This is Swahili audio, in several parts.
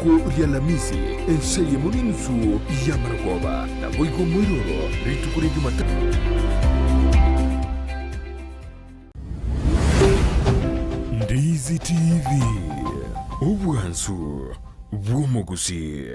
rituko rya lamisi enseye muri nzu ya maragoba na boigo mwiroro rituko rya Jumatatu. Ndizi TV ubwanzu bw'umuguzi.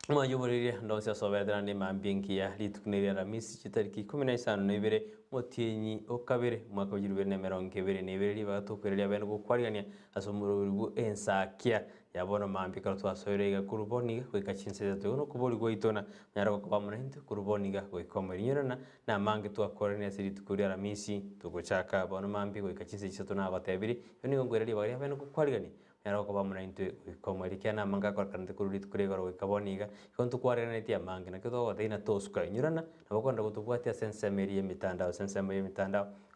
Majumuriria ndonse soberana ni mambinkia litukuneria ramisi chitariki 15 motienyi okabere mwaka 2022 libatukureria bene gukwariania asomururigu Ensakia yabona mambika twasoirega kuruboniga kwikachinse tuno kubori goitona nyarako kwa munente kuruboniga goikomerinyana na mange twakorania siritukuria ramisi tugochaka bona mambi kwikachinse chisatuna abatebiri yoni ngwereri bari bene gukwariania yaroko bamunente komerikia na manga korkante kurulit kuregoro ikaboniga kontu kwarenetia mange na kido goteina toska nyurana na bakonda gutubwatia sensemerie mitandao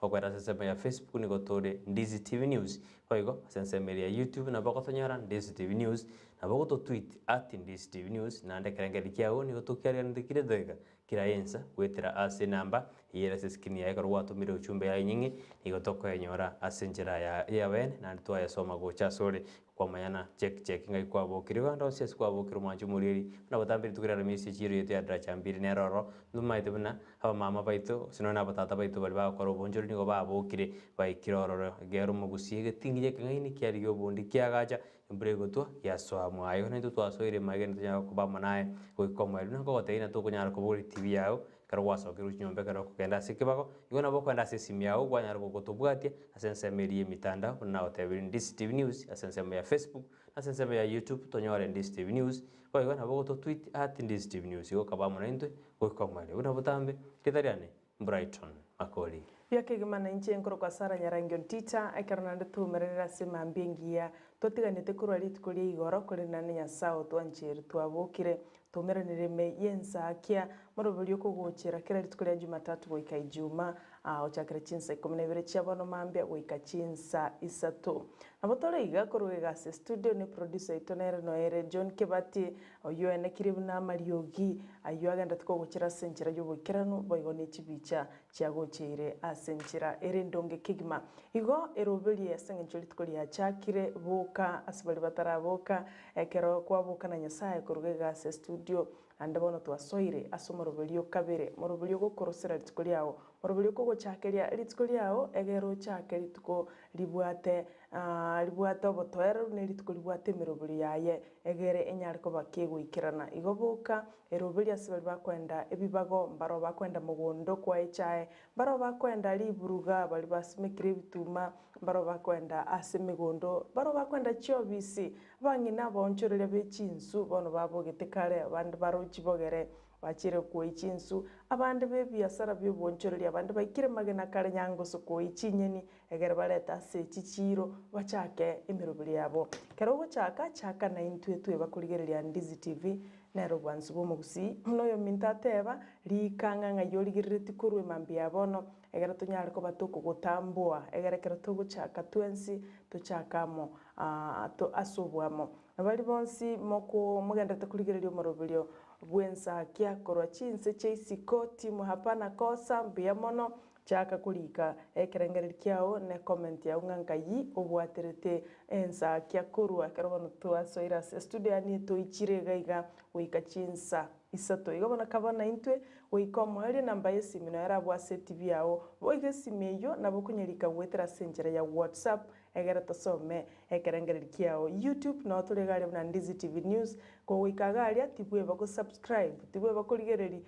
okwera senseme ya Facebook ni gotore Ndizi TV News koigo sensemerie ya YouTube na bakotonyara Ndizi TV News na bagoto tweet @Ndizi TV News na ndekerengeri kiao ni gotukiaria ndikire dega kira yensa gwetera ase namba yera seskini ya ekoro watumire uchumbe ya nyingi ni gotoko enyora asenjera ya bene na ntwa ya soma gocha sore kwa mayana check ngai kwa bokiriwa ndo ses kwa bokiru manju muriri na batambiri tukira mesi chiro yetu ya dra chambiri neroro nduma itebuna aba mama baito sinona batata baito bali ba kwa bonjori ni go ba bokire ba ikiroro gero mugusiye tingije ngai ni kyari yo bondi kyagacha imbrego to ya swa mwayo ne to twasoire magene nya ko ba manae ko komwelu na ko teina to kunyara ko bori tv yao karwaso kiru nyombe karo kugenda sikibago igona boko enda sesimi yao gwanyara ko gotubwatie asensemerie mitandao na otebiri Ndizi TV News asensemeria Facebook asensemeria YouTube tonyore Ndizi TV News kwa igona boko to tweet @Ndizi TV News yo kabamo na into ko komwele una butambe kitariane Brighton Makori yakegimana inche nkoro kwa sara nyarangi Ontita akarana ndutumerera sema mbengia totiganete kurwali tukuri igoro kuri nane nya sao twancheri twabokire tumeranire me Ensakia marobulyo kugochera kira tukuri Jumatatu goika Ijuma ochakira chinsa 12 chabono mambia goika chinsa isato nabotore iga kurwega se studio ni producer itonere noere John Kebati oyo ene kiribuna mariogi ayo agenda tukogochera senchera yo bokirano boigone chibicha chiagocheire asenchera erendonge kigima igo erobeli yasengencholi tukuri ya chakire boka asibali bataraboka ekero kwa boka na nyasaye kurwega se studio ande bono twasoire asomorobelio kabere morobelio gokorosera litukuri yao morobelio gochakeria litukuri yao egero chakeri tuko libwate obotoero ne litukuri bwate merobelio yaye egere enyari ko bakego ikirana igoboka erobeli asibali bakwenda ebibago mbaro bakwenda mugondo kwa echae mbaro bakwenda liburuga bali basimikire bituma mbaro bakwenda asemigondo mbaro bakwenda chiobisi bangina bonchorere bechinsu bono babogete kare abandi baro chibogere bachire ku ichinsu abandi be biasara byo bonchorere abandi bakire magena kare nyango soko ichinyeni egere baleta se chichiro bachake emirobili yabo kero chaka na intwe bakurigereria Ndizi TV nero bwanzu bomugusi noyo mintateba likanga ngayorigirire tikurwe mambi yabono egere tunyare ko batoko gutambua egere kero tuguchaka twensi tuchakamo to asubwamo abali bonsi moko mugenda tukurigereria morobelio Ensakia korwa chinse cheisikoti muhapana kosa mbiamono chaka kulika ekerengeri kiao ne comment ya ungangayi obwaterete Ensakia kurwa karobano twasoira studio ani to ichirega iga wika chinsa isato igabona kabana intwe wikomwali namba yesimu no era bwa TV yao boige simeyo nabo kunyerika wetera senjera ya WhatsApp egera tosome ekerengeri kiao YouTube no tulegale na Ndizi TV News ko wikagalia tibwe bako subscribe tibwe bako ligereri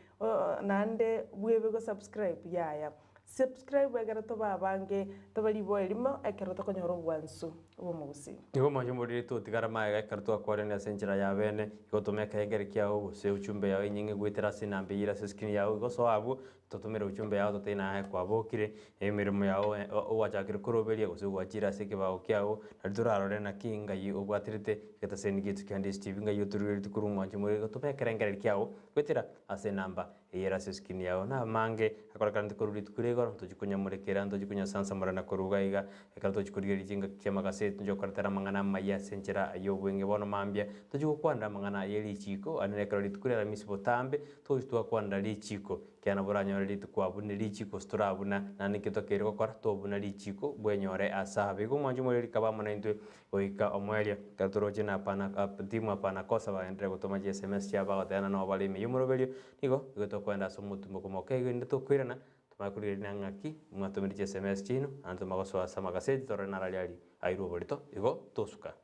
nande bwebe go subscribe yaya subscribe egera to babange to bali boelimo ekero to konyoro bwansu omugusi igo majumuri to tigara maega kartu akware na senjera ya bene igo to meka egeri kiao se uchumbe ya nyinge gwetera sinambe ira seskin yao igo so abu totumira uchumbe yao totena kwa bokire emirimo yao wachakire kuroberia gusugwachira seke bao kyao naturarore na kinga yi obwatirite getaseni gitu kandi Steve nga yoturire tukuru mwanju muri gotupekerengere kyao kwetira ase namba eyera skin yao na mange akora kandi kururi tukuregoro tujikunya murekera tujikunya sansa marana koruga iga ekara tujikuriga rijinga kyama kase tujokortera mangana maya senchera ayobwenge bono mambia tujukwanda mangana yeli chiko anekara ritukurera misibo tambe tujitwa kwanda lichiko kiana boranyo ritukwabu lichiko storabuna nani kitokere gukora tobuna lichiko bwenyore asabe go mwanju muri kaba manaintwe oika omwelia katoroje na pana timu apana kosa ba entre gutoma SMS ya ba tena no bali mi yumurobelio nigo kwenda somutu mokomoke ngende tokwirana tumakurire nangaki mwatumiri SMS chino anto magoso asama gaseti tore naraliali airu bolito igo tosuka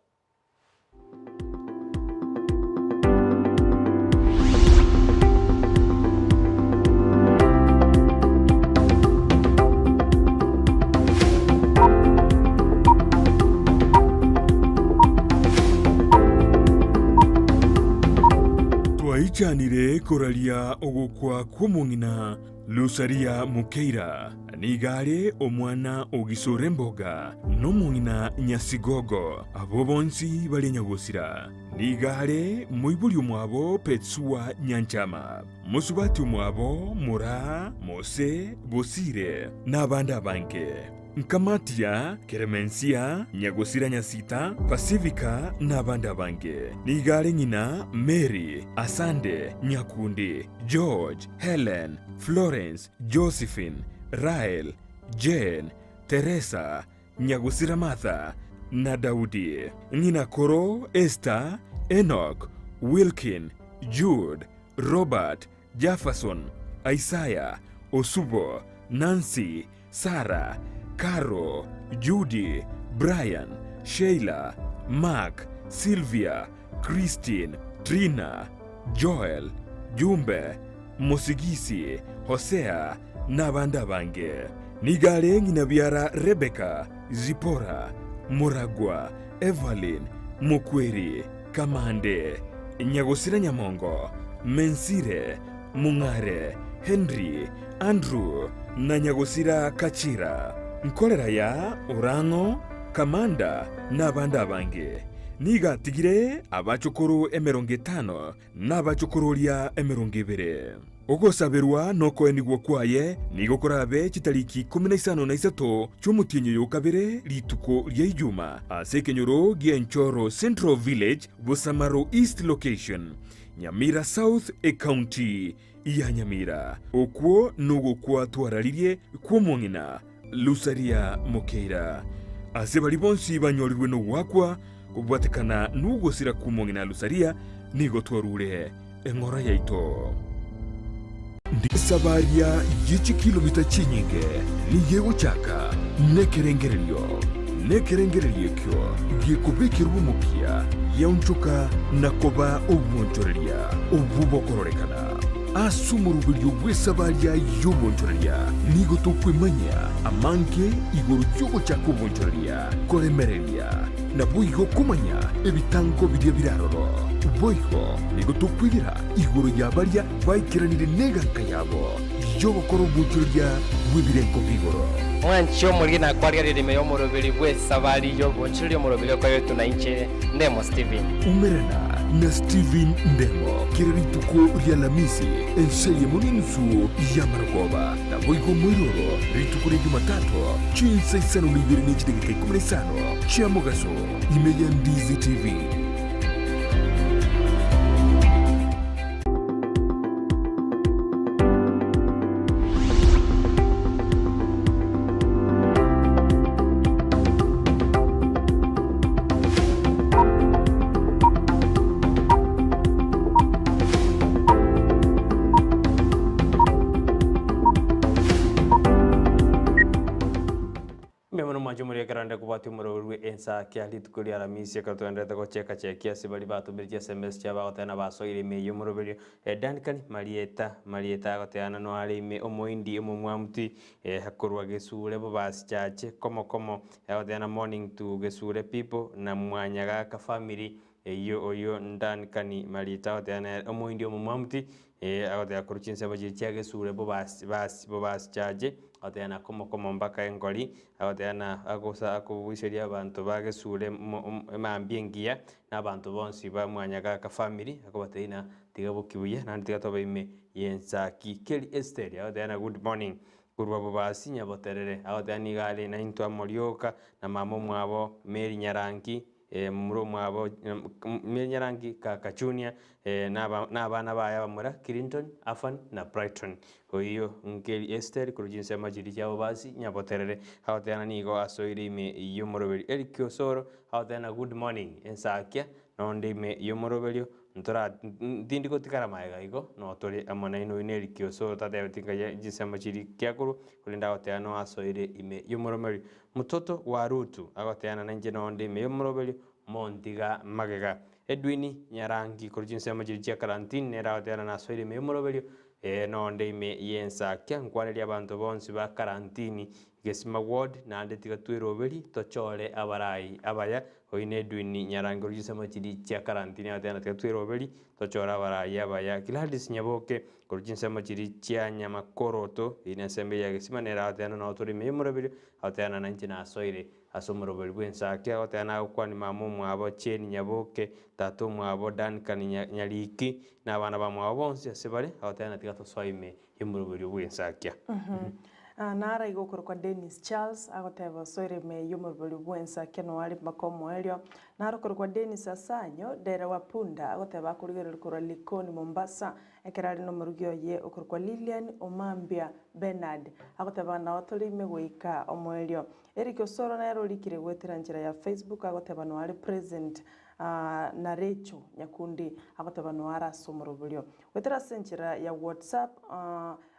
Twaijanire koralia ogukwa kw'omung'ina Lusaria Mukeira nigare omwana ogisore mboga n'omung'ina Nyasigogo abo bonsi bali nyagusira nigare muibuli omwabo Petsuwa Nyanchama musubati omwabo Mura Mose Bosire n'abandi abange Nkamatia, Keremensia, Nyagosira Nyasita, Pacifica n'abandi abange nigare nyina Mary, Asande, Nyakundi, George, Helen, Florence, Josephine, Rael, Jane, Teresa, Nyagosira Martha na Daudi nyina Koro, Esther, Enoch, Wilkin, Jude, Robert, Jefferson, Isaiah, Osubo, Nancy, Sarah, Caro, Judy, Brian, Sheila, Mark, Sylvia, Christine, Trina, Joel, Jumbe, Musigisi, Hosea n'abandi abange nigare ng'ina byara Rebecca, Zipora, Muragwa, Evelyn, Mukweri, Kamande, Nyagosira Nyamongo, Mensire, Mungare, Henry, Andrew na Nyagosira Kachira nkorera ya Orango, Kamanda n'abandi abange nigatigire abacukuru 50 n'abacukuru lya 20 ogosaberwa noko enigwo kwaye nigokorabe kitariki 13 cy'umutinyo yokabere lituko lya ijuma asekenyoro gienchoro Central Village Busamaro East Location Nyamira South County ya Nyamira okwo nugo kwa twararirie kw'omung'ina Lusaria Mukeira ase bali bonsi banyorirwe no wakwa kubwatekana n'ugosira kw'omung'ina Lusaria nigo twarure eng'ora yaito ndisabaria yichi kilomita chinyinge niyewo chaka nekerengererio kyo gikubikirwa umupya yaunchuka nakoba obwonchoreria obubokororekana asumurubilyo bw'esabaria y'obwonchoreria nigo tokwemanya amanke igoro cy'ogo chaka obwonchoreria koremereria nabwo igo kumanya ebitango birya biraroro boiho nigo tokwirira igoro yabaria baikiranire neganka yabo yobokora obwonchoreria bw'ebirenko bigoro mwancho mulina kwaria ririme y'omurubiri bw'esabari y'obwonchoreria omurubiri kwayo tunainche ndemo Steven umerana na Steven Ndemo kirituko rya Lamisi enseye muninsu ya Maragoba na boigo mwiroro rituko rya Jumatatu chinsa isano libiri n'ikidegeka 15 cha Mugaso imeya Ndizi TV Karanda kubati umurorwe Ensakia litukuri aramisi akatwendeta ko cheka chekia sibali batumiriye SMS cyaba gotana basoire me yumurobiri Duncan Marieta gotana no ari me omoindi omumwamuti hakorwa gesure bo baschache komo gotana morning to gesure people na mwanyaga ka family oyo ndankani malita oteana omoindi omomwamuti agotea kuruchinse bajiri chiage sure bo bas chaje oteana komo mpaka engoli agoteana agosa akubwisheria abantu bagesure mambiengia n'abantu bonsi bamwanyaga ka family akobateina tigabukibuya nandi tigatobaime Ensakia keli Esther agoteana good morning kurwa bobasi nyaboterere agoteani gale na intwa morioka na mamo mwabo Mary Nyarangi muro mwabo Mary Nyarangi Kachunia n'abana baya bamura Clinton Afan na Brighton oyo nkeli Esther kurujinse majiri cyabo basi nyaboterere agoteana nigo asoire ime yomoroberi Erikiosoro agoteana good morning Ensakia nonde ime yomoroberio ntora ndindi gotikara maega igo no tore amona ino Erikiosoro tatebetinga jinse majiri kyakuru kulinda agoteana asoire ime yomoroberi mutoto wa Rutu agoteana nanje nonde ime yomoroberi Montiga Magega Edwini Nyarangi kurujinse majiri cia karantini nera agoteana na asoire ime yomoroberi nonde ime Ensakia nkwareria abantu bonsi ba karantini Gesima ward na ande tigatwiroberi tochore abarai abaya oine Edwin Nyarangi urujise majiri cia karantini atena tigatwiroberi tochora abarai abaya Gladys Nyaboke kurujise majiri cia nyamakoroto ine sembe ya Gesima nera atena no tori memorabiri atena nanti na soire asomoroberi bwensakia atena kwani mamu mwabo Cheni Nyaboke tatu mwabo Duncan Nyaliki na bana ba mwabo bonsi asebare atena tigatoswaime yemoroberi bwensakia nara igokoro kwa Dennis Charles agoteba soire me yomoroberi bwensakia no ali makomo elio nara okoro kwa Dennis Asanyo dere wa Punda agoteba kurigerera kora Likoni Mombasa ekerari no murugio ye okoro kwa Lilian Omambia Bernard agoteba na otori megwika omoelio Erikiosoro na yarorikire gwetera njira ya Facebook agoteba no ali present na Recho Nyakundi agoteba no ara somorobolio gwetera senjira ya WhatsApp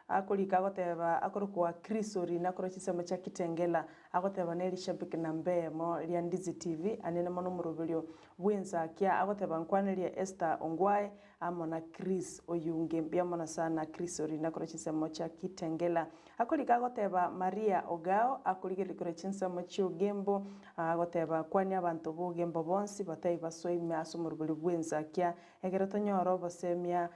akolika agoteba akorokwa Krisori nakoro chisemo cha Kitengela agoteba neri shabik na mbemo lia Ndizi TV anene mono murubulio Ensakia agoteba nkwanelia Esther Ongwae amona Chris Oyunge mbiamona sana Krisori nakoro chisemo cha Kitengela akolika agoteba Maria Ogao akolika likoro chisemo cha Gembo agoteba kwani abantu bo Gembo bonsi batai basoime asumurubulio Ensakia egereto nyoro bosemia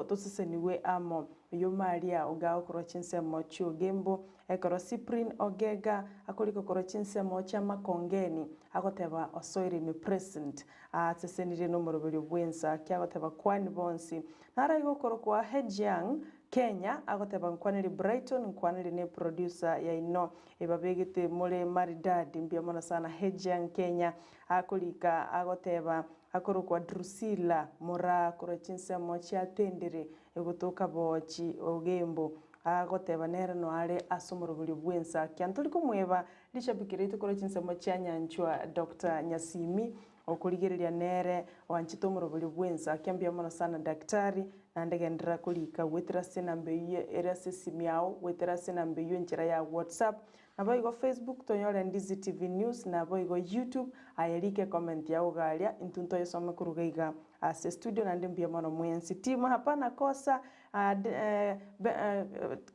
toseseniwe amo Maria Ogao korochinse mochu Gembo ekoro Cyprian Ogega akoliko korochinse mocha Makongeni agoteba osoire me present atsesenire no morobelio Ensakia agoteba kwani bonsi nara igokoro kwa Hedjang Kenya agoteba nkwaniri Brighton nkwaniri ne producer ya ino ebabegete mole maridadi mbiamona sana Hedjang Kenya akolika agoteba akoro kwa Drusilla Mora korochinse mocha tendere egotoka bochi Ogembo agoteba nere no ale asomorobuli Ensakia ntoliko mweba lishabikirite korochinse mocha nyanchwa Dr. Nyasimi okurigereria nere wanchito morobuli Ensakia mbiamona sana daktari na ndegendera kulika wetera sena mbeye era sesimiao wetera sena mbeye njira ya WhatsApp nabo igo Facebook tonyore Ndizi TV News nabo igo YouTube ayerike comment ya ugalia intunto yesome kurugaiga ase studio na ndimbia mono mwensi timu hapana kosa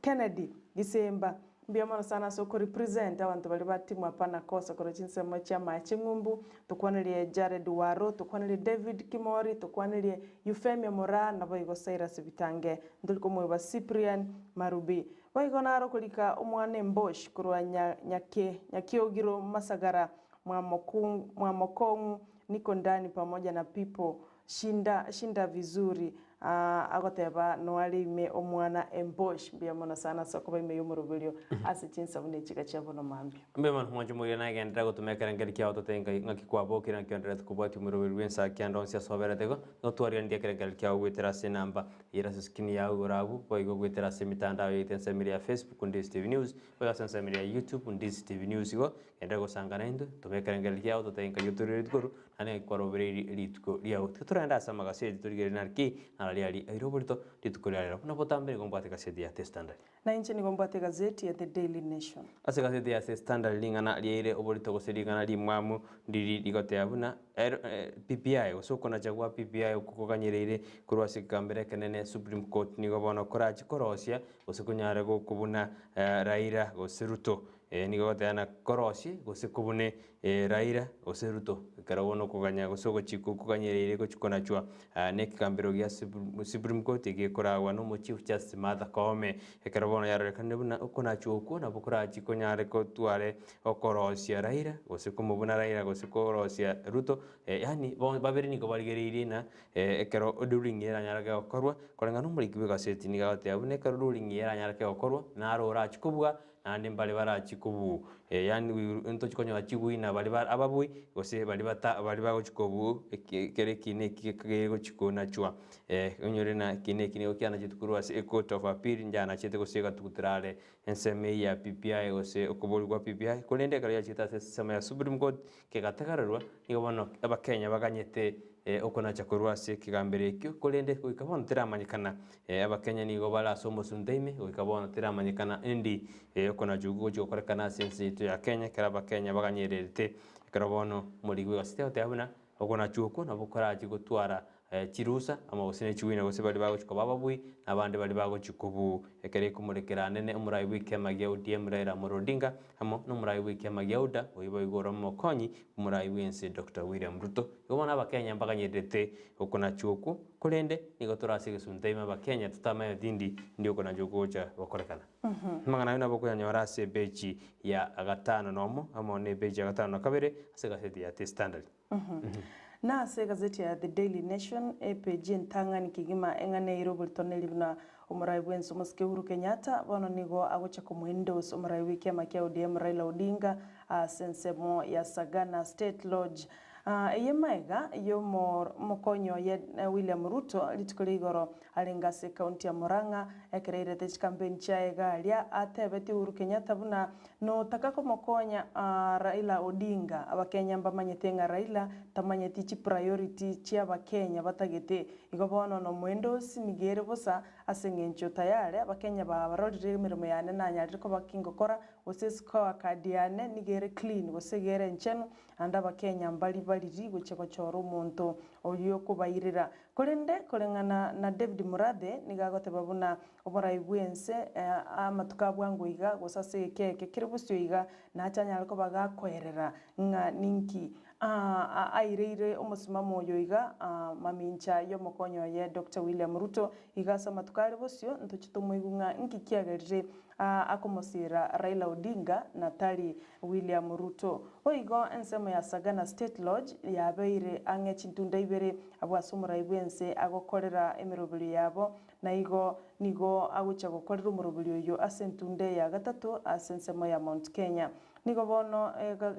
Kennedy Gisemba mbia mono sana so ko represent abantu bali ba timu hapana kosa ko chinse mocha machingumbu tukwanelie Jared Waro tukwanelie David Kimori tukwanelie Eufemia Mora nabo igo Cyrus Bitange nduliko mwe Cyprian Marubi waigo naro kulika umwane Mbosh kurwa nyakiogiro Masagara Mwamokongu niko ndani pamoja na people shinda vizuri agoteba no alime omwana Mbosh mbiamona sana sokoba ime yomorobelio asichinsa unechika chabo no mambi mbemana mwanjo muri na gendera gutumeka ngeri kya ototenga ngakikwa kira kyondera tukubati murobelio Ensakia ndonsia sobera tego notwari ndi ngeri kya gwetera se namba ira skini ya uragu boigo gwetera se mitandao yitensa miri ya Facebook Ndizi TV News boigo sensa miri ya YouTube Ndizi TV News go endera go sangana ndo tumeka ngeri kya ototenga yuturi ritguru ane kwaroberi litko liao tuturenda sama gaseti turigeri narki ali aeroborto titukolera na potambere gombate gazeti ya The Standard na inchini gombate gazeti ya The Daily Nation ase gazeti ya The Standard lingana liere oborito goserigana limwamu ndiri ligote abuna PPI osoko na chagua PPI ukukoganyerere kurwase kambere kenene Supreme Court nigo bono korachi korosia osikunyare go kubuna Raila goseruto nigo tena korosi gosekubune Raila gose Ruto karabono kuganya gosoko chiku kuganyerere gochikona chwa nekikambiro gya Supreme Court gikoragwa no Chief Justice Martha Koome karabono yarekane buna okona chwo na bukura chikonyare ko tware okorosia Raila gose kumubuna Raila gose korosia Ruto yani babere niko barigereire na ekero ruling era nyarage okorwa korenga no muri kibiga seti ni gaote abune ekero ruling era nyarage okorwa na arora chikubwa nandi mbali barachikubu yani into chikonyo achiguina bali ababui gose bali bagochikobu kere kine kigego chikona chwa onyore na kine okiana chitukuru ase court of appeal njana chete gose tukutrale enseme ya PPI gose okubolwa PPI kolende kare chita sema ya Supreme Court kegategarerwa nigo bono abakenya baganyete okona chakorwa ase kigambere kyo kolende kuikabono tiramanyikana abakenya nigo barasomo sundaime kuikabono tiramanyikana endi okona jugo chokorekana sense itu ya Kenya kera abakenya baganyererete karabono muri gwe abuna okona chuko na bukora chigotwara chirusa ama gosine chiwina gose bali bagochiko bababui nabandi bali bagochikubu ekere kumurekera nene umurai wike magia ODM Raila Amolo Odinga amo n'umurai wike magia uda oyibo igoro mokonyi umurai wense Dr. William Ruto yobona abakenya mbaganyerete okona chuko kolende nigo turasige suntaima abakenya tutamaye dindi ndio okona jugocha bakorekana mangana yuna boko yanyora se bechi ya gatano nomo amo ne bechi ya gatano kabere ase gazeti ya The Standard na ase gazeti ya The Daily Nation page ntangani kigima engane irobultone libna umurai bwense umuske Uhuru Kenyatta bono nigo agocha kumuindos umurai wiki makia ODM Raila Odinga sensemo ya Sagana State Lodge yemaiga yo mokonyo ya William Ruto litukuligoro alingase county ya Murang'a ekereire te campaign chaega alia atebeti Uhuru Kenyatta buna no takako mokonya Raila Odinga abakenya mbamanyete Raila tamanyeti chi priority chi abakenya batagete igobono no mwendo sinigere bosa asengencho tayare abakenya barorire mirimo yane nanyarire ko bakingokora osesko akadiane nigere clean osegere ncheno anda abakenya mbali bariri gucheko choro umuntu oyo kubayirira kolende kolengana na David Murade nigagote babuna oborai bwense amatuka bwangu iga gosase keke kiribusyo iga na chanya ko bagakoerera nga ninki aireire omusimamo oyo iga mamincha yo mokonyo ye Dr. William Ruto iga samatukari bosyo ntochitomuigunga nkikiagerire akomosira Raila Odinga na tali William Ruto oigo ensemo ya Sagana State Lodge yabeire ang'echintunda ibere abwasumura ibwense agokorera emirobiri yabo na igo nigo agucha gokorera umurobiri oyo asentunde ya gatatu asensemo ya Mount Kenya nigo bono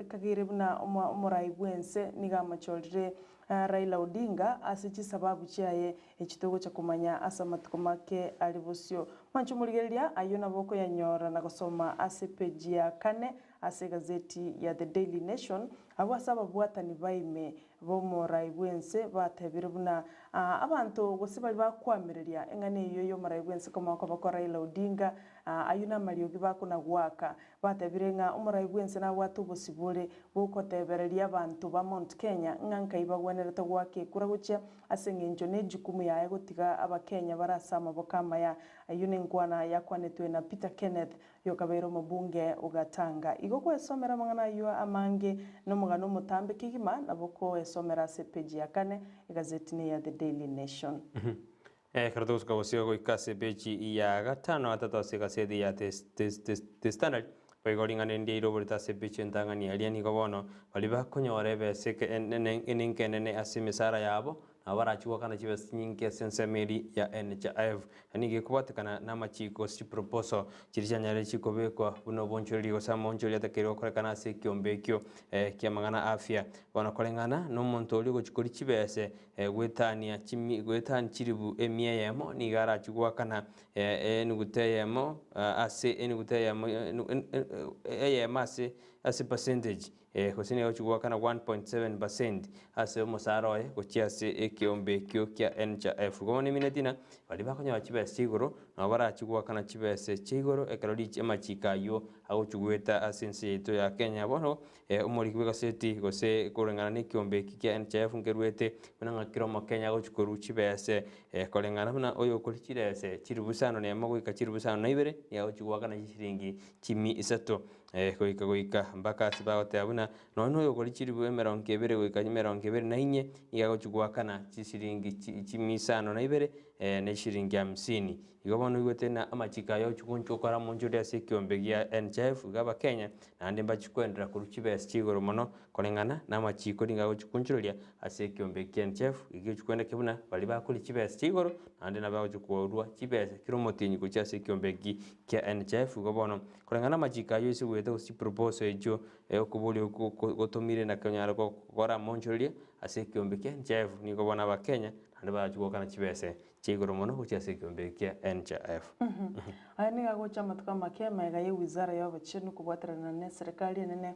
kagire buna umurai bwense niga amachorire Raila Odinga asichi sababu chiaye ekitogo cha kumanya asamatuko make alibusyo manchumuligeria ayona boko yanyora na gusoma ase page ya 4 ase gazeti ya The Daily Nation abasaba bwatani baime bo morai bwense batebire buna abantu gose bali bakwamereria engane iyo yo morai bwense koma ko bakora Raila Odinga ayuna mariogi bakuna gwaka batebire nga umurai bwense na watu bosibure boko tebereria abantu ba Mount Kenya nganka ibagwenerete gwake kuragucha asengenjo ne jukumu yae gutiga abakenya barasama bokama ya ayune ngwana yakwanetwe na Peter Kenneth yokabeiro mubunge ugatanga igo kwesomera mangana yo amange no mugano mutambe kigima naboko esomera se page ya 4 gazeti ni ya The Daily Nation Kartos kawasio go ikase page ya gatano atata se gazeti ya The Standard Paigoringane ndi roberta se page ntangani aliani gobono bali bakonyore bese enenkenene asimisara yabo abarachiwa kana chibesinke sensemeri ya NHIF anige kubatekana namachiko si proposal chirichanyare chikobekwa buno bonchori gosama onchori atakero korekana se kiombekyo kiamangana afya bana kolengana no montori go chikori chibese gwetania chimi gwetani chiribu emieyemo nigara chigwa kana enuguteyemo ase enuguteyemo eyemase ase percentage hosini ochugwa kana 1.7% ase musaro gochiase ekiombe kyo kya NHIF gone minatina bali bakonya bachibese igoro nabara chigwakana chibese chigoro ekarori amachikayo agochugweta asense yetu ya Kenya bono umuriki w'egaseti gose kurengana n'ikiombe kia NHIF ngerwete buna kiromo Kenya gochukuru chibese kurengana buna oyo kuri chirese chiribusano ne magwika chiribusano na ibere yagochugwakana chiringi chimi isato goika mpaka sibagote abuna nono oyo kuri chiribu 20 goika 24 igagochugwakana chisiringi chimisano na ibere ne shiringi 50 igo bono igwete na amachika yo chukunchukora munjuri ase kiombe gia NHIF gaba Kenya nande mbachikwendera kuru chibese chigoro mono korengana na amachiko ninga gochukunchuria ase kiombe gia NHIF igichukwenda kibuna bali bakuri chibese chigoro nande nabagochukworwa chibese kiromotinyi kucha ase kiombe gia NHIF igo bono korengana amachika yo isigwete usi proposal ejo okubuli gotomire na kanyara gukora munjuri ase kiombe gia NHIF nigo bona ba Kenya nande bachukokana chibese chigoro mono kucha ase kiombe gia NHIF. Aya ni gagocha matuka makia mega ye wizara ya bachenu kubwaterana na serikali nene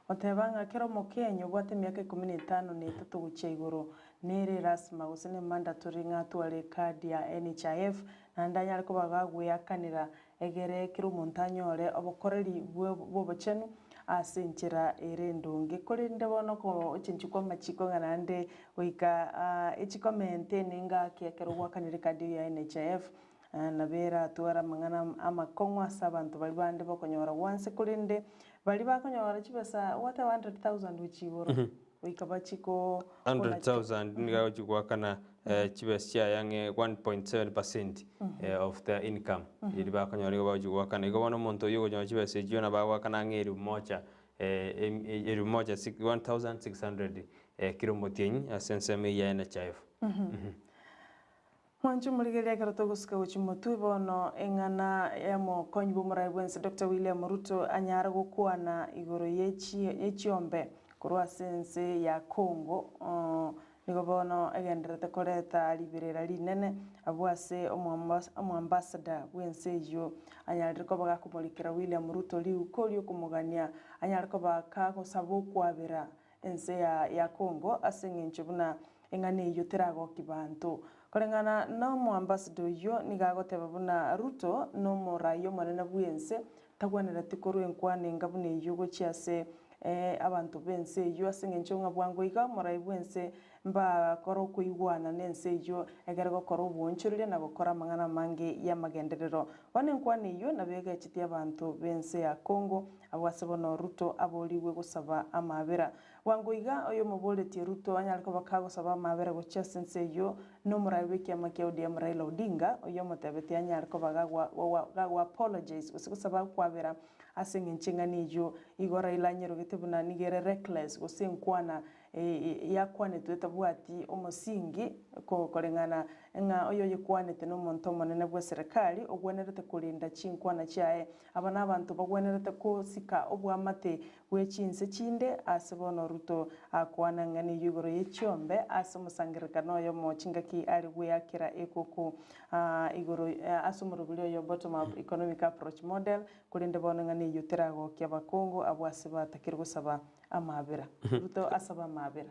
otebanga kiromo Kenya bwate miaka 15 ne itatu gucha iguru nere rasma gusene mandatory ngatware card ya NHIF nandanya ariko bagagwiyakanira egere kiromo ntanyore obokoreri bwo bachenu asenchira erendonge kuri ndebono ko chinchiko machiko ganande oika echikomente ninga kiakero gwakanire card ya NHIF nabera tuara mangana amakongwa sabantu bali bande bakonyora once kulinde bali bakonyora chibesa what 100,000 wichiboro wikabachiko 100,000 niga chigwakana chibesa cha yange 1.7% of the income ili bakonyora go bachigwakana igo bono monto yugo nyo chibesa jona bagwakana ngeri moja eri moja 1600 kilomotenyi asenseme ya NHIF. Mwanchu muligelia karoto gusika uchimutu bono engana emo konyibu muraibuense Dr. William Ruto anyara gukuana igoro yechiombe kurwa sense ya Congo nigo bono egenderete koreta libirera linene abwase omwambassador bwense yo anyara ko bagakumurikira William Ruto liukoli kumugania anyara ko bakagosaba kwabera ense ya Congo asengenche buna engane iyo terago kibantu korengana no mu ambassador yo nigagoteba buna Ruto no morayo monene bwense tagwanira tikoro enkwane ngabune yugo chiase abantu bense yo asengencho ngabwango iga morayo bwense mba koro kuigwana nense yo egerego koro bonchurire na gukora mangana mange ya magenderero bane nkwane yo nabega chiti abantu bense ya Congo abwasebono Ruto aboliwe gusaba amabera wango iga oyo moboleti Ruto anyalko bakago saba amabera gocha sense yo no murabe kyama kyodi Raila Odinga oyo motebete anyalko bagagwa apologize gusaba kwabera asengenchingani yo igora Raila nyero getebuna nigere reckless gosenkwana yakwane twetabwati omusingi ko korengana nga oyo yekwanete no monto monene bwa serikali ogwenerete kulinda chinkwana chae abana abantu bagwenerete ko sika obwamate bwechinse chinde asebono Ruto akwana ngani yugoro yechiombe asomusangirikano yo mochingaki ali gweyakira ekoko igoro asomurubulyo yo bottom up economic approach model kulinda bono ngani yuterago kyabakongo abwasiba takirgo saba amabera Ruto asaba amabera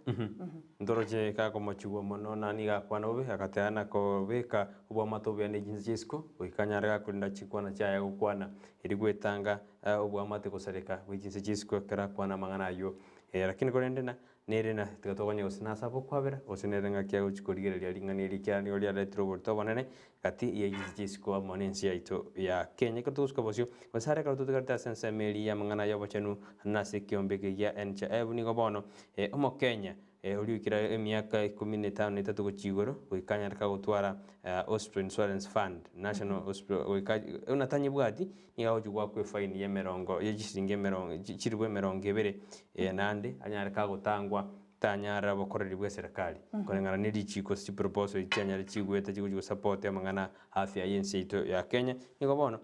ndoroje ka komochugo mono nani gakwana obe akateana ko beka obwamato bya nejinzisko oikanyara kulinda chikwana chaya gukwana iri gwetanga obwamate kosereka wijinse chisko kara kwana mangana yo lakini korendena nerena tikatogonya usina sabo kwabera usinerenga kya uchikorigereria lingani likya ni olia retro borto bonene kati ye chisko amonensi yaito ya Kenya katusko bosio basare ka tutukarta sense meli ya mangana yo bochenu nase kiombeke ya NHIF ni gobono omo Kenya uliukira emiaka 15 n'itatu guchigoro wikanya ka gutwara Hospital Insurance Fund National Hospital unatanye bwati nigaho jugwa kwe fine ye merongo ye gishinge merongo chirwe merongo ebere nande anyara ka gutangwa tanyara bokoreri bwe serikali korengana niri chiko si proposal icyanyara chigweta chigo support amangana afya yense ito ya Kenya nigo bono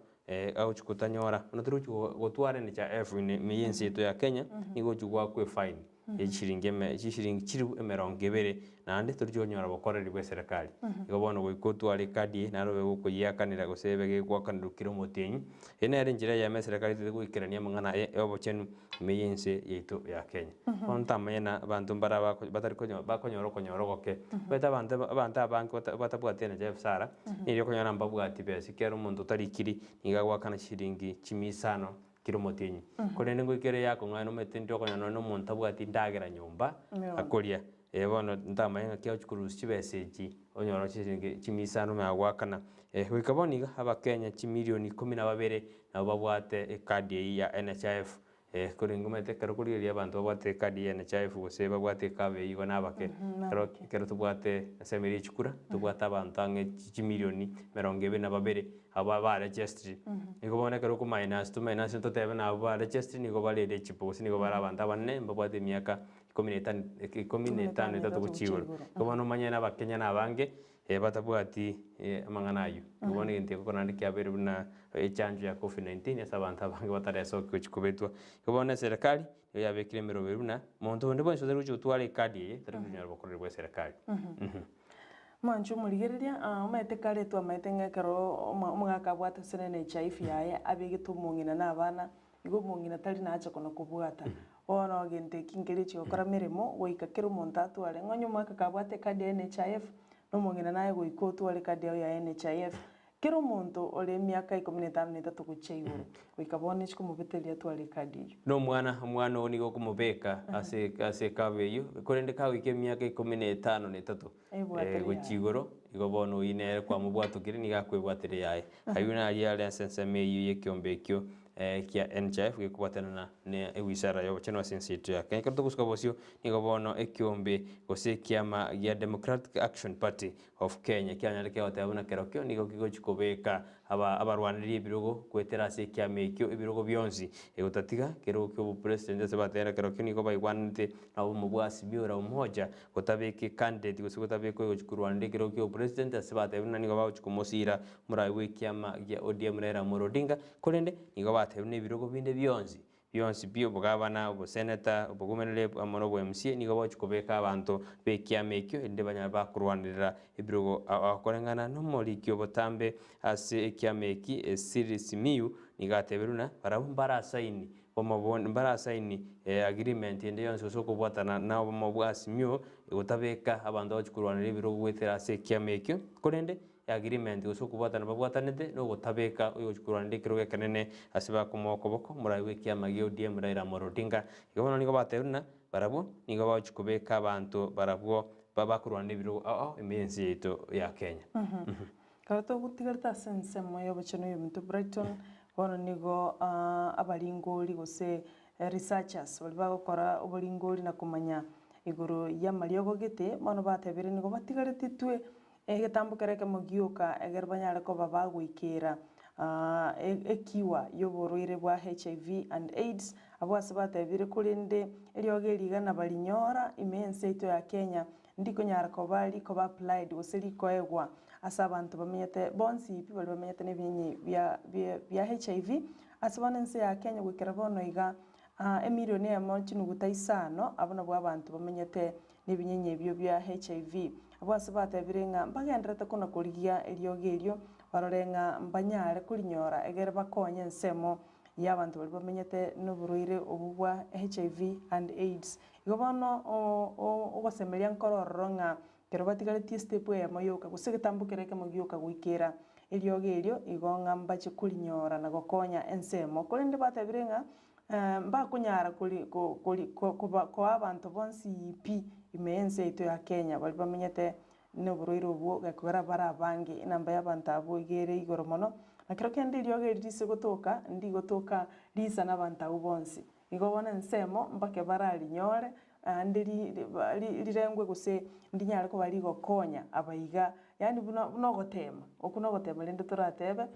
au chukutanyora unaturu gutwara ni cha F ni yense ito ya Kenya nigo jugwa kwe fine chiringi chiru 20 nandi turi onyora bokoreri bwa serikali igo bono goikotwara kadi narobe gokoyiakanira gosebe gegwakanira kiro motenyi enere njira ya serikali tete goikerania mang'ana obochenu meyense yaito ya Kenya ontamanyena abantu mbara batari konyora goke beta abantu abange batabwate na Jeff Sara nirio konyora mbabwati besi kero omonto tarikiri niga gwakana chiringi chimisano kiro motenyi korende ngoikere yako ng'ano metende okonyona n'omonto abwati ndagera nyomba akoria bono ntamanyena kio chikurusi chibesechi onyora chiringi chimisano megwakana goikaboniga abakenya chimilioni 12 nabo babwate ekadi eye ya NHIF kuringo mete kero kurigeria abantu babwate kadi ya NHIF gose babwate kabe igo nabake kero tubwate semeri chikura tubwate abantu ange chimilioni 22 aba ba registry igo bona kero ku minus to tebe na ba registry nigo balede chiposi nigo bara abantu abanne babwate miaka 15 itatu guchigoro igo bona manyana abakenya nabange batabwati amang'ana ayo igo bona gente kokonandi kiabere buna echanjo ya COVID-19 asa abantu abange bataresoka chikubetwa igo bona serikali yabekire merobero na muntu ndi bonso zeru chutwara ikadi ye tari kunyara bokorera bwa serikali manchu murigereria amaete kare tu amaete ngekero omwaka bwata senene HIV yaye abege tumungina nabana igo mungina tari nacha kono kubwata ono gente kingere chikora mirimo goika kero omonto atware ng'onyo mwaka kabwate kadi ya NHIF nomong'ina naye goika otware kadi ya NHIF kero omonto ore miaka 13 gucha iguru goikabone chikumubiteria atware kadi iyo no mwana oni go kumubeka ase kabeyo korende kawike miaka 15 guchigoro igo bono ine kwa mubwatukire niga kwebwatire yaye ayuna ali ale senseme yiye kiombekyo kia NHIF gikubatana ne ewizara yo cheno sensitive ya Kenya kato kuskabosio nigo bono ekiombe gose kiama ya Democratic Action Party of Kenya kianya ke otabona kerokyo nigo kigochikobeka abarwaniri ebirogo kwetera se kiama ekyo ebirogo byonzi egotatiga kerokyo president se batera kerokyo nigo baigwanite abo mubwasi biora umoja gotabeke candidate gose gotabeke gochikurwanire kerokyo president se batabona nigo bachikomosira murai we kiama ya ODM Raila Odinga korende nigo batebune ebirogo binde byonzi bio bugabana obuseneta obugumenere amono bwa MCA nigo bachikobeka abantu bekiame ekyo ende banya bakurwanirira ebirogo akorengana nomorikyo botambe ase ekiame eki series miu nigateberuna barabumbara saini mbara saini agreement ende yonse soko bwatana na omobwasi miu gotabeka abantu bachikurwanirira ebirogo gwetera ase ekiame ekyo korende agreement gusoko bwatana babwatanete no gotabeka uyo chikurande kiroge kanene asiba kumokoboko murawe kiama gyo ODM Raila Odinga igono nigo bateruna barabo nigo bachikubeka abantu barabwo babakurande biro emensi yeto ya Kenya karato gutigarta sense moyo bachano yo Brighton bono nigo abalingoli gose researchers bali bagokora obalingoli na kumanya iguru ya mariogo gete bono batebere nigo batigarete twe egetambo kereke mogioka egerbanyare ko babagwikira ekiwa yoborwire bwa HIV and AIDS abwase batebire kurinde eriogeriga balinyora imense ito ya Kenya ndiko nyara ko bali ko applied guseri ko egwa asa abantu bamenyete bonsi ipi bali bamenyete nebinyi bya HIV asabonense ya Kenya gwikira bono iga emilioni ya monchi nugutaisano abona bwa abantu bamenyete nebinyenye ebyo bya HIV abwase batebirenga mbagendrete kuna kurigia eriogerio barorenga mbanyare kurinyora egere bakonye nsemo y'abantu bali bamenyete n'uburuire obubwa HIV and AIDS igo bono ogosemeria nkororronga kero batigaretie step ya moyoka gusigetambukireke mogioka gwikira eriogerio igonga mbache kurinyora na gokonya ensemo kurinde batebirenga mbakunyara ko abantu bonsi ipi imense ito ya Kenya bali bamenyete n'uburuire obwo gakora barabange inamba y'abantu abo igere igoro mono nakiro kende ryoge rise gotoka ndi gotoka risa n'abantu abo bonsi igo bona nsemo mbake barali nyore ndiri rirengwe guse ndinyare ko bari gokonya abayiga yani buno gotema okuno gotema lende turatebe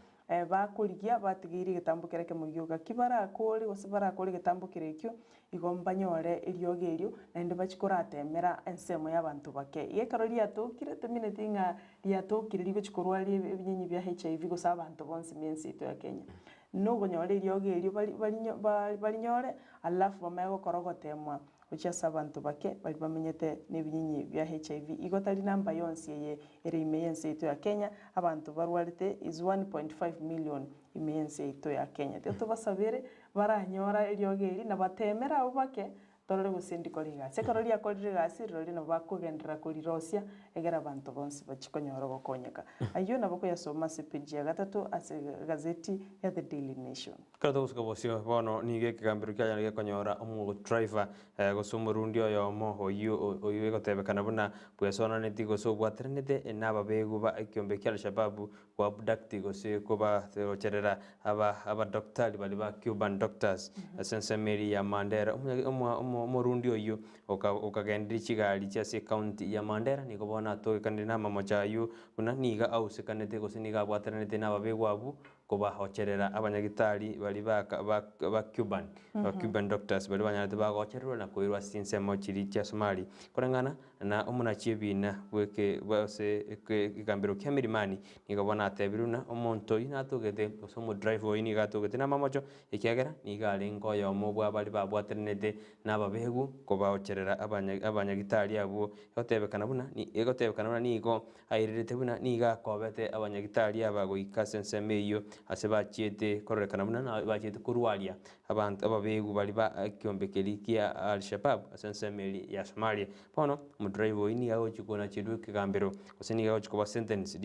bakurigia batigiri gitambukire ke mugiuga kibara akori gosibara akori gitambukire ekyo igomba nyore eriogerio nende bachikuratemera ensemo y'abantu bake yekarori yatokire teminete nga yatokire ribechikorwari ebinyenyi bya HIV gosa abantu bonse mensi ito ya Kenya no gonyore eriogerio bali nyore alafu bamaye gokorogotemwa uchiasa abantu bake bali bamenyete n'ebinyinyi bya HIV igotari namba yonse ye ere imeyense ito ya Kenya abantu barwarite is 1.5 million imeyense ito ya Kenya teto basabere baranyora eryogeri na batemera abo bake torore gusindiko rigasi karori akorire gasi rori no bakugendera kuri Rosia egera abantu bonse bachikonyora gokonyeka ayo nabako yasoma CPG ya gatatu ase gazeti ya The Daily Nation kato gusuka bosio bono nige kigambiro kya yange konyora omu driver gusumurundi oyo mo oyu egotebekana buna bwesona neti gusubwatrenete naba begu ba ikyombe kya Al-Shabaab kwa abduct gose kuba ocherera aba doctor bali ba Cuban doctors sense Mary ya Mandera murundi oyu okagendira kigali kya se county ya Mandera niko bona to kandina mama chayu kuna niga au sekanete gose niga bwatrenete naba begu abu kuba ocherera abanyagitari bali ba Cuban Cuban doctors bali banyate bagochererwa na koirwa sinse mochiri kya Somali kurangana na omuna chibina weke bose ikambiro kya mirimani nikabona atebiruna omonto ina tugete osomo drive oyini gatugete na mamocho ikiagera nigale ngoyo mobwa bali babwaternete nababegu kuba ocherera abanyagitari abo yotebekana buna ni egotebekana buna nigo airete buna niga kobete abanyagitari abago ikasense meyo aseba chiete korekana buna bachete kurwalia abantu ababegu bali ba kyombekeri kya Al-Shabaab asense meli ya Somalia pono mu drive oyini yago chikona chidu kigambiro oseni yago chikoba sentence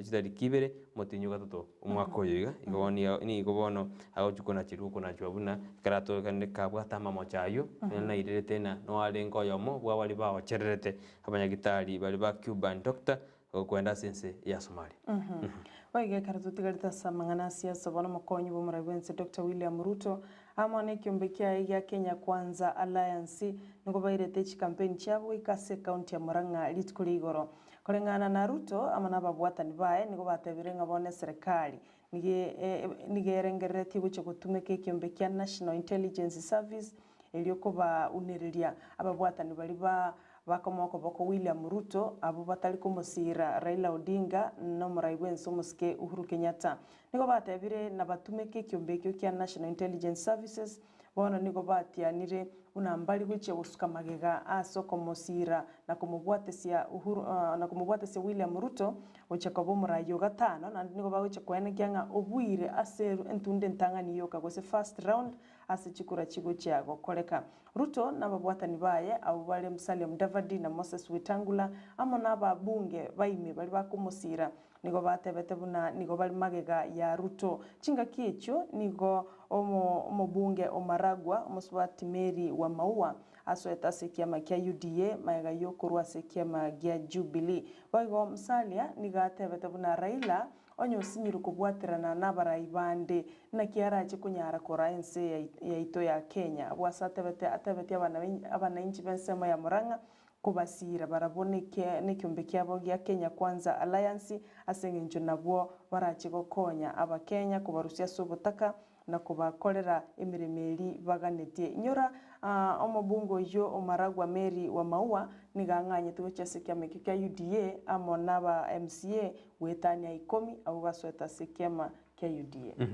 chitari kibere motinyo gatoto umwako yiga igoni ni igobono ago chikona chidu kona chwabuna karato kande kabwata mamo chayo na irete tena no alengo yomo bwa bali ba ochererete abanyagitari bali ba Cuban doctor kwenda sense ya Somalia waige karatu tigarita samangana siasa bono mokonyi bo murabense Dr. William Ruto amone kyombekia ya Kenya Kwanza Alliance ngo bairete chi campaign cyabo ikase county ya Murang'a litkuri igoro korengana na Ruto amana babwatani bae ngo batebire ngabone serikali nigerengereti buce gutumeke kyombekia National Intelligence Service eliyoko ba uneriria ababwatani bali bakomoko boko William Ruto abo batali kumusira Raila Odinga no muraiwenso muske Uhuru Kenyatta niko batebire na batumeke kyombekyo kya National Intelligence Services bono niko batianire unambali gwiche usuka magega aso komusira na kumubwatesia Uhuru na kumubwatesia William Ruto ocheka bo murayo gatano na niko bawiche kwene kyanga obwire aseru entunde ntangani yoka gose first round ase chikura chigo cyago koleka Ruto nababwatani baye abo bale Musalia Mudavadi na Moses Wetangula amo nababunge baime bali bakumusira niko batebete buna niko bali magega ya Ruto chinga kicho niko omubunge Omaragwa Muswati Mary wa Maua asweta sekiama kya UDA maega yokurwa sekiama gya Jubilee baigo Musalia nigatebete buna Raila onyo sinyiru kubwatirana n'abaraibande na kiara chikunyara koraense ya ito ya Kenya bwasatebete atebete abana inchi bensema ya Murang'a kubasira baraboneke nekyombe kyabo gya Kenya Kwanza Alliance asengenjo nabwo barachiko konya aba Kenya kubarusia sobutaka na kubakorera emiremeri baganete nyora omubungo yo Omaragwa Mary wa Maua niganganye tugo cyaseke amekika UDA amona ba MCA wetania 10 abo basweta sekema kya UDA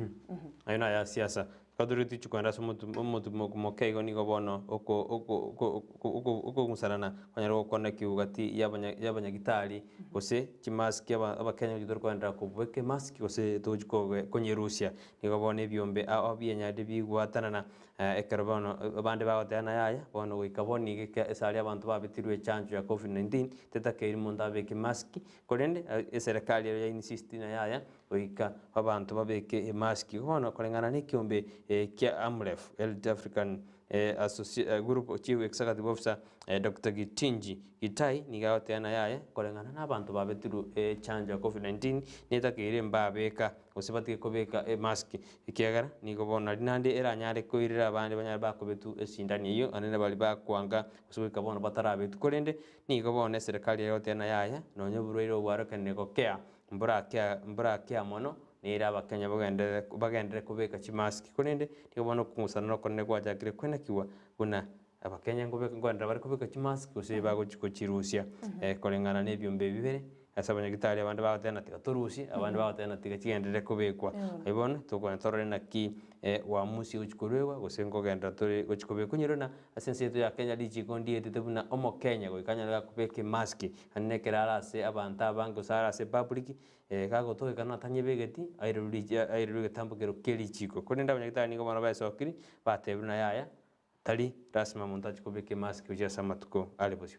ayina ya siasa kaduriti chukwenda somutu mokego nigo bono oko musarana kwanyaro kona kiugati yabanyagitari gose chimaski abakenya gitor kwenda kubweke maski gose tojiko konye Russia nigo bono ebyombe abienya de bigwatanana ekarbono abande bagotana yaya bono wikaboni gike esali abantu babitirwe chanjo ya COVID-19 tetakeri mundabeke maski korende serikali ya insist na yaya wika abantu babeke maski bono korengana nekyombe kya AMREF East African Group Chief Executive Officer Dr. Gitinji Gitai nigaoteana yaye korengana n'abantu babetiru chanjo ya COVID-19 netakire mbabeka usibati kubeka mask ikiagara nigobona linande eranyare koirira abandi banyare bakobetu esindani iyo anene bali bakwanga usubika bona batarabetu korende nigobona serikali yoteana yaye nonye buroiro bwarakane ko kea mbura kea mono nira abakenya bagendere kubeka chimaski konende nigobona kumusana no konne kwajakire kwena kiwa buna abakenya ngobeka ngwandira bari kubeka chimaski ose bago chiko chirusia korengana nebyombe bibere asa abanyagitari abandi bagotena tiga turusi abandi bagotena tiga kigendere kubekwa ibona tukwentore naki wamusi uchikurwewa gusengo genda turi guchikubekwa nyirona asenseto ya Kenya lichikondi etete buna omo Kenya goikanya kubeke maski anekera ase abantu abango sara ase public kagotoke kana tanye begeti airuri tambukero kelichiko konenda abanyagitari ningo bana basokiri batebuna yaya tali rasma montaji kubeke mask uja samatuko alibosyo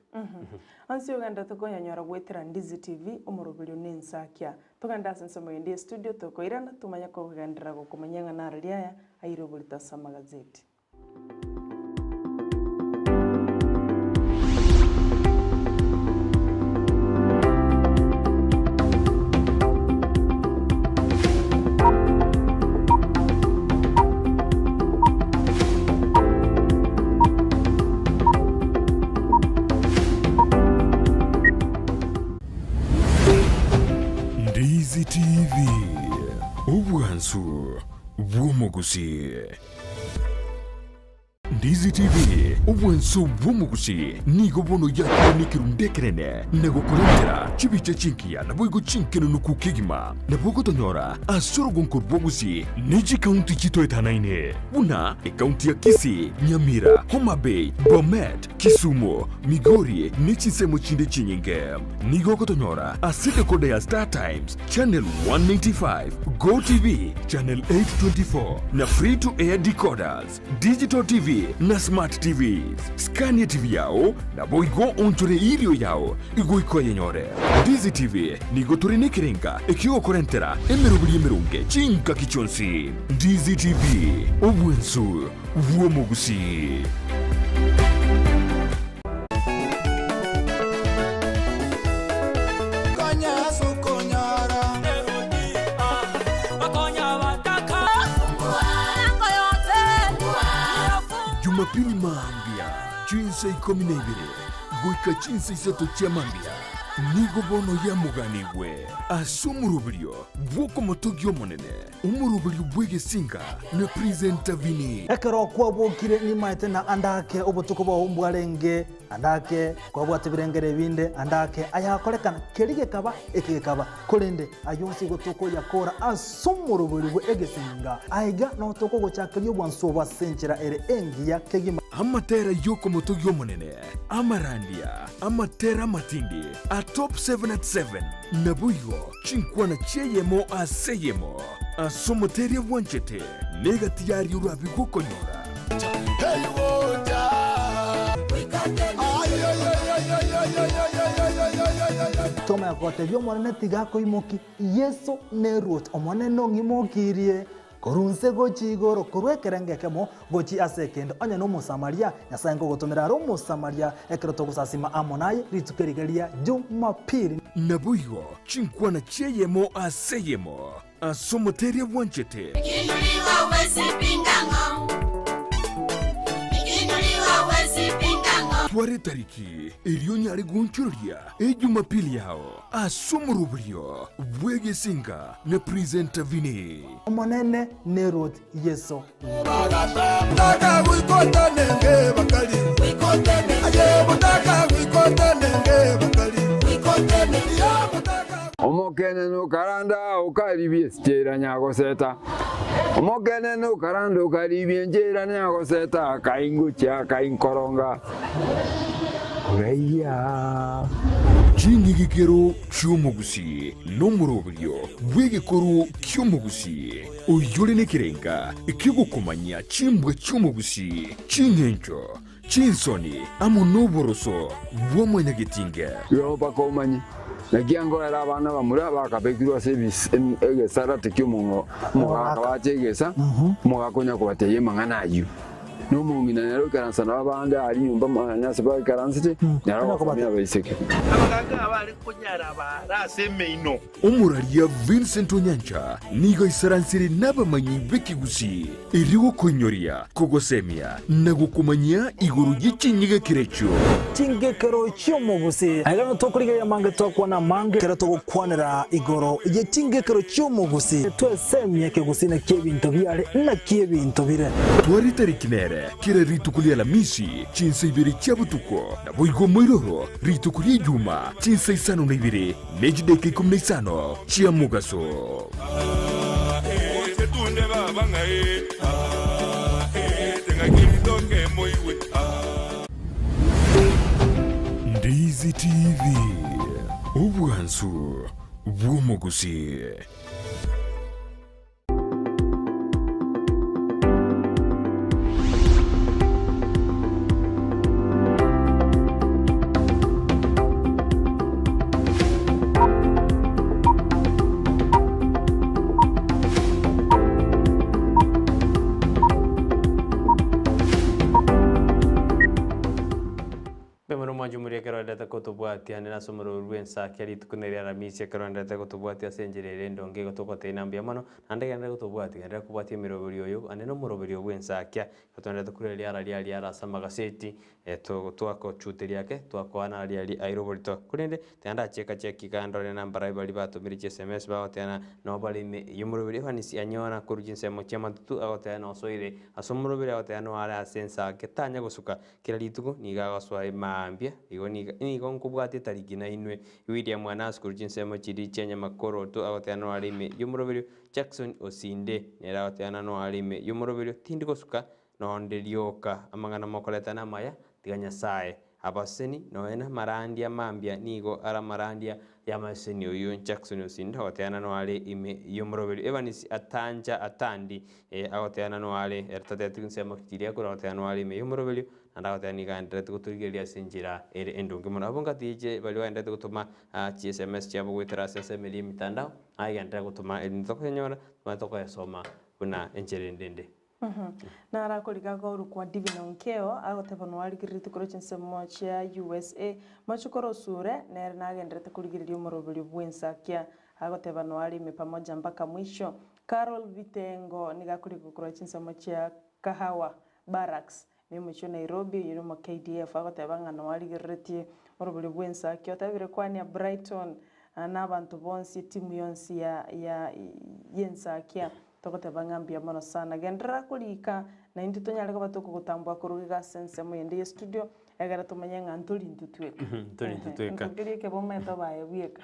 ansi uganda tukonyanyora gwetera Ndizi TV umurubiri Ensakia tuganda sensomo indi studio tukoirana tumanya ko kugendera gukumanyanga na riaya airubulita sa magazeti Ndizi TV ubwansu bw'umugusi. Ndizi TV ubwansu bw'umugusi nigo bono yakunikiru ndekerene nego kurendera chibiche chinkia na boigo chinkeno nukukigima na bogo tonyora asoro gonkor bogusi neji county chito etanaine una county ya Kisii, Nyamira, Homa Bay, Bomet, Kisumu, Migori nechi semo chinde chinyinge nigo kotonyora asite kode ya Star Times channel 195 Go TV channel 824 na free to air decoders digital TV na smart TVs Scania TV yao na boigo onchore irio yao igoiko yenyore Ndizi TV nigo turine kirenga ekio korentera emerunge chinka kichonsi Ndizi TV obwensu vuomugusi. Jumapili mambia chinsa 12 goika chinsa 3 chia mambia nigo bono ya muganigwe asumurubirio bwoko motogyo monene umurubirio bwege singa na presenta vini ekero kwa bwokire ni maite na andake obutuko bwa umbwarenge andake kwa bwate birengere binde andake ayakorekana kerige kaba ekige kaba kolende ayonsi gotoko yakora asumurubirio egesinga aiga no toko gochakiryo bwanso bwa senchera ere engiya kegima amatera yoko motogyo monene amarandia amatera matindi top 7 at 7 nabuyo chinkwana cheyemo aseyemo asomoteria wanchete negatiyari urabi gukonyora toma yakote byo monene tigako imoki yeso nerot omone no ngimokirie korunse gochigoro korwekerengekemo gochi asekendo anya no musamaria nyasango gotomera ro musamaria ekeroto gusasima amonaye ritukerigeria Jumapili nabuyo chinkwana cheyemo aseyemo asomoteria wanchete ikinuliwa wesipingango tware tariki iliyo nyari gunchuria Jumapili yao asumurubirio bwege singa na presenta vini monene nerot yeso Butaka wikota nenge bakali wikota aje butaka wikota nenge bakali wikota ya butaka omokene no karanda ukaribie stera nyago seta omokene no karanda ukaribie njera nyago seta kaingucha kainkoronga Reya Jingi gikero cyumugusi n'umurubirio bw'igikoro cyumugusi uyure nekirenga ikigukumanya chimbwe cyumugusi chinenjo chinsoni amunoboroso bw'omunyagitinge yo bakomanyi nagiango era abana bamura bakabekirwa service egesara tekyomungo mugaka bachegesa mugakonya kubateye mangana ayu no mumina nero karansana abanga ari nyumba manyase ba karansite naro komya bayiseke abaganga abari kunyara barasemeino umuraria Vincent Onyancha nigo isaransiri n'abamanyi b'ikigusi iriwo konyoria kogosemia nagukumanya iguru y'ichinyiga kirecho chingekero cyumugusi agano tokuriga yamange tokwana mange kero tokwanira igoro ye chingekero cyumugusi twesemye kigusi na kebinto byare na kebinto bire twari tarikine mbere kira ritukulia Alhamisi chinsa ibiri chia butuko na boigo moiroro ritukulia Ijumaa chinsa 52 neji dakika 15 chia mugaso. Ndizi TV ubwansu bw'umugusi. Jumuria kerondete kutubwatia nina somero Ensakia litukuneria Alhamisi kerondete kutubwatia senjerere ndonge gotokota inambia mono andegende kutubwatia ngende kubwatia mirobiri oyo aneno murobiri Ensakia gotondete kureria ara sama gaseti twako chuteri yake twakwana ali airoborito kurinde tanda cheka kandore nambara bali batumiri SMS baotena no bali yumurobiri fanisi anyona kurujinse mo chama tutu agotena osoire asomurobiri agotena no ara Ensakia tanya gusuka kira lituko niga gaswa maambia igo ni konkubwate tariki na inwe William mwana skuru jinsemo chiri chenya makoro to agotena arime yumurobiri Jackson Osinde nera agotena no arime yumurobiri tindi gosuka no ndelioka amangana mokoleta na maya tiganya sae abaseni noena marandia mambia nigo ara marandia ya maseni oyo Jackson Osinde agotena no ari ime yumurobiri Evanis atanja atandi agotena no ari ertate tinsemo chiri agotena no ari ime yumurobiri anda ni gandre tukuturigeria sinjira ere endonge mona bonga tije bali waenda tukutuma SMS chabo gwitara SMS mitandao ai gandre kutuma endoko nyora matoko yasoma kuna enjere ndende na arakolika gauru kwa divina onkeo agotebano arigirite kurochense mocha USA machukoro sure na agendrete kurigiriria umurobiri Ensakia agotebano ari me pamoja mpaka mwisho. Carol Vitengo nigakurika kurochense mocha Kahawa Barracks Mimucho Nairobi yumo KDF agotebanga no arigirite umurobiri Ensakia otabire kwani Brighton n'abantu bonsi timu yonsi ya Ensakia tokotebanga mbia mono sana gendra kulika na indito nyaleka batuko gutambwa kurugiga sense mu yende studio egara tumanye ngantuli ntutweka ngiri ke bometo bae wieka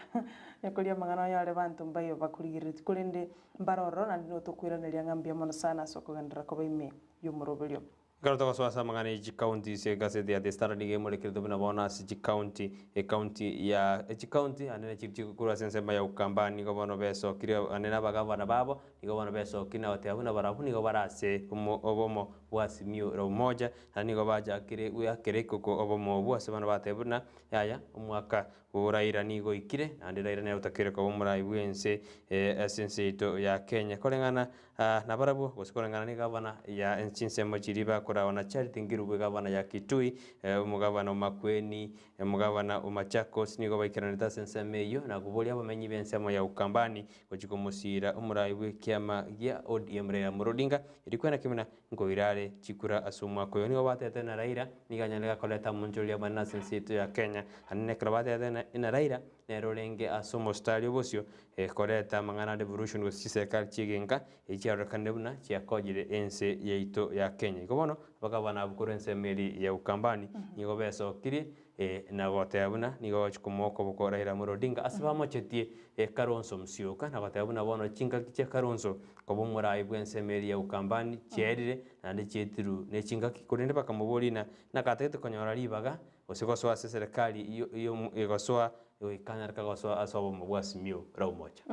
yakolia mangano yale bantu mbayo bakurigirite kulinde mbaroro na ndino tukwiraneria ngambia mono sana soko gendra ko baime yumurobelio Garoto kwa swasa mangane ji county se gazeti ya The Star dige mole kirito bina bona si ji county county ya ji county anene chipchi kura sense ya ukambani ko bono beso kiri anena bagavana babo niko bono beso kina ote abuna barabu niko barase obomo wasimio ro moja na niko baja kire uya kire koko obomo bwase bana batebuna yaya umwaka uraira nigo ikire ande raira ne utakire ko umurai bwense essence to ya Kenya kolengana na barabu gosikolengana ni gavana ya enchinse mochiriba kora wana charity ngiru gavana ya Kitui umugavana Makweni umugavana Machakos nigo baikirana sense meyo na kubolia bamenyi bensemo ya ukambani gochikomusira umurai bwe kiama ya ODM ya Murodinga ilikwena kimina ngo irare chikura asumwa ko nigo batete na raira niganyaleka koleta munjolia bana sense to ya Kenya anene krabate ina raira nerolenge asumo style bosio koreta mangana devolution was serikali chigenga ichiaro kandebuna chiakojire ense yeito ya Kenya ikobono bakabana bukurense meri ya ukambani nigo beso kiri na goteabuna nigo chikomoko bukorahira Murodinga asibamo chetie Karonso msioka na goteabuna bono chinga kiche Karonso kobumura ibwense meri ya ukambani cherire na ndechetiru ne chinga kikurinde bakamuboli na katete konyora libaga osikosoa serikali iyo igoswa ikanyarika goswa asobo mubwasimio raumoja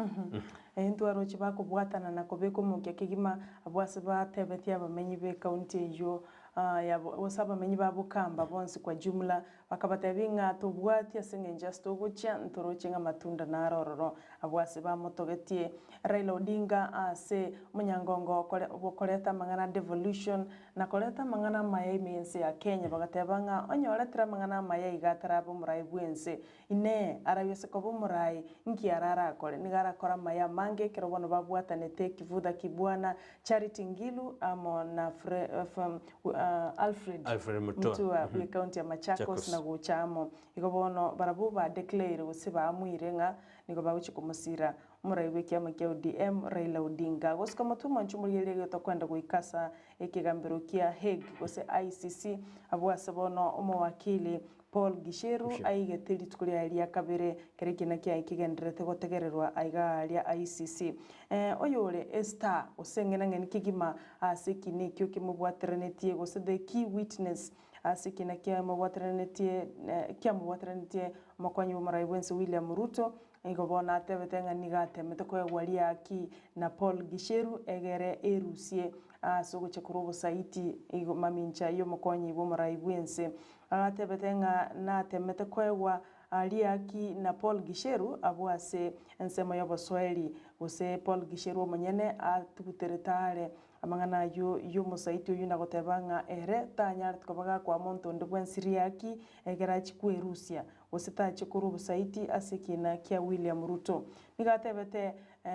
entwaro chibako bwatana na kobeko muke kigima abwase batebetia bamenyi be county yo ya wasaba menyi babukamba bonsi kwa jumla bakabatebinga tubwatia singenja stogocha ntoroche matunda na rororo abwase ba motogetie Raila Odinga ase munyangongo koleta mangana devolution na koleta mangana maye mense ya Kenya bagatebanga onyoletera mangana maye igatara bumurai bwense ine arabise ko bumurai nkiarara kole nigara kora maya mange kirobono babwatanete kivuda kibwana Charity Ngilu amo na Alfred Mutua we county ya Machakos na guchamo igobono barabu ba declare usiba amwirenga nigo bawichi kumusira muraiwe kiama kia ODM Raila Odinga gosika matuma nchumuliele geto kwenda guikasa ekigambiro kia Hague gose ICC abwase bono omowakili Paul Gisheru aigetiri tukuria alia kabere kerekina kia ikigenderete gotegererwa aiga alia ICC oyore Esther osengena kigima asikini kyo kimubwaterenetie gose the key witness asikina kia mubwaterenetie mokwanyi bumaraibwense William Ruto igobona atebetenga nigate metoko walia aki na Paul Gisheru egere erusie asogoche kurobo saiti igo mamincha yo mokwanyi bumaraibwense atebetenga na temete kwewa aliaki na Paul Gisheru abwase ensemo y'Abaswahili gose Paul Gisheru omonyene atuguteretare amangana yo musaiti uyu nagotebanga ere tanyara tukabaga kwa monto ndobwensiriaki egera chikwerusia gose tachikuru busaiti asekina kia William Ruto nigatebete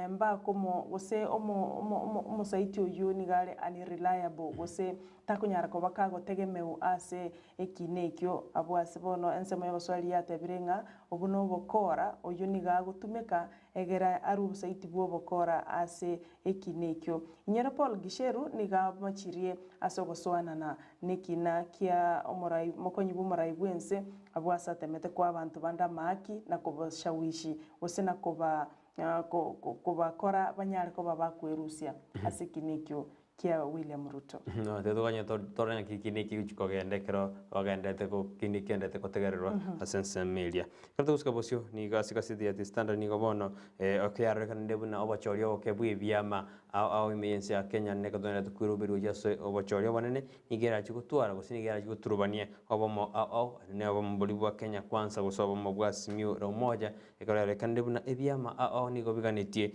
mba komo gose omo saiti uyu nigale unreliable gose takunyara ko bakago tegemeu ase ekinekyo abwase bono ensemo y'Abaswahili yatebirenga obuno bokora uyu nigagutumeka egera aru saiti bwo bokora ase ekinekyo nyera Paul Gisheru nigabachirie asogoswanana nekina kia omorai mokonyi bumurai bwense abwasa temete kwa abantu banda maki na kubashawishi osena kuba kora banyare ko babakwerusia ase kinekyo kia William Ruto no te tuganya toranya kikineki chikogendekero ogendete ko kinikendete ko tegererwa asense media kato uska bosio ni gasika city at standard ni gobono okyare kan ndebuna obachorio okebwe byama au imeyense ya Kenya ne kadona tukurubiru jaso obachorio banene nigera chikutwara gose nigera chikuturubania obomo au ne obomo bolibwa Kenya kwanza gosobo mobwa simio romoja ekorere kan ndebuna ebyama au ni gobiganetie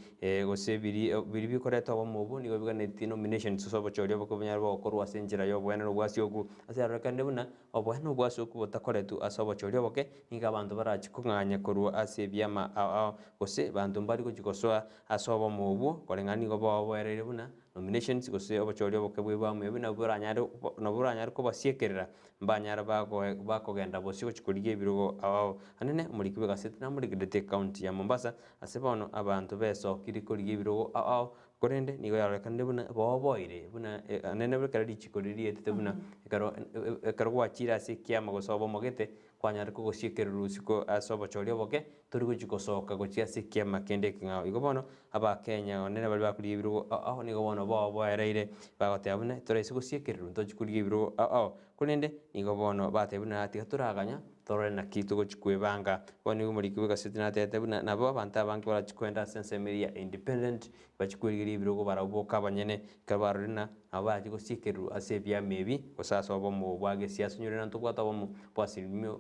gose biri bikoreta obomo bo ni gobiganetie nomination sobo chorio bako byarwa okorwa senjira yo bwana rwasi ogu asareka ndebuna obwana rwasi oku botakoretu asobo chorio boke ninga abantu barachikunganya korwa ase byama gose bantu mbali kujikosoa asobo mubu kolengani go bwerere buna nominations gose obochorio boke bwa mwe bina buranyare ko basiekerera mbanyara bakogenda bosi gochikuriye birugo anene muri kibuga city na muri Kidete county ya Mombasa asebono abantu beso kirikuriye birugo korende nigo yarekande buna boboire buna anene bukara dichikuririe tete buna ekaro gwachira sikia magosobo mogete kwanyare ko gosiekerera usiko asobo chorio boke turi guchikosoka gochia sikia makende kinga igobono aba Kenya onene bali bakuriye birugo nigo bono boboereire bagote abune torese gosiekerera ntochikuriye birugo korende nigo bono batebuna ati turaganya tore na kitu gochikwebanga boni umuri kibuga city na tete buna nabo abantu abangi barachikwenda sense media independent bachikwirira ibirugo baraboka banyene kabarina abaji gosikeru ase bya mebi osasa obo mu bwage siasa nyurena ntubwata obo mu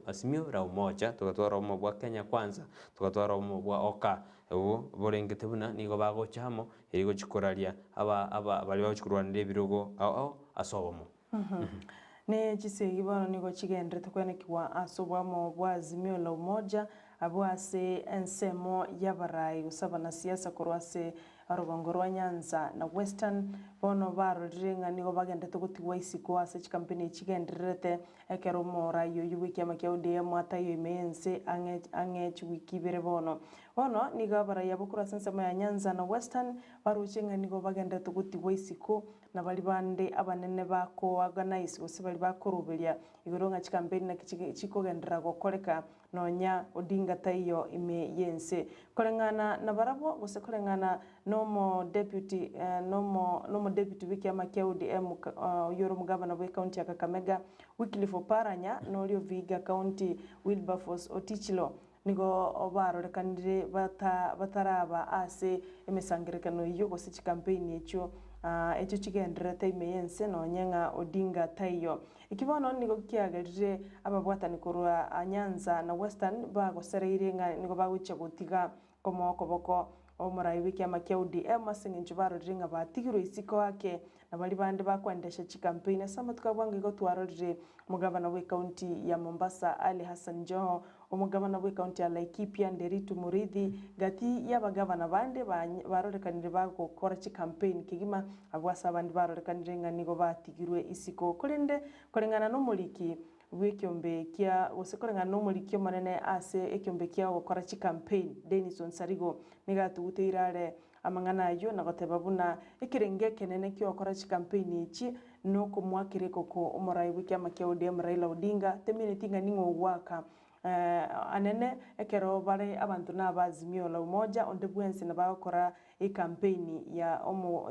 asimio ra umoja tukatwara obo bwa Kenya kwanza tukatwara obo bwa oka ubu borengete buna nigo bagochamo irigo chikoraria aba bali bachikurwanira ibirugo asobomo ne chisegi bono nigo chigendere kwene kiwa asobwa mo bwa azimio la umoja abwase ensemo yabarai usaba na siasa korwase arugongo rwa Nyanza na Western bono baroringa nigo bagendete gutiwa isiko ase chikampeni chigenderete ekero mora yo yuwiki amakia ODM atayo imense ange wiki bere bono nigo barai abukura ensemo ya Nyanza na Western baruchenga nigo bagendete gutiwa isiko na bali bande abanene bako organize gose bali bakoruberia igoronga chikampeni na chikogendera gokoreka nonya Odinga tayo ime yense kolengana na barabo gose kolengana nomo deputy wiki amakia ODM yoro mugabana wa county ya Kakamega Wycliffe Oparanya nolio viga county Wilberforce Otichilo nigo obarorekanire bataraba ase emesangirekano iyo gose chikampeni echo chigenderete imeyense nonyenga Odinga tayo ikibono nigo kiagerire ababwatani korwa Nyanza na Western bagosereire nigo bagucha gutiga komoko boko omurai wiki amakia ODM asingincho baroringa batigirwe isiko wake na bali bande bakwendesha chikampeni sama tukabwanga igo twarorire mugabana we county ya Mombasa Ali Hassan Joho omugabana we county ya Laikipia Nderitu Muridhi gati y'abagabana bande barorekanire bagokora chikampeni kigima abwasa bande barorekanire nigo batigirwe isiko kolengana no muliki bw'ikiombe kia gusekorenga no mulikio manene ase ekiombe kia gukora chi campaign Dennis Onsarigo nigatugutira amang'ana ayo na goteba buna ekirenge kenene kio gukora chi campaign ichi no kumwakireko ko umurai w'ikiama kia ODM Raila Odinga teminitinga ningo gwaka anene ekero bare abantu n'abazimio la umoja onde bwensi na bakora campaign ya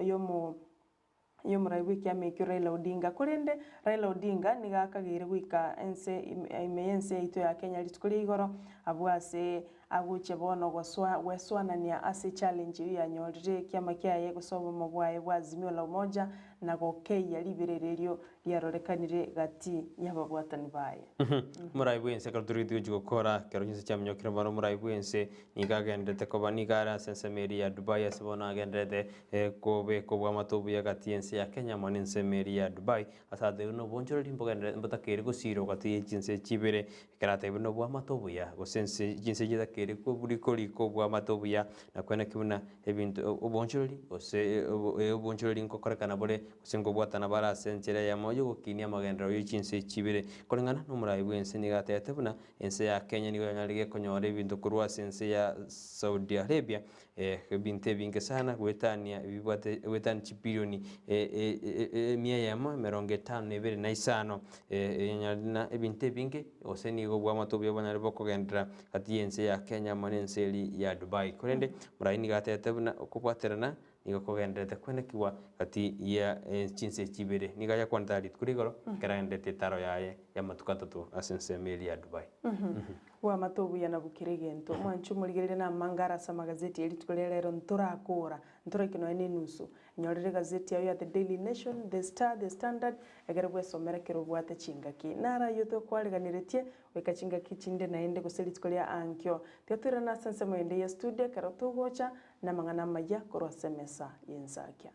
yo murai w'ikiama kia Raila Odinga kurende Raila Odinga nigakagire gwika ense imeyense ito ya Kenya litukuri igoro abwase aguche bono gweswanania ase challenge ya nyorire kiama kiaye gusoba mubwaye bwazimio la umoja na gokeya liberererio ryarorekanire gati y'ababwatani baye murai bwense kalturidio jugokora kero nyise chamnyo kirambaro murai bwense nigagendete koba nigara sensemeri ya Dubai asibona agendete kobe kobwa matobu ya gati ense ya Kenya maninsemeri ya Dubai asade no bonjoro limbogendete mbatakere gusiro gati jinse chibere karate no bwa matobu ya gosense jinse jida kere ko buri kori ko bwa matobu ya na kwena kimuna ebintu obonjori ose obonjori nko korekana bore kusengo bwatana bara senchera ya moyo gokinia magendero y'ichinse chibere kolengana no murai bwense nigatete buna ense ya Kenya nigo yanarige konyora ebintu kurwa sense ya Saudi Arabia binte binge sana gwetania bibwate wetan chipilioni mia yama meronge 5 na isano yanyarina ebinte binge ose nigo bwa matobyo banare bokogendera ati ense ya Kenya manenseli ya Dubai kurende murai nigatete buna okubwaterana nigo kogendete kwenekiwa ati ya chinse chibere nigaya kwantari kurigoro karaendete taro yaye ya matukatatu asense meli ya Dubai wa matobu ya nabukiregento mwanchu muligerere na mangara sa magazeti eli tukolelero nturakora nturekino ene nusu nyorere gazeti ya The Daily Nation, The Star, The Standard egerebwe somera kero bwate chingaki nara yoto kwaliganiretie weka chingaki chinde naende guseli tukolia ankyo teatura na sense mwende ya studio karoto gocha na mangana maya korwa semesa yensakia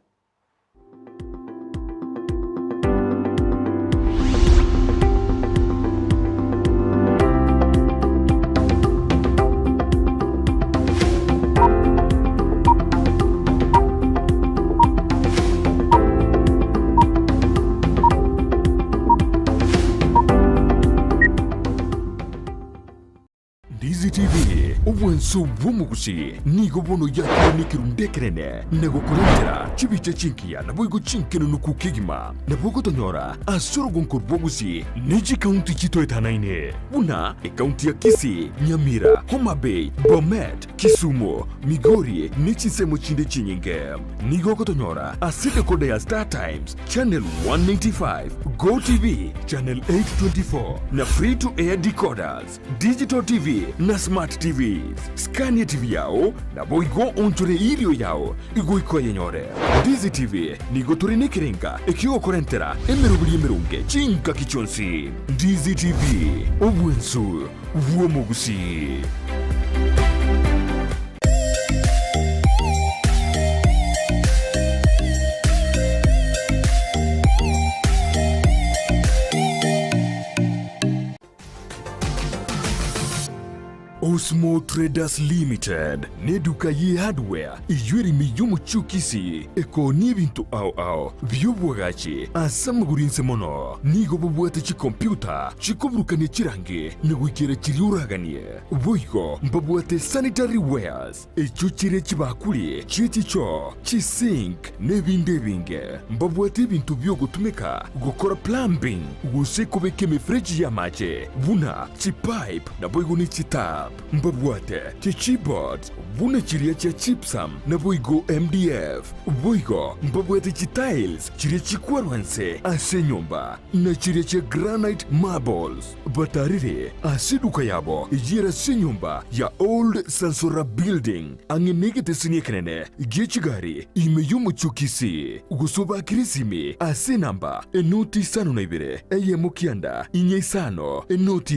Ndizi TV ubwenso bw'omugusi nigo bono yakirundekerene nego kurendera chibiche chinkia na boigo chinkeno nukukigima na bogo tonyora asoro gonkor bogusi neji county chito etanaine buna county ya Kisii, Nyamira, Homa Bay, Bomet, Kisumu, Migori nechi semo chinde chinyinge nigo kotonyora asite kode ya Star Times channel 195 Go TV channel 824 na free to air decoders digital TV na smart TVs Scania TV yao na boigo onchore ilio yao igoiko yenyore Ndizi TV nigo turine kirenga ekigo korentera emerunge chinka kichonsi Ndizi TV obwensu vuomogusi Osmo Traders Limited neduka ye hardware ijweri miyomo chukisi eko nibintu au byobwagachi asamugurinse mono nigo bubwate chi computer chikobrukane chirange negwikere chiriuraganie boigo mbabwate sanitary wares echuchire chibakuli chichicho chisink nebinde binge mbabwate bintu byogutumika gukora plumbing gusekobeke mefreji ya mache buna chipipe na boigo ni chitap mbabwate chichibot buna chiria cha chipsam na boigo MDF boigo mbabwate chitiles chiria chikwarwanse ase nyumba na chiria cha granite marbles batarire asiduka yabo ijira se nyumba ya old Sansora building angenegete sinyekenene gechigari imeyumu chukisi gusoba kirisimi ase namba enoti sano na ibere eye mukianda inye isano enoti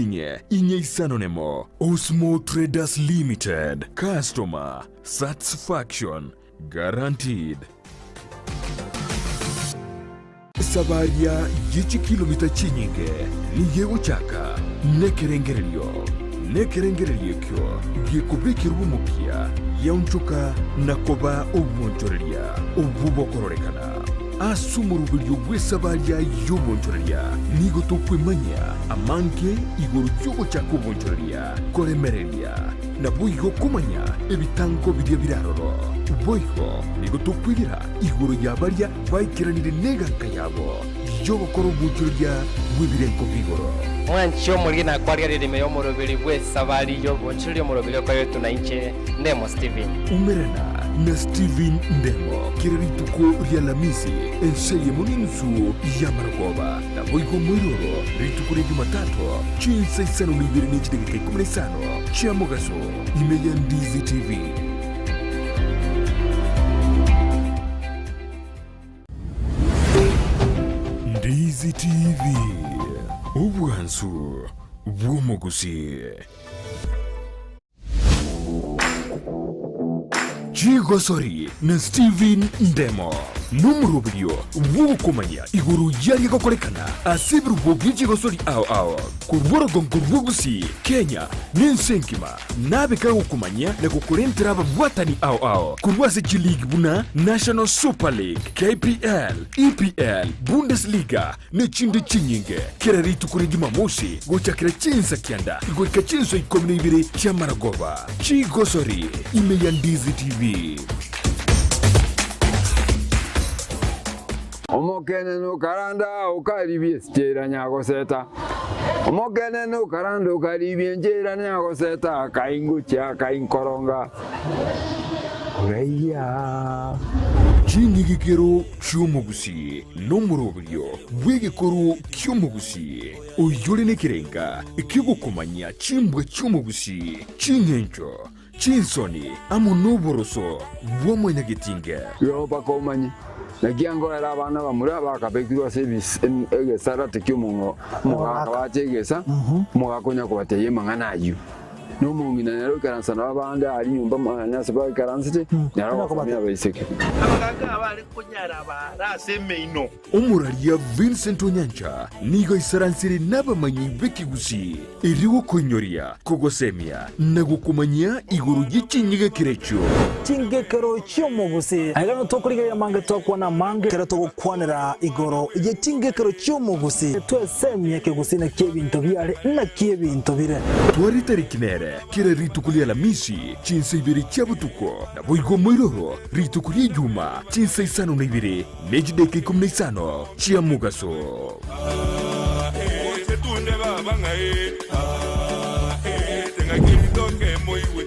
inye isano nemo Osmo Traders Limited customer satisfaction guaranteed Sabaria yichi kilomita chinyinge ni yego chaka nekerengerelio kyo yekubekira ubumukia yaunchuka nakoba obwonchoreria obubokororekana asumurubiryo bw'esabalya y'obonjorerya nigo tokwemanya amanke iguru y'ogo kyakobonjorerya kolemererya na bwigo kumanya ebitango birya biraroro bwigo nigo tokwirira iguru y'abalya bayikiranire n'eganka yabo y'obokora obonjorerya bw'ebirengo bigoro mwanchi omuligi nakwarya lirime y'omurubiri bw'esabali y'obonjorerya omurubiri okayo tunainche Ndemo Steven umerana na Steven Ndemo kirarituko rya Lamisi enseye muninsu ya Maragoba na boigo mwiroro rituko rya Jumatatu chinsa isano nibiri n'ikidegeka 15 cha mugaso imeya Ndizi TV. Ndizi TV ubwansu bw'umugusi. Chigosori na Steven Ndemo numurubiryo bw'ubukomanya iguru yari gakorekana asibirwa bw'ikigosori aho kurworogongo rw'ugusi Kenya n'insenkima nabeka gukomanya na kukurentera ababwatani aho kurwase G-League buna National Super League KPL EPL Bundesliga n'ikindi kinyinge kiraritu kuri Jumamosi gochakira chinsa kyanda igweka chinso 12 cya Maragoba. Chigosori imeya Ndizi TV. Omokene no karanda ukaribie stera nyago seta. Omokene no karanda ukaribie njera nyago seta kaingucha kainkoronga. Oreya. Chingigikero cy'umugusi n'umurobiryo w'igikoro cy'umugusi uyore nekirenga ikigukomanya chimbwe cy'umugusi chingencho chinsoni amunoboroso bw'omunyagitinge yo bakomanye nagiango era abana bamura bakabekirwa service egesara tekyumungo mugaka bategesa mugakonya kubateye manganayo no mungina nero karansana abanda ari nyumba manya saba karansite naro komya bayiseke abaganga abari kunyara baraseme ino umuralia Vincent Onyancha nigo isaransiri n'abamanyi b'ikigusi iriwo konyoria kogosemia na gukumanya iguru y'ichinyiga kirecho chingekero cy'umugusi agano tokuriga mange tokwana mange kera tokwanira igoro ye chingekero cy'umugusi twesemye kigusi na kebinto byare na kebinto bire twari tarikinere kira ritukulia Lamisi chinsa ibiri cyabutuko na boigo mwiroro ritukulia Juma chinsa isano na ibiri nejideke 15 chia mugaso. setunde babanga tenga kindoke moiwe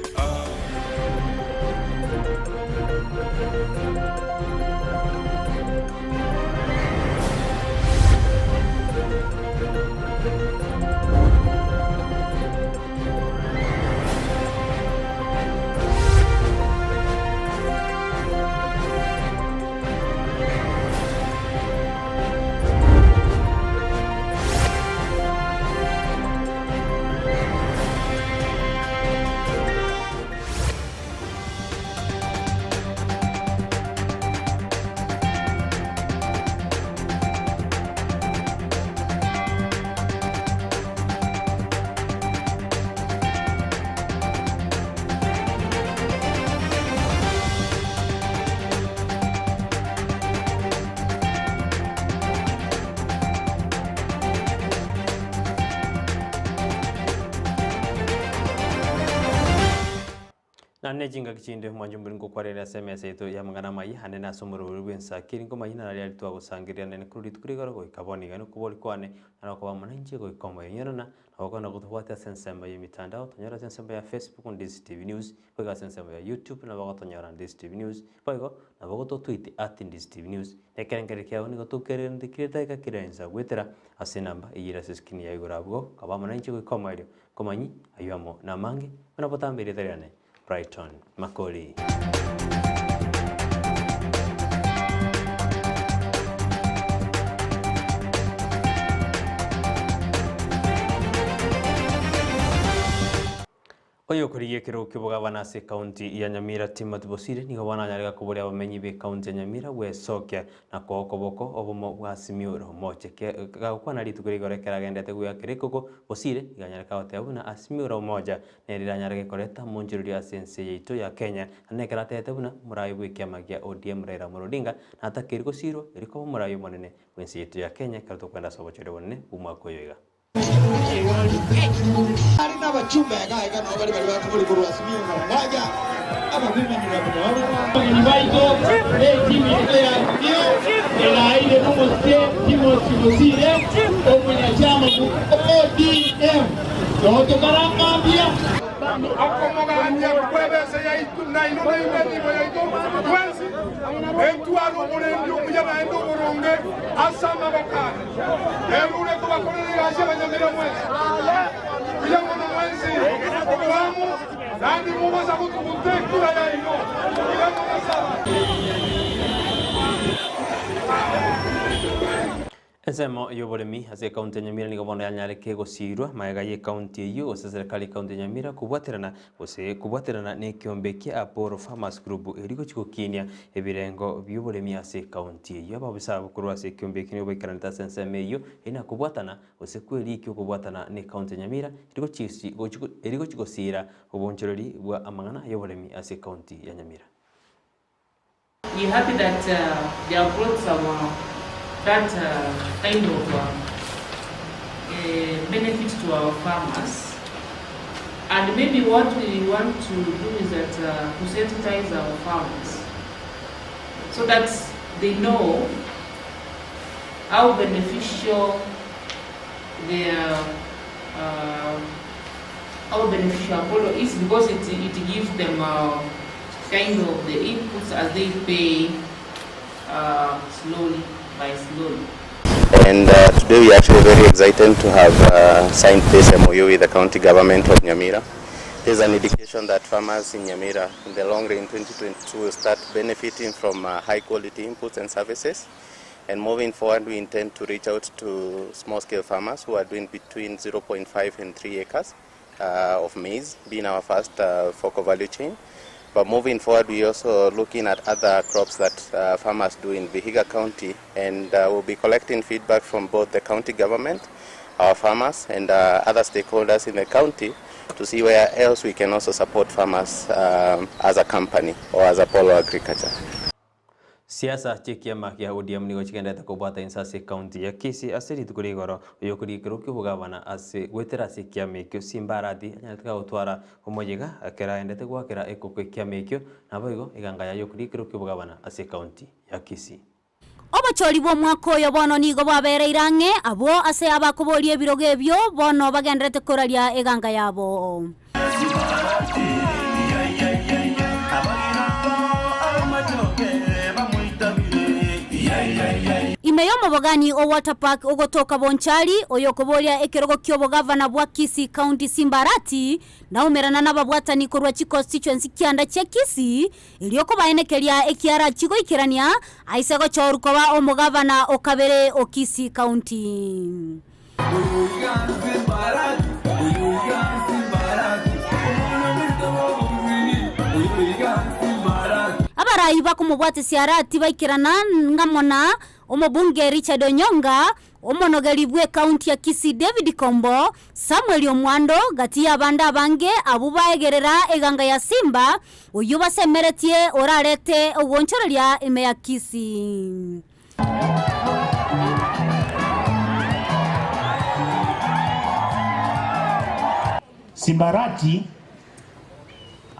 Nane jinga kichinde mwanjumburi ngokwarera SMS yetu ya mangana mai hanena asomoro Ensakia ngo mahina nari ari twagusangiria nene kuri tukurigaro go ikaboni gano kuboli kwane na kwa mwananchi go ikoma yenyana na wakona kutufuata sensema ya mitandao tonyora sensema ya Facebook Ndizi TV News kwa sensema ya YouTube na wakatonyora Ndizi TV News kwa na wakato tweet @Ndizi TV News nekerengere kya oni gotukere ndikireta ikakirenza gwetera ase namba iyira seskini ya igorabwo kaba mwananchi go ikoma irio komanyi ayamo na mange wanapotambire terane Brighton Makori. Oyo kuriye kiro kibugabana se county ya Nyamira Timothy Bosire nigo bananyarega kuburia bamenyi be county ya Nyamira Ensakia na kokoboko obumo bwa Asimioro moche gakwana ritukuri gorekera gendete guya kirikoko Bosire iganyareka otebuna Asimioro moja neriranyarege koreta monjiruri ya sense yeito ya Kenya anekera tetebuna murayi bw'ikiamagia ODM Raila Odinga na atakiriko siro eriko murayi monene wense yeito ya Kenya karuto kwenda sobochore bonene umwako yoiga Arina bachumba ya gaega na bali bakubuli ku Asimioro moja aba mimi ni baito timu ya ila ile Timothy Bosire omunyachama mu ODM yoto karambia akomoganya kwebese ya ituna ino nibo ya ito kwenzi entwalo mulembi okujaba endo boronge asama bakana emule ko bakolera yashe banyamira mwenzi kuyamono mwenzi kwamu nandi mubaza kutukutekura ya ino kuyamono sala Ensemo yoboremi ase county ya Nyamira nigo bono yanyareke gosirwa maega ye county eyo ose serikali county ya Nyamira kubwaterana ne kiombe kia Apollo Farmers Group eriko chikokinia ebirengo byoboremi ase county eyo ababisa bukurwa ase kiombe kinyo boikaranita senseme eyo ina kubwatana ose kweli ikyo kubwatana ne county ya Nyamira eriko chikosira obonchorori bwa amangana yoboremi ase county ya Nyamira. We happy that they have brought some that kind of benefit to our farmers, and maybe what we want to do is that to sensitize our farmers so that they know how beneficial their Apollo is, because it gives them kind of the inputs as they pay slowly. And today we are actually very excited to have signed this MOU with the county government of Nyamira. There's an indication that farmers in Nyamira in the long run 2022 will start benefiting from high quality inputs and services. And moving forward, we intend to reach out to small scale farmers who are doing between 0.5 and 3 acres of maize, being our first focal value chain. But moving forward, we're also looking at other crops that farmers do in Vihiga County, and we'll be collecting feedback from both the county government, our farmers, and other stakeholders in the county to see where else we can also support farmers as a company or as Apollo Agriculture. Siasa chikiama kia ODM nigo chikendete kubwata insase county ya Kisii asiri tukuri goro yokuri kiruki bugabana ase gwetera ase kiamekyo simbarati anyataka utwara omojega akera endete gwakera ekoko kiamekyo naboigo igangaya yokuri kiruki bugabana ase county ya Kisii. Obachori bo mwako yo bono nigo babereirange abo ase abakoborie biroge byo bono bagendete koraria eganga yabo. Imeyo mabogani o water park ogotoka bonchari oyokoboria ekerogo kyobo governor bwa Kisii county simbarati na umerana nababwatani korwa constituency kianda cha Kisii ilioko baenekeria ekiara chigo ikirania aisego chorukoba omugavana okabere o Kisii county. Abarai bakumubwate siarati baikirana ngamona omobunge Richard Onyonga omonogeribwe county ya Kisii David Kombo Samuel Omwando gati abanda bange abubaegerera eganga ya Simba uyu basemeretie orarete obonchororia ime ya Kisii. Simbarati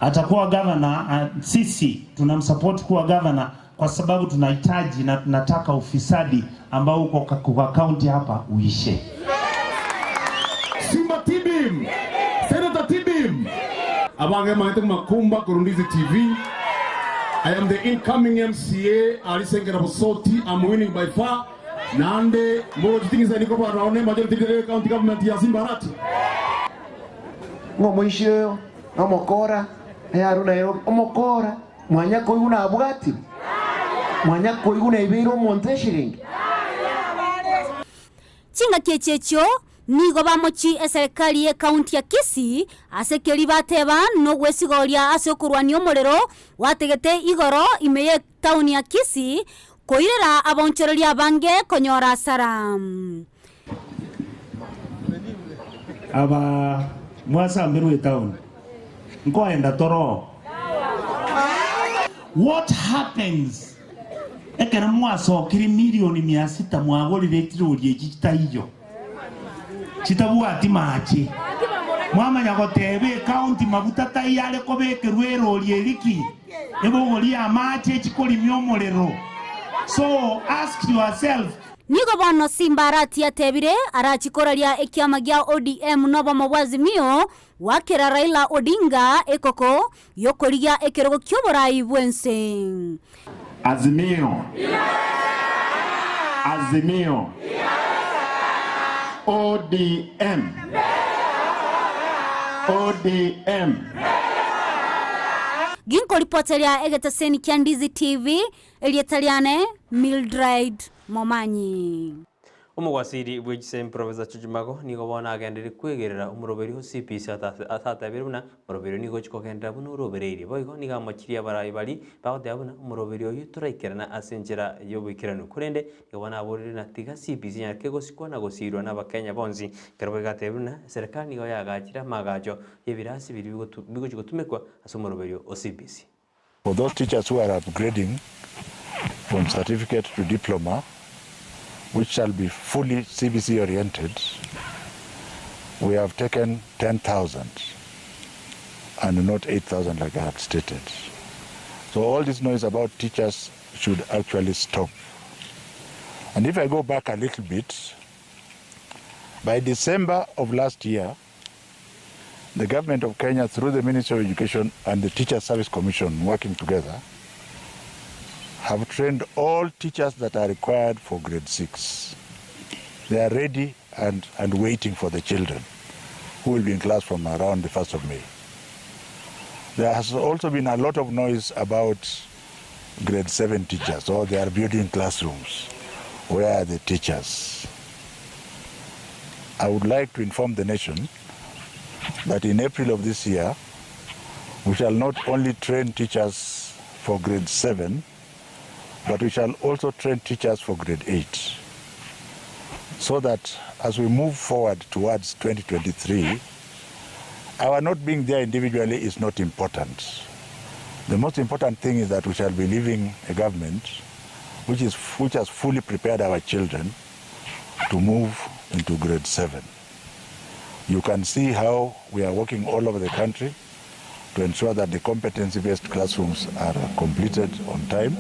atakuwa governor, sisi tunamsupport kuwa governor kwa sababu tunahitaji na tunataka ufisadi ambao uko kwa county hapa uishe. Simba Tibim, Senator Tibim. Abange maite makumba kurundizi TV. I am the incoming MCA. Alisengera Busoti. I'm winning by far. Nande mo jitingiza niko kwa naone majority the county government ya Simbarati. Ngo mwisho omokora yaruna yo omokora mwanya ko yuna abwati mwanya ko yuna ibiro monteshiring chinga kechecho nigo bamochi eserikali ye kaunti ya Kisii asekeri bateba no gwesigoria asokurwani omorero wategete igoro imeye tauni ya Kisii koirera abonchereria bange konyora saram aba mwasa mbiru town nkoenda toro. What happens ekera mwaso kiri milioni 600 mwagorire tirorie gitaiyo chitabuati machi mwamanya gotebe county mabuta tayale kobekerwe rorie riki ebogori amache chikorimyo omorero. So ask yourself, nigo bono Simbarati atebire arachikoraria ekiama gia ODM nobo mabwazimio wakera Raila Odinga ekoko yokorigia ekerogo kyoborai bwense. Azimio. Azimio. ODM. ODM. Ginko reporteria egetaseni kia Ndizi TV elietaliane Mildred Momanyi. Umugwasiri bwejise Professor Chujumago nigo bona agendere kwegerera umuroberi ho CPC atatabiruna umuroberi nigo chikogendera buno urobereri boigo niga machiria barayi bali baodabuna umuroberi oyu turaikerana asenjera yobikirano kurende nigo bona aborire na tiga CPC yake gosikwa na gosirwa na bakenya bonzi kerwe gatebuna serikali nigo yagachira magajo yebirasi biri bigo chikotumekwa asumuroberi o CPC. For those teachers who are upgrading from certificate to diploma, which shall be fully CBC oriented, we have taken 10,000 and not 8,000 like I had stated. So all this noise about teachers should actually stop. And if I go back a little bit, by December of last year, the government of Kenya through the Ministry of Education and the Teacher Service Commission working together have trained all teachers that are required for grade 6. They are ready and waiting for the children who will be in class from around the 1st of May. There has also been a lot of noise about grade 7 teachers, or they are building classrooms. Where are the teachers? I would like to inform the nation that in April of this year, we shall not only train teachers for grade 7, but we shall also train teachers for grade 8. So that as we move forward towards 2023, our not being there individually is not important. The most important thing is that we shall be leaving a government which has fully prepared our children to move into grade 7. You can see how we are working all over the country to ensure that the competency-based classrooms are completed on time.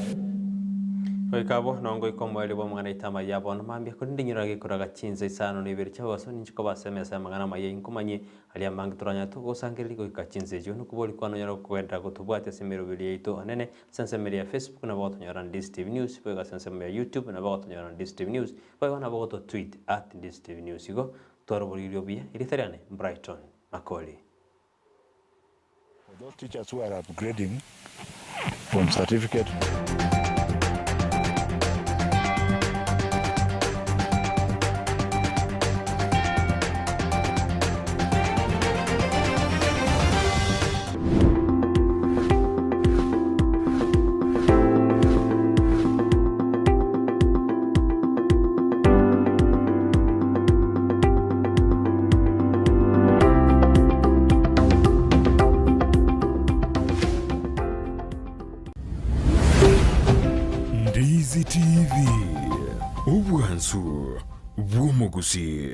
Oikabo nongo ikomwele bo mwana itama yabo namambia kundi nyirage kuraga chinze isano nibiri cyabaso ninchiko basemesa magana maye inkomanye ali amang turanya to gosangirili ko ikachinze jo nukuboli kwano nyaro kwenda gutubwate semero bili ito anene sensemeri ya Facebook na bato nyara Ndizi TV News pega sensemeri ya YouTube na bato nyara Ndizi TV News pega na bato tweet @Ndizi TV News igo toro bolilio bia ilithariane Brighton Makori. For those teachers who are upgrading from certificate Ndizi TV Ubwansu Bwumugusi.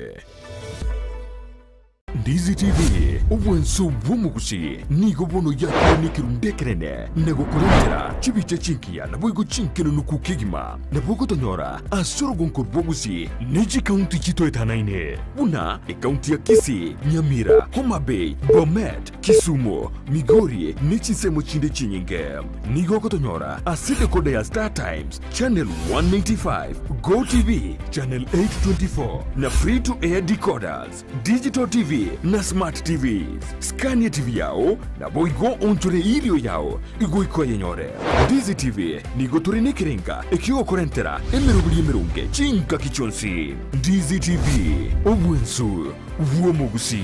Ndizi TV Ubwansu Bwumugusi nigo bono yako nikirundekerene nego kurendera chibiche chinkia na boigo chinkeno nukukigima na bogo tonyora asoro gonko bwogusi neji county chito etanaine una e county ya Kisii, Nyamira, Homa Bay, Bomet, Kisumu, Migori nechi semo chinde chinyinge nigo kotonyora aside kode ya Star Times channel 195 Go TV channel 824 na free to air decoders Digital TV na Smart TVs. Scania TV yao na boigo onjore irio yao igoiko yenyore. Ndizi TV nigo turine kirenga ikiwa korentera emerubuli emerunge chinka kichonsi. Ndizi TV obwensu vuo mugusi.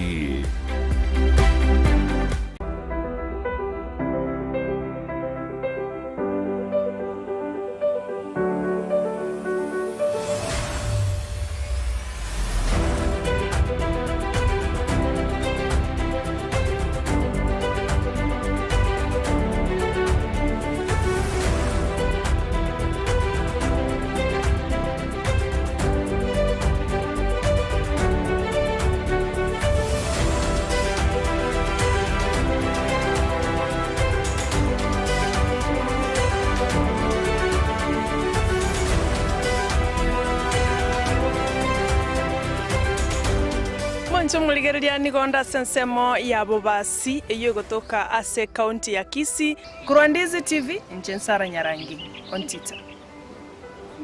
Muligereria nigonda sensemo ya bobasi eyo gotoka ase county ya Kisii. Kurwa Ndizi TV Nsara Nyarangi Ontita.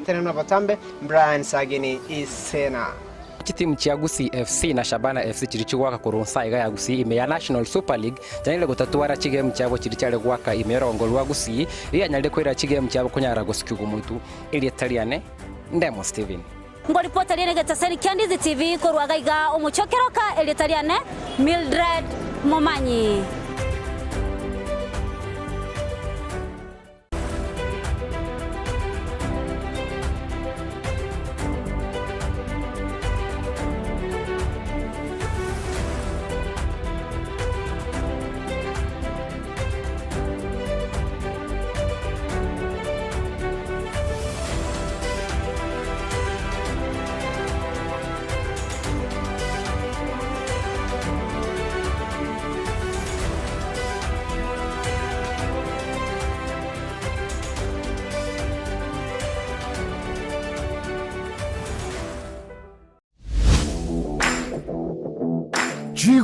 Tena batambe Brian Sagini isena. Timu cha Gusii FC na Shabana FC kirichwaka kurunsa iga ya Gusii ime ya National Super League janile gutatuara chigame cyabo kiricyale gwaka imerongolwa Gusii iyanyalde kwera chigame cyabo kunyara gusikugu mutu ili Italiane Ndemo Steven. Ngoripota liene getaseni Ndizi TV kurwa gaiga umuchokeroka ili Italiane Mildred Momanyi.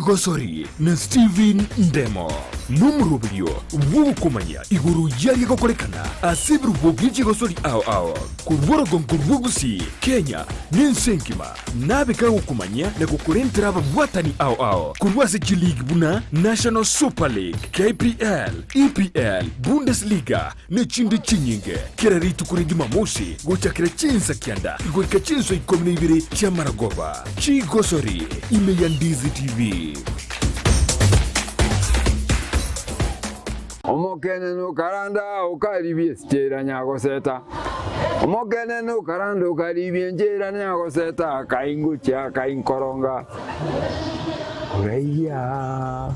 Gosori na Steven Ndemo numurubyo wukumanya iguru yari gokorekana asibru bobije Gosori ao kurworo Gusii Kenya ninsenkima nabeka gukumanya na gukorentera abwatani ao kurwase League buna National Super League KPL EPL Bundesliga n'ikindi kinyinge kiraritu kuri Jumamosi gucakira chinsa kyanda igweka chinso 12 cya Maragoba Gosori ime ya Ndizi TV. Omokene no karanda ukaribie stera nyago seta. Omokene no karanda ukaribie njera nyago seta kaingucha kainkoronga. Oreya.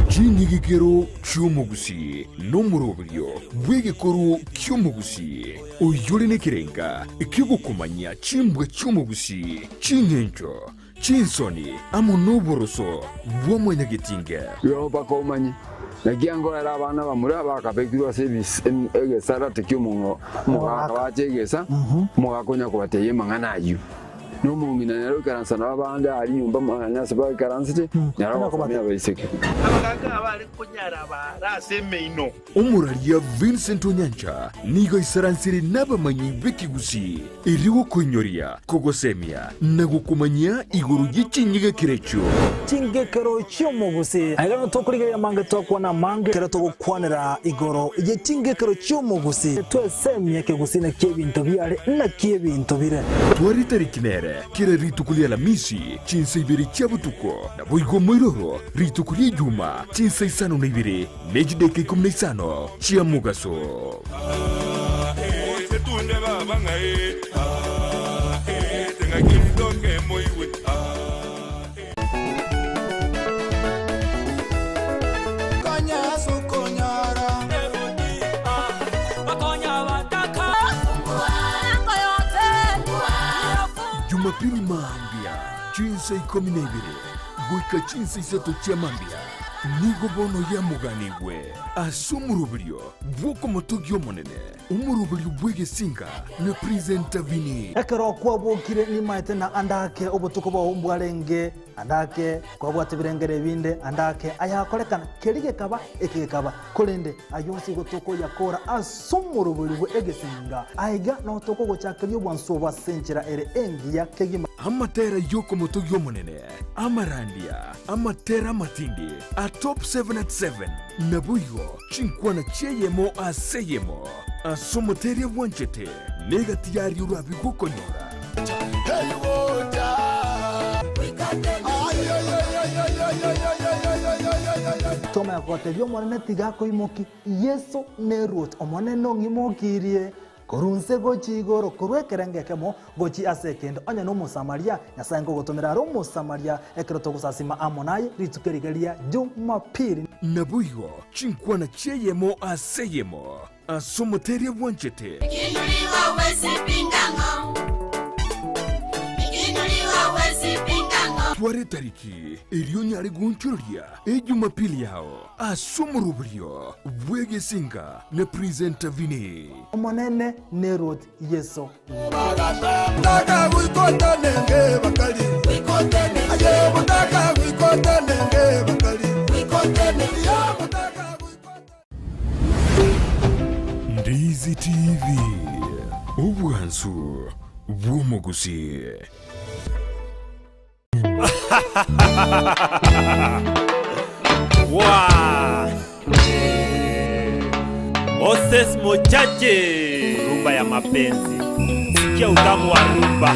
Chinigikero cy'umugusi n'umurobyo bw'igikoro cy'umugusi uyure nekirenga ikigukumanya chimbwe cy'umugusi chinyencho chinsoni amunoboroso bw'omunyagitinge yo bakomanye nagiango era abana bamura bakapekirwa service egesarate cy'umungo muhaka bacegesa muhakonya kubateye manganayu no mumina nero karansa nabandi ari nyumba manyasa ba karansite nyara bakomeye bayiseke abaganga abari kunyara baraseme ino umuralia Vincent Onyancha nigo isaransire n'abamanyi b'Kigusi iriwo kunyoria kogosemia na gukumanya iguru y'ichinyiga kirecho chingekero cy'umugusi agano tokurigera mange tokwana mange kera togukwanira igoro ye chingekero cy'umugusi twesemye Kigusi na kebinto byale na kebinto bire twari tarikinere kira ritukulia la misi chinsa ibiri cyabutuko na boigo moiroro ritukulia Juma chinsa isano na ibiri nejideke 15 chia mugaso tunde baba ngai tenga kindoke moiwe Konya sukonyara bakonya wataka Jumapili Mambia chinsa 12 goika chinsa 3 chia Mambia nigobono ya muganigwe asumurubiryo bwoko motogyo monene umurubiryo bwegesinga ne presenter vini ekero kwabukire ni maite na andake obutuko bwa mbwarenge andake kwabwate birengere binde andake ayakorekana kerige kaba ekekaba kolende ayonsi gotoko yakora asumurubiryo bwegesinga aiga no toko gochakiryo bwansoba senchera ere engiya kegima amatera yoko motogyo monene amarandia amatera matindi a top 7 at 7 nabuyo chinkwana cheyemo aseyemo asomoteria wanchete negatiyari urabi gukonyora toma yakotelio mwana tigako imoki yeso nerot omone nongi mokirie korunse gochi goro korwekerenge kemo gochi asekendo anya no musamaria nyasango gotomera ro musamaria ekero togusasima amonaye ritukerigeria Jumapili nabuyo chinkwana cheyemo aseyemo asomoteria wanchete tware tariki iliyo nyari gunchuria Jumapili yao asumurubrio bwegesinga ne presenter vini omonene nerot yeso Mutaka wikota nenge bakali Aye mutaka wikota nenge bakali Ya mutaka Ndizi TV ubwansu bw'umugusi Wow. Moses Mochache, rumba ya mapenzi. Sikia utamu wa rumba.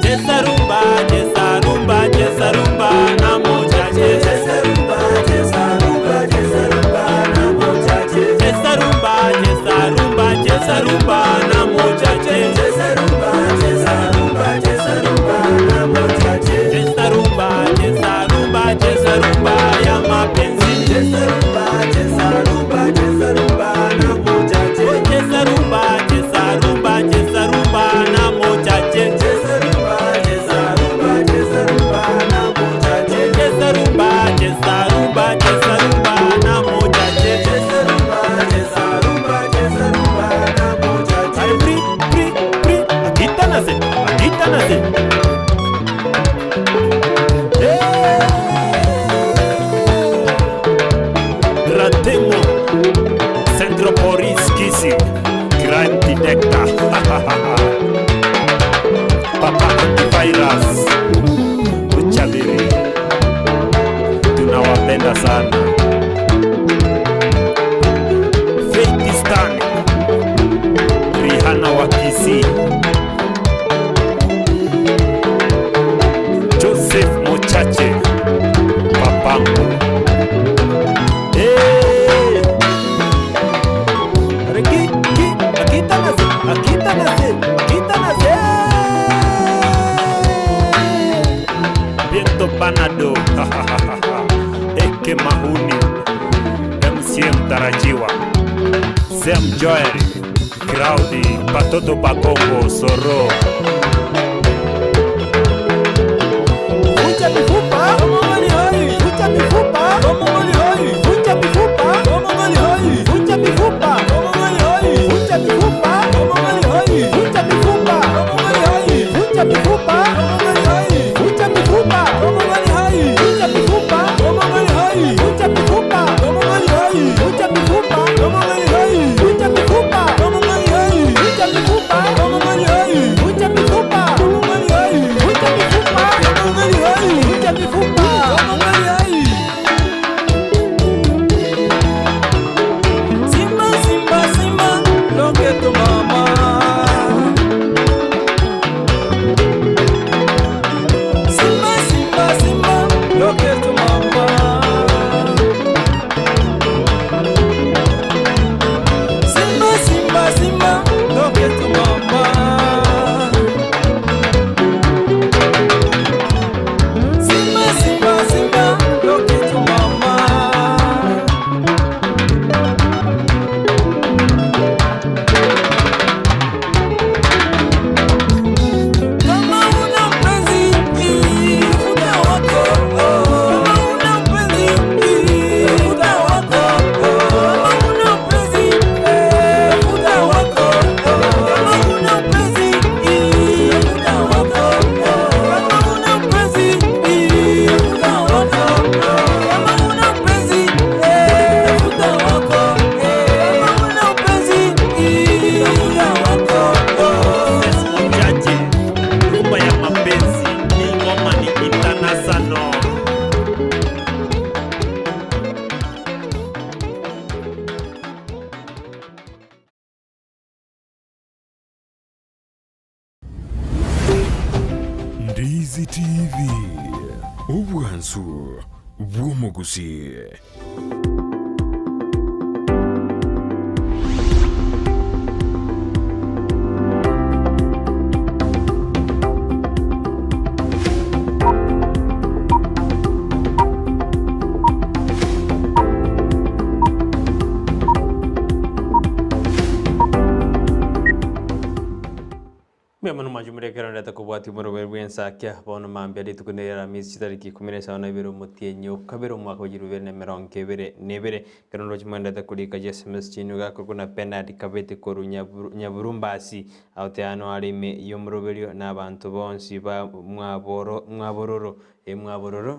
Cheza rumba, cheza rumba, cheza rumba na Mochache. Cheza rumba, cheza rumba, cheza rumba na Mochache. Cheza rumba, cheza rumba, cheza rumba na Mochache. Cheza rumba, cheza rumba, cheza rumba na Mochache. Cheza rumba, cheza rumba, cheza rumba ya mapenzi. Cheza rumba, cheza rumba, cheza rumba na Mochache. Cheza rumba, cheza rumba, cheza rumba na Mochache. Cheza rumba, cheza rumba, cheza rumba na Mochache. Cheza rumba, cheza rumba, cheza rumba na Mochache. Cheza rumba, cheza rumba, cheza rumba na Mochache. Pri, agita nase. Ratemo, Centro Boris Kisi, Crime Detector, Papa Antivirus, Uchabiri, tunawapenda sana. Faith Stanley, Rihanna wa Kisi, Joseph Mochache, Papangu. Biento Panado, Eke Mahuni, MCM Tarajiwa, Sam Joel, Crowdy, Patoto Bakongo, Soro. Vucha mifupa, Omongoli hoi. Vucha mifupa, Omongoli hoi. Vucha mifupa, Omongoli hoi. Vucha mifupa, Omongoli hoi. Vucha mifupa, Omongoli hoi. Vucha mifupa, Omongoli hoi. Vucha mifupa, Omongoli hoi. Vucha mifupa, Omongoli hoi. Vucha mifupa, Omongoli hoi. Vucha mifupa, Omongoli hoi. Vucha mifupa, Omongoli hoi. Vucha mifupa, Omongoli hoi. Vucha mifupa, Omongoli hoi. Vucha mifupa. Ndizi TV ubwansu bw'omugusi. Mwana majumure keranda takubwati moro Ensakia bono mambia litukunera misi tariki 17 na ibiro mutienyo kabiro mwaka w'ibiri na mirongo ibiri n'ibiri kerondo chimwenda takulika SMS chinu gako kuna penalty kabete koru nyaburumbasi autano alime yomroberio n'abantu bonsi ba mwabororo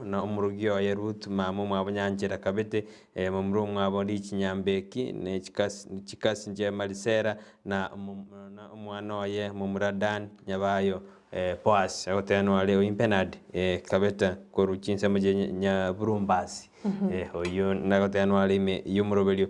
na umurugio ya root mamu mwabanyanjira kabete mumru mwabondi chinyambeki ne chikasi nje malisera na umwana ye mumuradan nyabayo poas autano ale impenad kabeta koru chinsa mje nyaburumbasi oyo nagotano alime yomroberio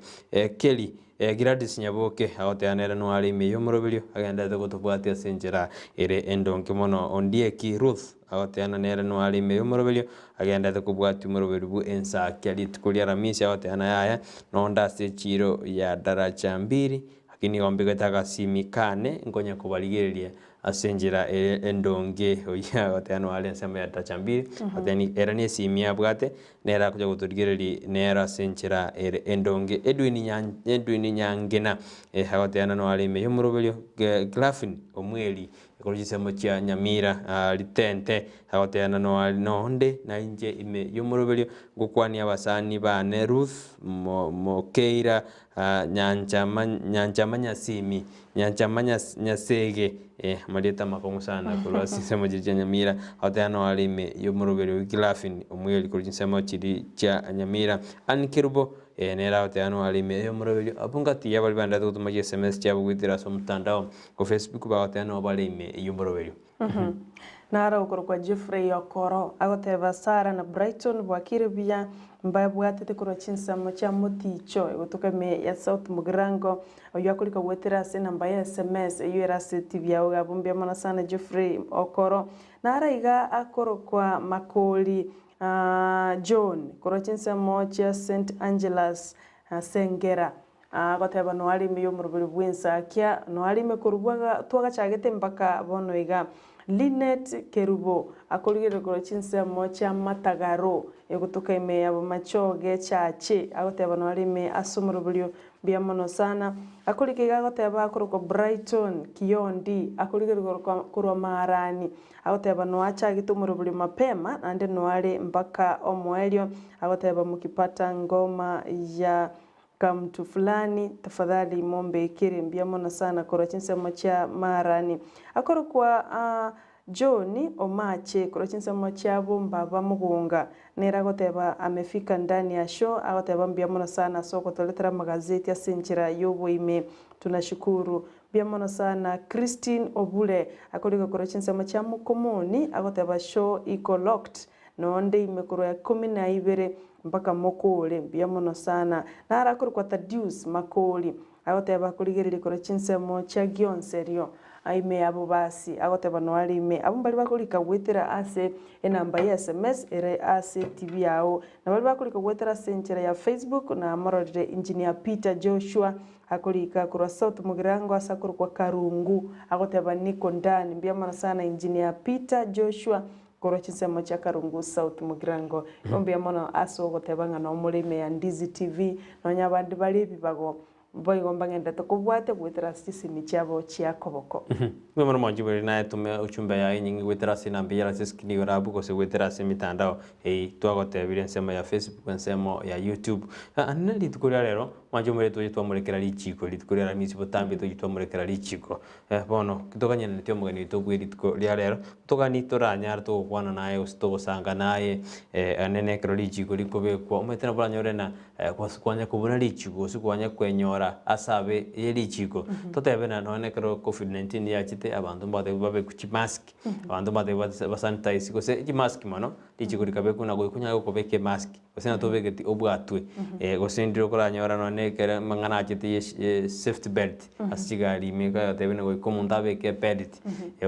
Kelly Gradis Nyaboke aoteanera no alime yomroberio agenda gutubwatia senjera ere endonke mono ondieki Ruth aoteana nera no alime yomroberio agenda kubwati moroberio bu Ensakia litukulia ramisi aoteana yaya no ndase chiro ya daraja 2 akini ombega taka simikane ngonya kubaligereria asenjera endonge oya aoteana wale nsema ya daraja 2 ateni era ni simia bwate nera kuja guturigereri nera senjera endonge Edwin Nyangena hagoteana no alime yomroberio Glafin omweli ekolojisemo chia Nyamira litente hagoteana no onde na inje ime yomroberio gukwani abasani ba Ruth Mokeira Nyanjamanya Simi Nyanjamanya Nyasege maleta makongo sana kulwa sisemo chia Nyamira hagoteana no alime yomroberio Glafin omweli ekolojisemo chia Nyamira Ankirubo nera oteano alime yomroberio apungati yabali banda tutuma SMS cyabo gwitira so mtandao ko Facebook ba oteano balime yomroberio nara ukoro kwa Jeffrey Okoro agoteva Sara na Brighton bwakiribia mbabwatete kuro chinsamo cha moticho gutukame ya South Mugirango oyakulika gwetira se namba ya SMS yera se TV ya gabumbia mana sana Jeffrey Okoro nara iga akoro kwa Makori John korochinsa mocha St Angelas Sengera goteba no alime yomrubiri bw'Ensakia no alime kurubwaga twaga chagete mpaka bono iga Linet Kerubo akoligere korochinsa mocha Matagaro egutuka ime yabo machoge chache agoteba no alime asumrubiri biamono sana akoligega goteba koroko Brighton Kiondi akoligere korwa Marani agoteba no acha gitumurubiri mapema ande no ale mpaka omwelio agoteba mukipata ngoma ya kamtu fulani tafadhali mombe kirembia mona sana korochinsa mocha Marani akoro kwa John Omache korochinsa mocha Bumba Mugunga nera goteba amefika ndani ya show agoteba mbia mona sana soko toletera magazeti ya senjira yobo ime tunashukuru biamono sana Christine Obule akoliko korochinsa mocha Mukomoni agoteba show iko locked nonde imekoro ya 12 mpaka Mokole biamono sana nara kuri kwa Thaddeus Makori agoteba kurigerere korochinsa mocha Gionserio aime abo basi agoteba no alime abo bali bakulika gwetera ase enamba ya SMS ere ase TV yao na bali bakulika gwetera senchera ya Facebook na morode engineer Peter Joshua akulika kura South Mugirango asakuru kwa Karungu agoteba niko ndani biamana sana engineer Peter Joshua korochinsa mocha Karungu South Mugirango ombia mono aso gotebanga no mulime ya Ndizi TV no nyabandi bali bibago boigomba ngenda tukubwate gwetera sisi michabo chia koboko mwe mwana mwanjiburi naye tume uchumba ya nyingi gwetera sina mbiyara sisi warabu ko se gwetera se mitandao twagote nsema ya Facebook nsema ya YouTube anali tukuria rero mwanjumure tujitwa murekera lichiko litukuria ramisi botambi tujitwa murekera lichiko bono kitokanya netyo mugani tugwiri tukuria rero tokani toranya to kwana naye usitogosanga naye anene kero lichiko likobe kwa umetena bula nyorena kwa sikwanya kubuna lichiko sikwanya kwenyora okonyora asabe yerichiko totebena none kero covid-19 yachite abantu babe kuchi mask abantu babe basanitize gose ji mask mono richiko rikabe kuna goikunya gokobeke mask gose na tobegeti obwatwe gose ndiro koranyora none kere mangana achite safety belt asigari meka tebena goikomunta beke belt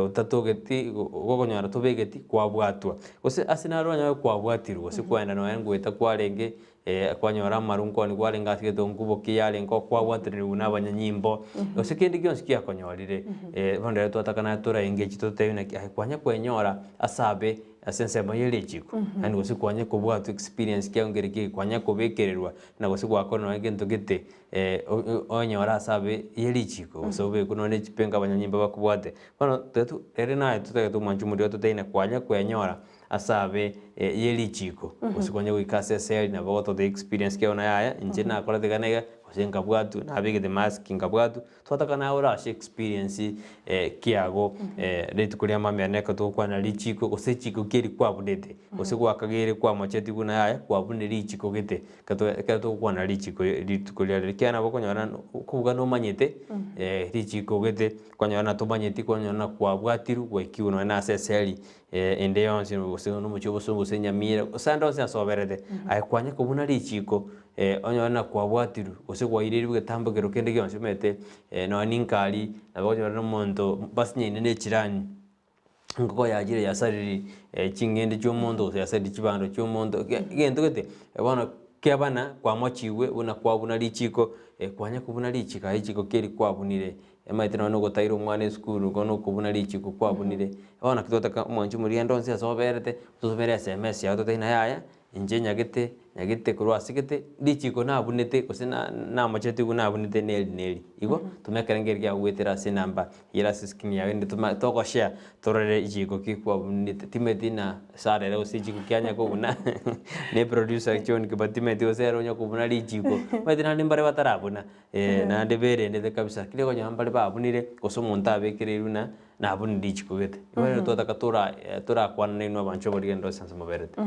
utatogeti gokonyora tobegeti kwabwatwa gose asinaro nya kwabwatirwo gose kwenda no ngweta kwarenge kwanyora marunko ni kwarenga asigeto ngubo kiyarengo kwabwatirwo n'abanyanyimbo gose kindi gyonse kyakonyorire bonde twatakana tora engage totebina kwanya kwenyora asabe asensema yelechiko kandi gose kwanya kubwatwa experience kyongereke kwanya kubekererwa na gose gwakona ngento gite onyora asabe yelichiko so be kunone chipenga abanyanyimbo bakubwate bano tetu ere naye tutegeto mwanju muri toteina kwanya kwenyora asabe yelichiko usikonye wikase sel na boto the experience ke ona yaya inje na kola de ganega usenga bwatu na bige the mask ngabwatu twatakana ora experience kiago letu kulia mami aneka to kwa na lichiko ose chiko kiri kwa budete ose kwa kagere kwa macheti kuna yaya kwa bunde lichiko gete kato kwa na lichiko letu kulia lekiana boko nyana kuga no manyete lichiko gete kwa nyana to manyeti kwa nyana kwa bwatiru kwa kiuno na seseli ende yonse no mucho bosungu senyamira sanda onse asoberede aikwanya kubuna lichiko onyona kwa bwatiru ose kwa iriri bgetambogero kende gyonse mete no ninkali nabonyora no monto basinye ne chirani ngoko yagire yasariri chingende cy'omondo yasariri chibando cy'omondo gendo gete bana kebana kwa mochiwe una kwa buna lichiko kwanya kubuna lichika ichiko keri kwa bunire emaite no gutaira umwana school gono kubuna lichiko kwa bunire bana kitotaka mwanju muri ndonse asoberete tusobere SMS ya totaina yaya inje nyagite kurwa sigete lichiko na bunete kosina na machete kuna bunete neli igo tumekerengeri ya wetera se namba yera siskini ya ndi toko share torere ichiko kikwa bunete timeti na sare leo sichiko kyanya ko una ne producer chon ke batimeti osero nya ko buna lichiko maite na ndimbare batarabuna na ndebere ndete kabisa kile ko nyambare babunire kosomunta abekereruna na buni lichiko gete ibare tora kwanne no bancho bari ndo sansa moberete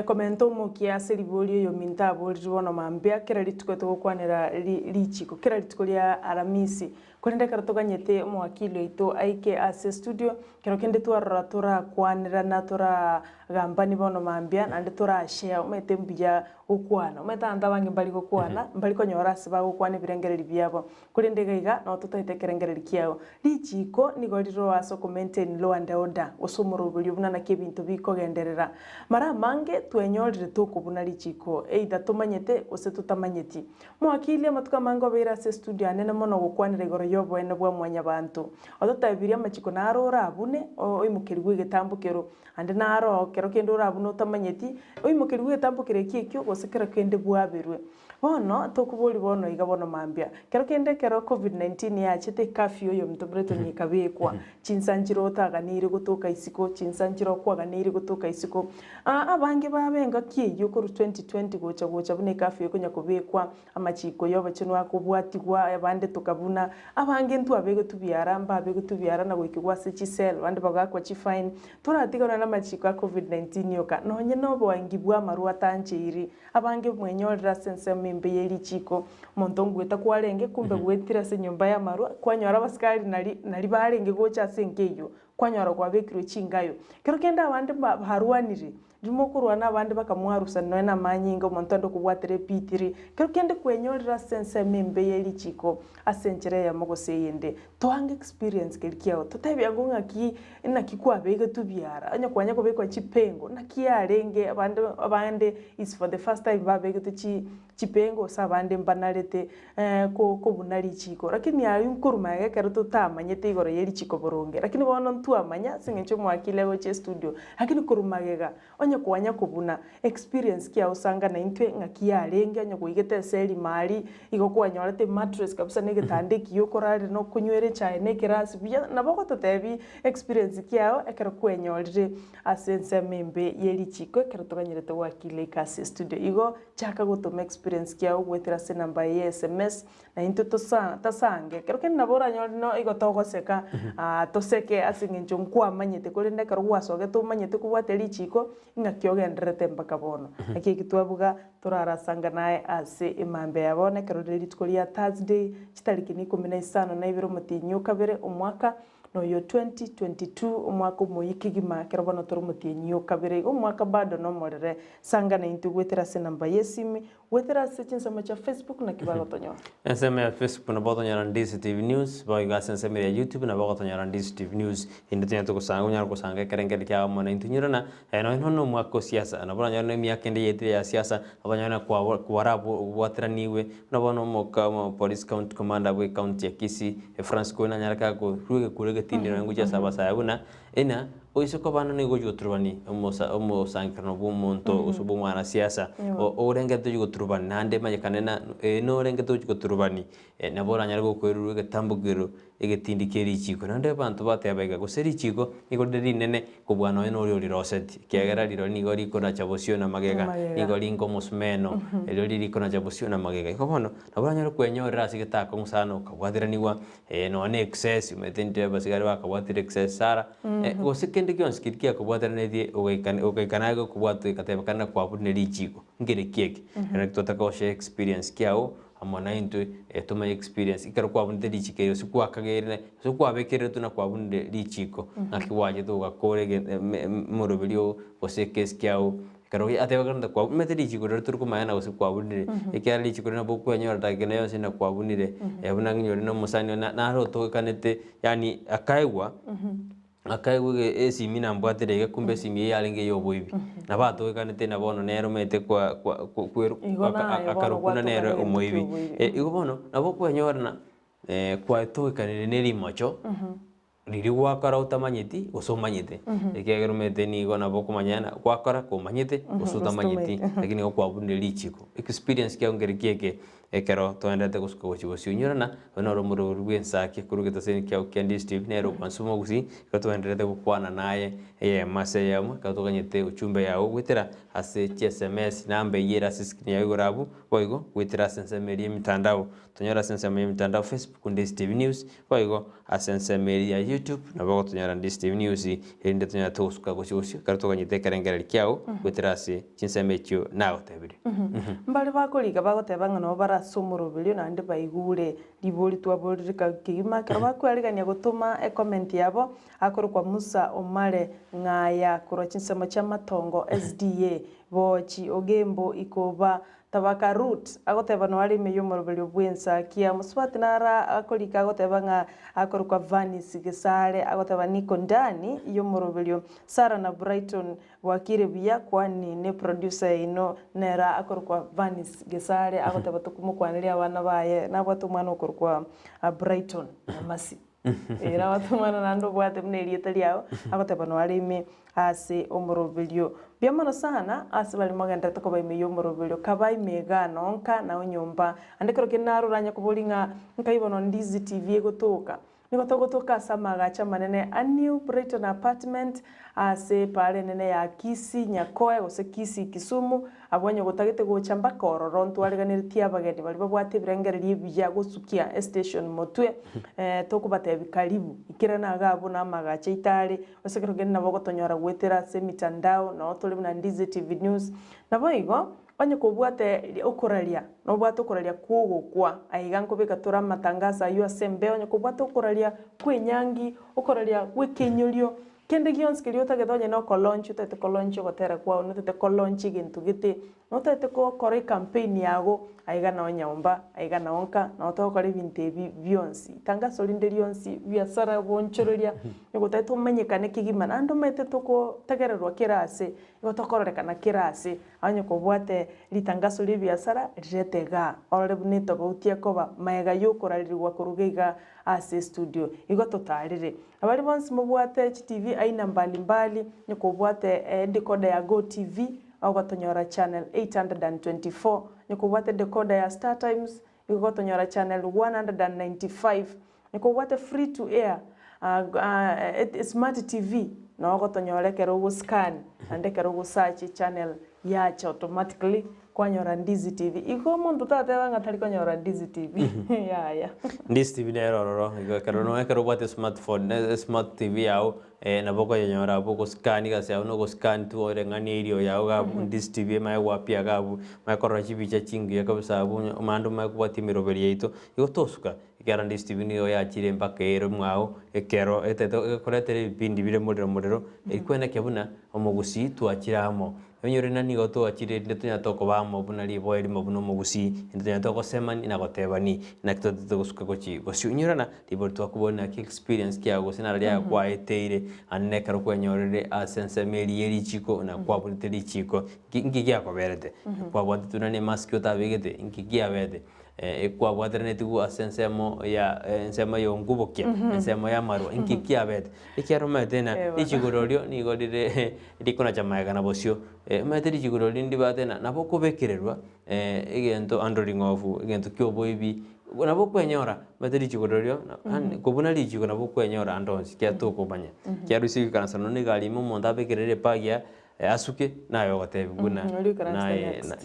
komento mukia seriboli yo minta boli bono mambia kera lituko to kwanera lichiko kera lituko lya aramisi kurinde karatoganyete mwakilo ito aike ase studio kero kende tora kwanera na tora gambani bono mambia nande tora share umete mbia ukwana umeta anda bangi mbali kokwana mbali konyora siba ukwana birengereri byabo kurinde gaiga no tutahite kerengereri kiao lichiko nigoliro aso commenten lo and order osomoro buli buna na kebintu bikogenderera mara mange twenyorire tukubuna lichiko either tumanyete ose tutamanyeti mwakili amatuka mango bera se studio anene mono gukwanira igoro yobo ene bwa mwanya bantu ototabiria amachiko narora abune oimukirwe getambukero ande naro kero kendo rabune utamanyeti oimukirwe getambukere kikyo gosekera kende bwaberwe bono tokubuli bono iga bono mambia kero kende kero covid-19 yachite kafio yo mtobreto nyikabekwa chinsanjiro otaganire gutuka isiko chinsanjiro kwaganire gutuka isiko abange babenga kiyo kuru 2020 gocha bune kafio kunya kubekwa amachiko yo bachinwa kubwatigwa abande tukabuna abange ntu abege tubyara mbabege tubyara na gwikigwa se chisel bande bagakwa chi fine turatigana na machiko ya covid-19 yoka nonye no bwangibwa maruwa tanchiri abange mwenyorera sense membe yeli chiko montongo eta kwarenge kumbe gwetira se nyumba ya marwa kwanyora basikari nali barenge gocha senkeyo kwanyora kwabekiro chingayo kero kenda abande haruanire ndimo kurwana abandi bakamwarusa no na manyinga montondo kubwatere pitiri kero kende kwenyorera sense membe yeli chiko asenjere ya mogose yende toang experience kelkiao totebya gonga ki na kikwa bege tubyara anya kwanya ko bekwa chipengo na kiarenge abande is for the first time babege tu chipengo sabande mbanarete ko bunari chiko lakini ayu nkuruma ya kero tutamanyete igoro yeli chiko boronge lakini bono ntu amanya singencho mwakile go che studio lakini kurumagega onya kwanya kubuna experience kia usanga na intwe ngakiarenge anya kuigete seli mali igo kwanyorete mattress kabisa negetandiki yokorare no kunywere chae nekerasi bya nabako totebi experience kiao ekero kwenyorire asense membe yeli chiko ekero toganyerete wakile kasi studio igo chaka gutuma experience kiao gwetera se namba ya SMS na into tasange kero ken nabora no igotogoseka toseke asingincho nkwa manyete kuri ndeka rwasoge to manyete kubwate lichiko ingakyogenderete mpaka bono aki kitwabuga turarasanga naye ase imambe yabone kero litkolia Thursday chitariki 15 na ibiro mutinyu kabere umwaka no yo 2022 umwaka muyikigima kero bono turu mutinyu kabere umwaka bado no morere sanga na into gwetera se namba yesimi gwetera se chinsama cha Facebook na kibago tonyo nsema ya Facebook na boto nyara Ndizi TV News boy gasa nsema ya YouTube na boto nyara Ndizi TV News indetnya to kusanga nyara kusanga kerengeri kya mona intunyirana no no mwako siasa na bono nyara myaka ndi yetire ya siasa abanyana kwa warabu watraniwe na bono mo police county commander we county ya Kisii France ko na nyara ka ko ruge kurege tindi na nguja sabasa yabuna ena oisoko bana ni gojo turubani omo sankano bumonto usubo mwana siasa o renge to turubani nande maje kanena no renge to turubani na bora nyara go kweru ge tambugiro ege tindi keri chiko nande bantu bate abega go seri chiko iko dedi nene ko bwana eno ori roseti kiagera liro ni gori kona chabosio na magega ni gori ngo musmeno elo liri kona chabosio na magega iko bono na bora nyara kwenyorera sigeta ko musano kabwadira niwa no ne excess metende basigari bakabwadira excess sara go sekende kions kitkia kubwadira ne ogaikanago kubwatu katebakana kwa budne lichiko ngere kieke na tutaka she experience kiao amona into tuma experience ikaro kwa bunde lichike sikwa kagere sikwa bekere tuna kwa bunde lichiko akiwaje to gakore morobilio osekes kiao karo atebakana kwa mete lichiko ruturu kumayana usikwa bunde ikyali lichiko na boku anyora takene yose na kwa bunde yabuna nyori no musani na roto kanete yani akaigwa akaiwe esi mina mbwatere kumbe simi yalinge yobo ibi nabato kanete nabono nero mete kwa kweru akarukuna nero omoibi igobono nabo kwenyorana kwa to kanene neri macho riri wakara utamanyiti usomanyite ekegero mete ni gona boko manyana kwakara ko manyite usutamanyiti lakini kwa bunde lichiko experience kya ngere kieke ekero toendete kusko gochi unyurana onoro muro Ensakia kurugeta sen kya Ndizi TV nero kwansumo gusi ko toendete kukwana naye mase yamwe katoganyete uchumbe yawo gwitera ase SMS namba yera siskini yawo rabu boigo gwitera sensemeri mitandao tonyora sensemeri mitandao Facebook Ndizi TV News boigo asensemeri ya YouTube na bogo tonyora Ndizi TV News ende tonyora tosuka gochi katoganyete kerengera kyao gwitera ase chinsemechio nawo tebiri mbali bakoliga bagotebanga no bara somorobilio na ande baigure liboli twabolika kigima kaba kwaliganya gutuma comment yabo akoro kwa Musa Omale ngaya kuro chinsema cha matongo SDA bochi ogembo ikoba tabaka root agoteba no ali meyo morobilio Ensakia muswati nara akolika agotebanga akoro kwa Vanis Gesare agoteba niko ndani iyo morobilio Sara na Brighton wakire bia kwani ne producer ino nera akoro kwa Vanis Gesare agoteba tukumukwanira abana baye nabwatu mwana okoro kwa Brighton masi era watu mwana nando bwate mnelieta liao agoteba no alime ase omorobilio biamano sana ase bali maganda to koba imeyo omorobilio kabai mega nonka na onyomba andekero kinaro ranya kubolinga nkaibono Ndizi TV gotoka nigotogotoka samaga cha manene a new Brighton apartment ase pale nene ya Kisii Nyakoe gose Kisii Kisumu abonye gotagete gochamba kororo ntwariganiriti abageni bali babwate birengereri bya gosukia station motwe tokubatebi karibu ikirana agabo na magacha itale osekero gena bagotonyora gwetera se mitandao na otole na Ndizi TV News naboigo onye kubwate ukuralia no bwate ukuralia kuogokwa aiganko bekatura matangasa yo sembe onye kubwate ukuralia kwenyangi ukuralia wekenyolio kende gionskilio tagedonye no kolonchi tete kolonchi gotera kwa no tete kolonchi gintu gite no tete ko kore campaign yago aiga na onyomba aiga na onka no to kore binte bionsi tangaso linde lionsi biasara bonchorolia yogote to menyekane kigimana ando mete toko tagererwa kirase yotokorrekana kirase anye kobwate litangaso li biasara retega ore bunito bautia koba maega yokoralirwa kurugeiga ase studio igototarire abali bonse mubwate TV aina mbalimbali nikobwate decoder ya Go TV au gotonyora channel 824 nikobwate decoder ya Star Times igotonyora channel 195 nikobwate free to air smart TV no gotonyora kero scan ande kero search channel yacha automatically kwanyora Ndizi TV iko muntu tateba ngatari kwanyora Ndizi TV ya Ndizi TV ne rororo ikero no ekero bwate smartphone smart TV yao na boko yenyora boko scan ga se no go scan tu ore ngani irio yao ga Ndizi TV mai wapia ga mai korra chibicha chingi ya kabisa bu mandu mai kubati miroberi yeito iko tosuka ikera Ndizi TV ni yo ya chire mpaka ero mwao ekero eteto koretere bindi bire modero ikwena kebuna omugusi tu achiramo Yonyore nani goto achire ndetunya toko bamo buna libo eri mabuno mugusi ndetunya toko semani na gotebani na kitoto gusuka gochi gosiunyurana libo twakubona ki experience kya gosina ria kwa eteire anekaro kwenyorere asense meri yeri chiko na kwa buliteri chiko ngi kya koberete kwa bwate tunane mask otabegete ngi kya bete kwa bwate tigu asensemo ya ensema yo ngubokia ensema ya marwa ngi kya bete ikyaro metena ichigororio ni godire ndikona chamaga na bosio meteri chigurori ndi batena nabo kubekererwa egento androring of egento kyobo ibi nabo kwenyora meteri chigurorio kubuna lichiko nabo kwenyora andonsi kya tukumanya kya rusi kanasa no nigali mu monda bekerere pagia asuke nayo gotebuna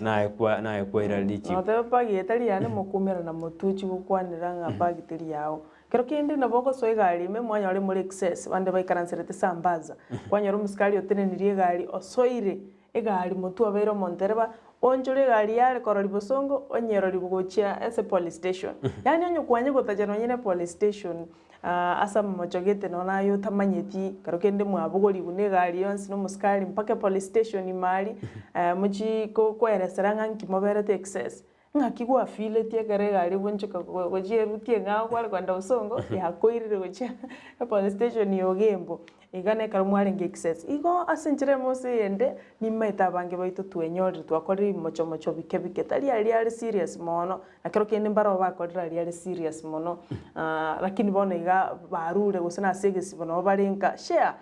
nae kwa ira lichiko no pagia etari yane mukumira na mutuchi gukwanira nga bagiteri yao kero kindi naboko so igali me mwanya ore muri excess bande baikaranserete sambaza kwanyora muskali otenenirie gali osoire egali mutu abero montereba onjore gali yale korori bosongo onyero libugochia ese police station yani onyo kwanye gotajano nyine police station asa mochogete nona yo tamanyeti karokende mwabugori bune gali yonsi no muskali mpaka police station imali muchi ko kwereseranga nkimoberete excess ngakigwa file tie kare gali bunchuka gojeru tie ngaho kwale kwanda usongo yakoirire gochia police station yogembo igane karumware ngexes igo asenjere mose yende nimeta bange baito twenyori twakori mocho bike tali ali serious mono akero kende mbaro bakorira ali serious mono lakini bona iga barure gusana segesi bono barenga share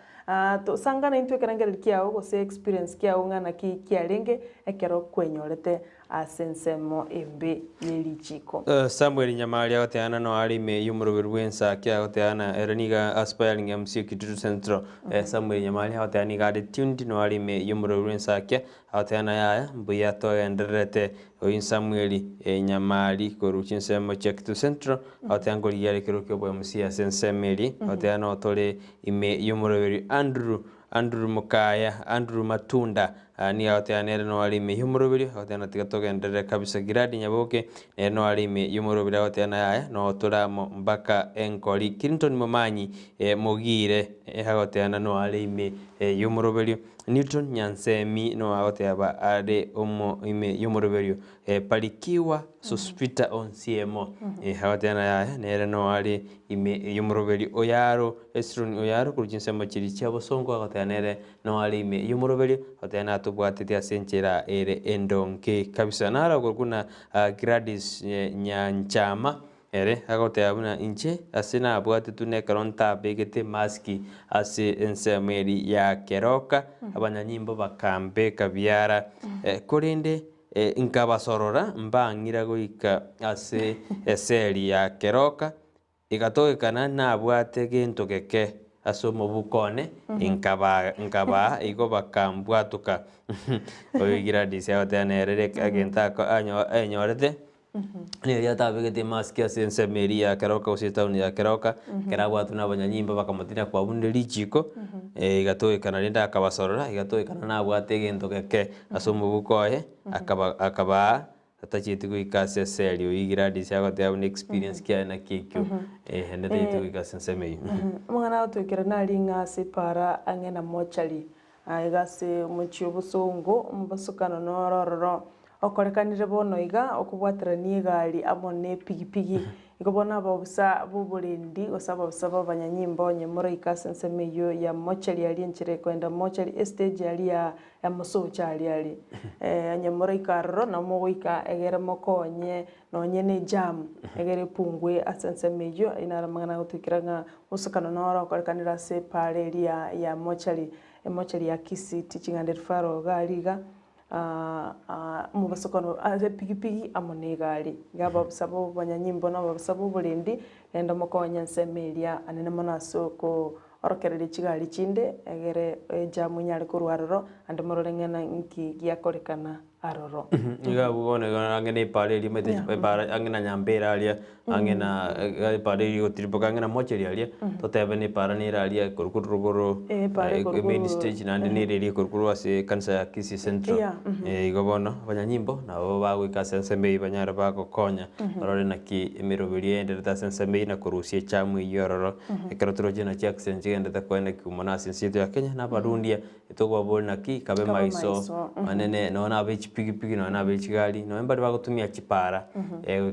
to sangana intwe karangere kiao go se experience kiao ngana kialenge ekero kwenyorete asensemo embe yelichiko Samuel Nyamali agoteana no alime yumurubiru Ensakia agoteana ereniga aspiring MC Kitutu Central Samuel Nyamali agoteani gade tuned no alime yumurubiru Ensakia agoteana yaya mbuya to enderete oyin Samuel Nyamali koruchinsemo Kitutu Central agoteangoli yale kirokyo bo MC asensemeli agoteana otole ime yumurubiru Andrew Mukaya Andrew Matunda ni agoteanere no alime yumurubiri agoteana tigatogendere kabisa giradi nyaboke no alime yumurubiri agoteana yaya no turamo mbaka enkoli Clinton Momanyi Mogire agoteana no alime yumurubiri Newton Nyansemi no agoteaba ade omo ime yumurubiri Palikiwa Sospita on CMO agoteana yaya nere no ali ime yumurubiri Oyaro Esron Oyaro kujinsemo chiri chabo songo agoteanere no alime yumurubiri agoteana tubwatete asenchera ere endonke kabisa nara kuna Gradis Nyanchama ere agote abuna inche asina abwate tune karonta begete maski ase ensemeri ya keroka abanyanyimbo bakambe kabiara korende inkabasorora mbangira goika ase eseri ya keroka igatoekana na abwate gento keke asomo bukone inkaba igo bakambwatuka oyigira dise ateanerere agenta enyorete ni ya tabegete maski asense meria keroka usitauni ya keroka kerabwatu na banyanyimba bakamutina kwa bunde lichiko igatoekana rinda akabasorora igatoekana na abwate gento keke asomo bukoye akaba atachiti kuikase selio igiradi syagote ya experience kya na kikyo hendete itu ikasense meyi mwana otwekera nali ngase para angena mochari aigase muchio busongo mbasukano norororo okorekanire bono iga okubwatira ni gali amone pigipigi ikobona ababusa buburendi osaba busaba banyanyimbo nyemoro ikasense meyo ya mochari ali enchire kwenda mochari stage ali ya musocha ali nyemoro ikarro na mogoika egere mokonye nonye ne jam egere pungwe asense meyo inara mangana gutukiranga usukano noro okorekanira se pare ali ya mochari ya kisi teaching and referral galiga mu basokono aze pigipigi amone gali gaba busabo banyanyimbo na busabo burendi enda mokonya nsemelia anene monasoko orokerere chigali chinde egere jamu nyari kurwaroro ande mororengena nki giakorekana aroro iga bugone angene pale ri mete para angena nyambera alia angena pale ri otripo angena mocheri alia to tebe ni para ni alia kurkuruguru main stage na ni ri kurkuru ase kansa kisi central igo bono banyanyimbo na ba gwika sensembe banyara ba kokonya rore na ki emirobiri ende ta sensembe na kurusia chamu yororo ekrotro jina jackson jende ta kwenda kumona sinsitu ya Kenya na barundia itogwa bona ki kabe maiso manene naona pigi no na bechigali no embali bagutumia chipara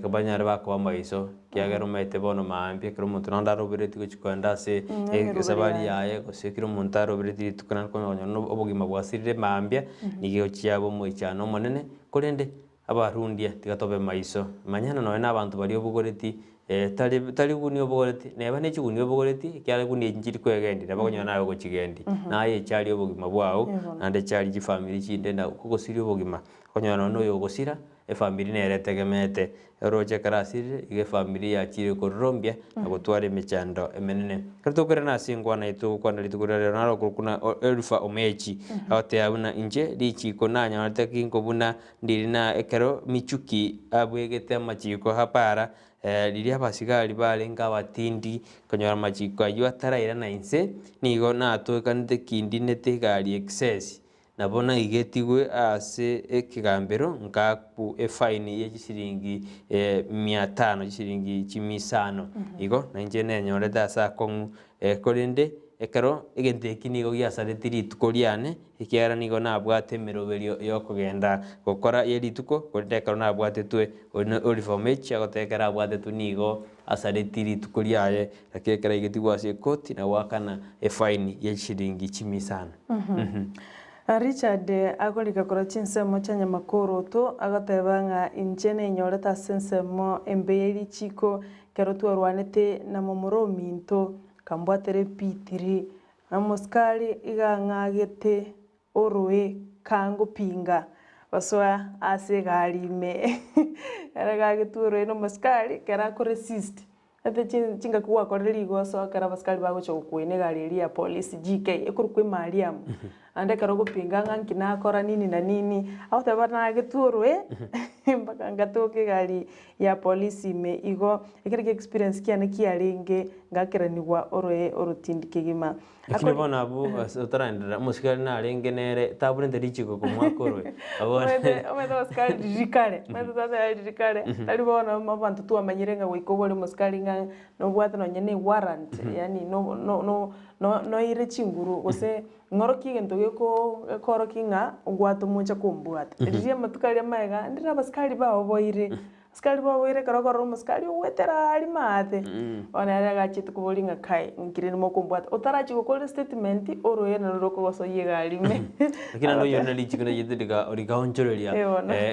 kabanyara bako maiso kiagero mete bono maambie kero muntu ndaro bireti kuchikwenda se sabali yaye kosekiro muntaro bireti tukana ko no obugima bwasirire maambia nigio chiabo moichano monene kurende abarundia tigatobe maiso manyana no na abantu bali obugoreti tali guni obogoreti neba ne chiguni obogoreti kyale guni njiri kwegendira bagonya nayo gochigendi naye chali obugima bwao nande chali ji family chinde na kugosiri obugima konyana no yo gosira family nere tegemete roje karasire ige family ya chire korombia na gutware michando emenene kato kurana singwa na itu kwa ndalitukura nalo kuna elfa omechi ate abuna inje lichi konanya ate kinko buna ndirina ekero michuki abwegete machiko hapara liria basigari balenga batindi konyora machiko ayo ataraira na inse nigo na to kanite kindi nete gari excess nabona igetigwe ase ekigambero ngaku fine ye siringi 500 siringi 500 igo na nje nenyo da sa kongu kolende ekero egente kinigo giasare tirituko ikiara nigo nabwate meroberio yokugenda gukora yerituko kodeka nabwate twe olifomechi agotekera abwate tunigo asare tirituko liaye akekera igetigwa ase koti na wakana fine ye siringi 500 Richard agorika kora chinsemo chanya makoro to agatebanga injene nyoreta sensemo embeyeri chiko kero twarwanete na momoro minto kambwatere pitiri na moskali igangagete orwe kango pinga baswa ase galime aragageturo no moskali kera ko resist ate chinga kuwa koreri goso kera moskali bago chokwene gali ya police GK ekurukwe Mariam ande karogo pinganga nkina akora nini na nini au tabana geturwe mpaka ngatoke gali ya polisi me igo ekirike experience kiane kiarenge ngakeranirwa oroe orotindike gima akine bona abu utarandira musikali na arenge nere tabulente richiko kumwakorwe abone omedo musikali dijikare medo tata dijikare tali bona mabantu tu amanyirenga wikobole musikali nga no bwata no nyene warrant yani no ire chinguru ose ngoroki gento geko koroki nga ugwato muncha kumbwata riye matukali amaega ndira basikali bawo boire skali bawo karagoro muskali wetera ali mate ona araga chitu kubolinga kai ngireni mokumbwata otarachi gukora statement oro yena roko goso yega alime lakini ndo yona lichikona yidika orika onchoreria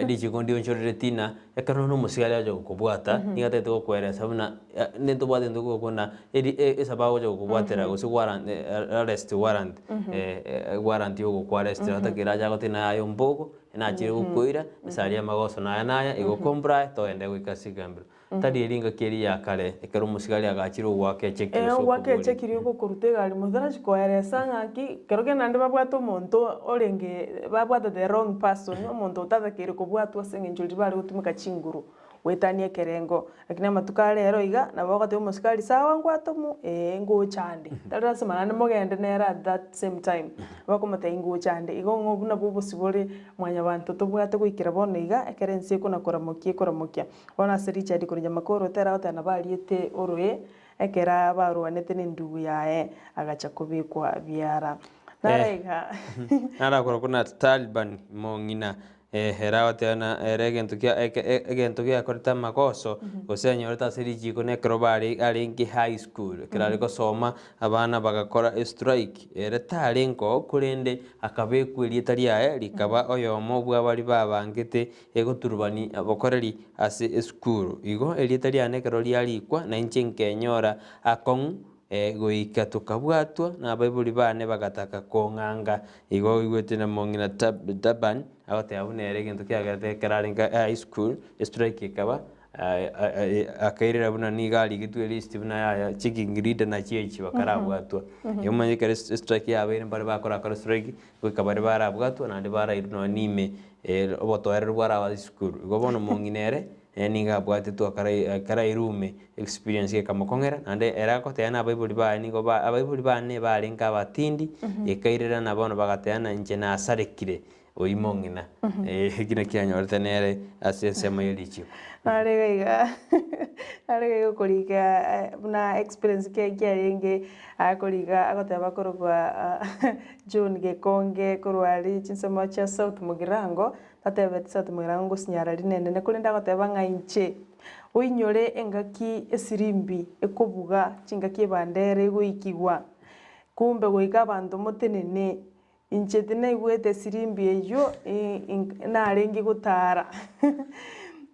lichikondi onchorere tina ekano no musikali ajo kubwata ingate to kwere sabuna nento bwate ndo gukona esabago jo kubwatera gosi warrant arrest warrant warrant yo ku arrest atakira jago tina ayo mboko na chiri ukoira saria magoso na igo compra to ende gwikasigambre tadi eringa keri ya kale ekero musikali agachiro wake chekiro so wake chekiro ko kurutega ali mudara chikoere sanga ki keroge nande babwato monto orenge babwato the wrong person monto utata kiri kubwatwa senge njuri bali gutumika chinguru wetanie kerengo akina matukale ero iga na bakate musikali sawa ngwatomu ngo chande tara semana mogende nera at that same time bakomata ngo chande igo ngobuna bubo sibore mwanya bantu tobwate kwikira bono iga ekerense ko koramokia bona se Richard kuri nyamakoro tera otana baliete oroe ekera barwanete n'indugu yae agacha kubikwa byara naraiga nara kuna Taliban mongina hera watena egento kia korita makoso osenya orita seriji kone krobari alinki high school kirari ko soma abana bagakora strike talenko kurende akabekwerie taria likaba oyomo bwa bali babangete egoturubani abokoreri ase school igo elitaria ne krori alikwa na inchenkenyora akon goika tukabwatwa na baibuli bane bagataka konganga igo igwete na mongina taban agote abunere gento kiagate kararinga high school strike kaba akairira buna nigali gitwe list buna ya chikingirida na chichi bakarabwatwa yomanye kare strike ya bene bari bakora strike kwikabare barabwatwa na ndibara irino nime obotoere bwara wa skuru igo bono monginere ninga bwate to kara irume experience ke kamokongera ande era ko teana abaibuli ba ni go ba abaibuli bane bari nka batindi ekairera na bono bagateana inche na sarekire oimongina kina kianyorete nere asesema yelichiko arega kuriga na experience ke renge akuriga agoteba korwa John Gekonge korwari chinsema cha South Mugirango tatebet South Mugirango sinyara rinene ne kulinda agoteba ngainche oinyore engaki esirimbi ekobuga chingaki ebandere goikigwa kumbe goika abantu motenene inche tene igwete sirimbi eyo narengi gutara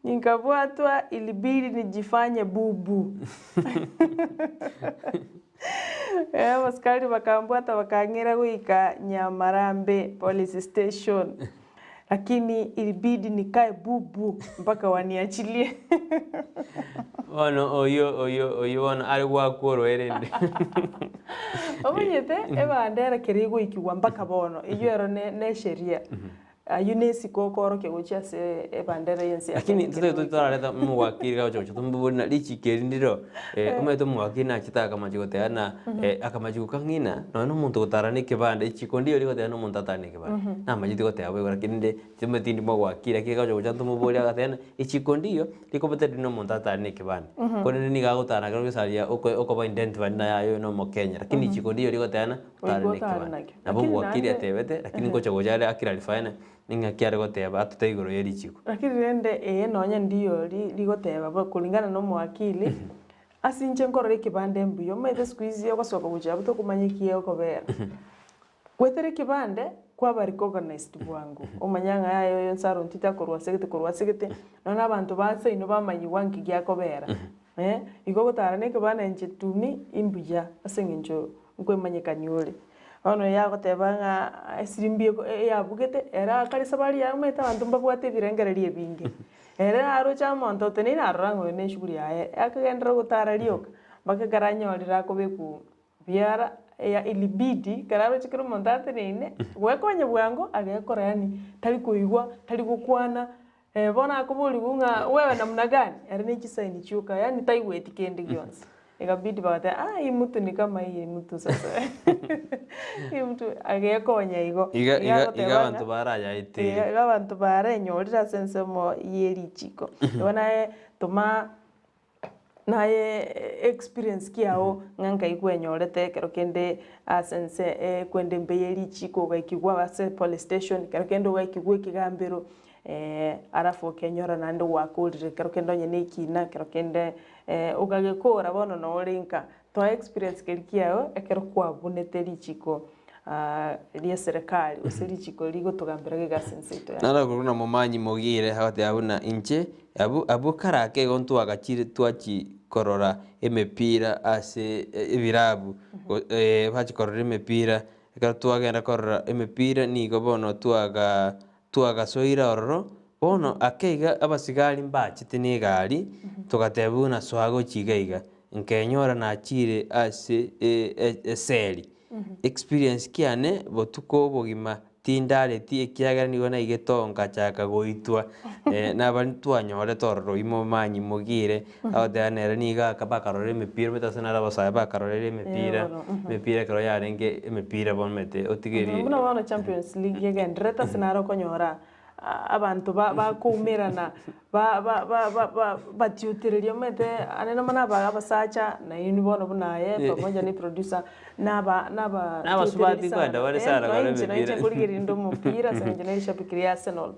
Nikabwatwa ilibidi nijifanye bubu. Maskari wakambwata wakangira kuika Nyamarambe police station. Lakini ilibidi nikae bubu mpaka waniachilie. Oyo wana aliwa kuoro erende. Omanyete eba andera kirigo ikiwa mpaka bono. Iyo ero ne sheria. Yunesi kokoro ke gocha se ebandera yense lakini tutora leta muwakiri ga chocho tumbona lichi kerindiro umeto muwakiri na chitaka majigote na akamajigo kangina no muntu gotarane kibanda ichikondi yori gote no muntu atane kibanda na majiti gote awe lakini nde tumetindi muwakiri ke ga chocho tumuboli agatena ichikondi yo likobete no muntu atane kibanda kone ni ga gotana ga gisaria okoba identify na yayo no mo Kenya lakini ichikondi yori gote na tarane kibanda na bo muwakiri atebete lakini gocho gojale akiralifana ninga kiare goteba atutaigoro yeri chiko lakini rende nonya ndiyo ligoteba kulingana no mwakili asinche nkorore kibande mbuyo mete squeeze yo kwasoka buja buto kumanyikie okobera kwetere kibande kwa bari organized bwangu omanyanga yayo yonsaro Ontita korwa segete nona abantu batse ino bamanyi wanki gyakobera igo gotarane kibande nche tumi imbuya asengenjo nkwemanyikanyole ono yagoteba nga esirimbi yabugete era kali sabari yameta abantu mbabwate birengererie bingi era aro cha monto tene na rango ne shuguri yae akagendera gutara rioka bakagaranyolira kobeku biara ya ilibidi kararo chikiro montate nene wekonye bwango agekora yani tali kuigwa tali gukwana bona akubuli gunga wewe namna gani era ni chisaini chuka yani taiweti kende gyonse ikabidi bagate hii mtu ni kama hii mtu sasa hii mtu agekonya igo iga abantu baraya ite iga abantu barenyorira sensemo yeri chiko bona toma naye experience kiao nganka ikwenyorete kero kende sense kwende mbeyeri chiko gaikigwa base police station kero kende gaikigwe kigambiro arafu kenyora nande wakulire kero kendo nyene ikina kero kende ugagekora bono no linka to experience kerikiao ekero kwa bunete lichiko lia serikali uselichiko ligo tugambira gegasensito nara kuruna mumanyi mogire hagati abuna inche abu karake gontu agachire twachi korora emepira ase ebirabu bachi korora emepira ekero twagenda korora emepira nigo bono twaga soira ororo bono akeiga abasigari mbachite ne gari tugatebuna swago chigaiga nkenyora na chire ase seli experience kiane botuko bogima tindare ti ekiagera nigo na igetonga chaka goitwa nabani twanyore tororo imo manyi mogire aodanera niga akabakarore emepira betasenara basaya bakarore emepira karo yarenge emepira bonmete otigerie muna wana Champions League yegendreta senara konyora abantu bakumirana batiutirerio mete anena mana basacha na yini bono bunaye pamoja ni producer naba subati kwenda wale sara wale mepira kuligirindo mupira senje na shapikiria Arsenal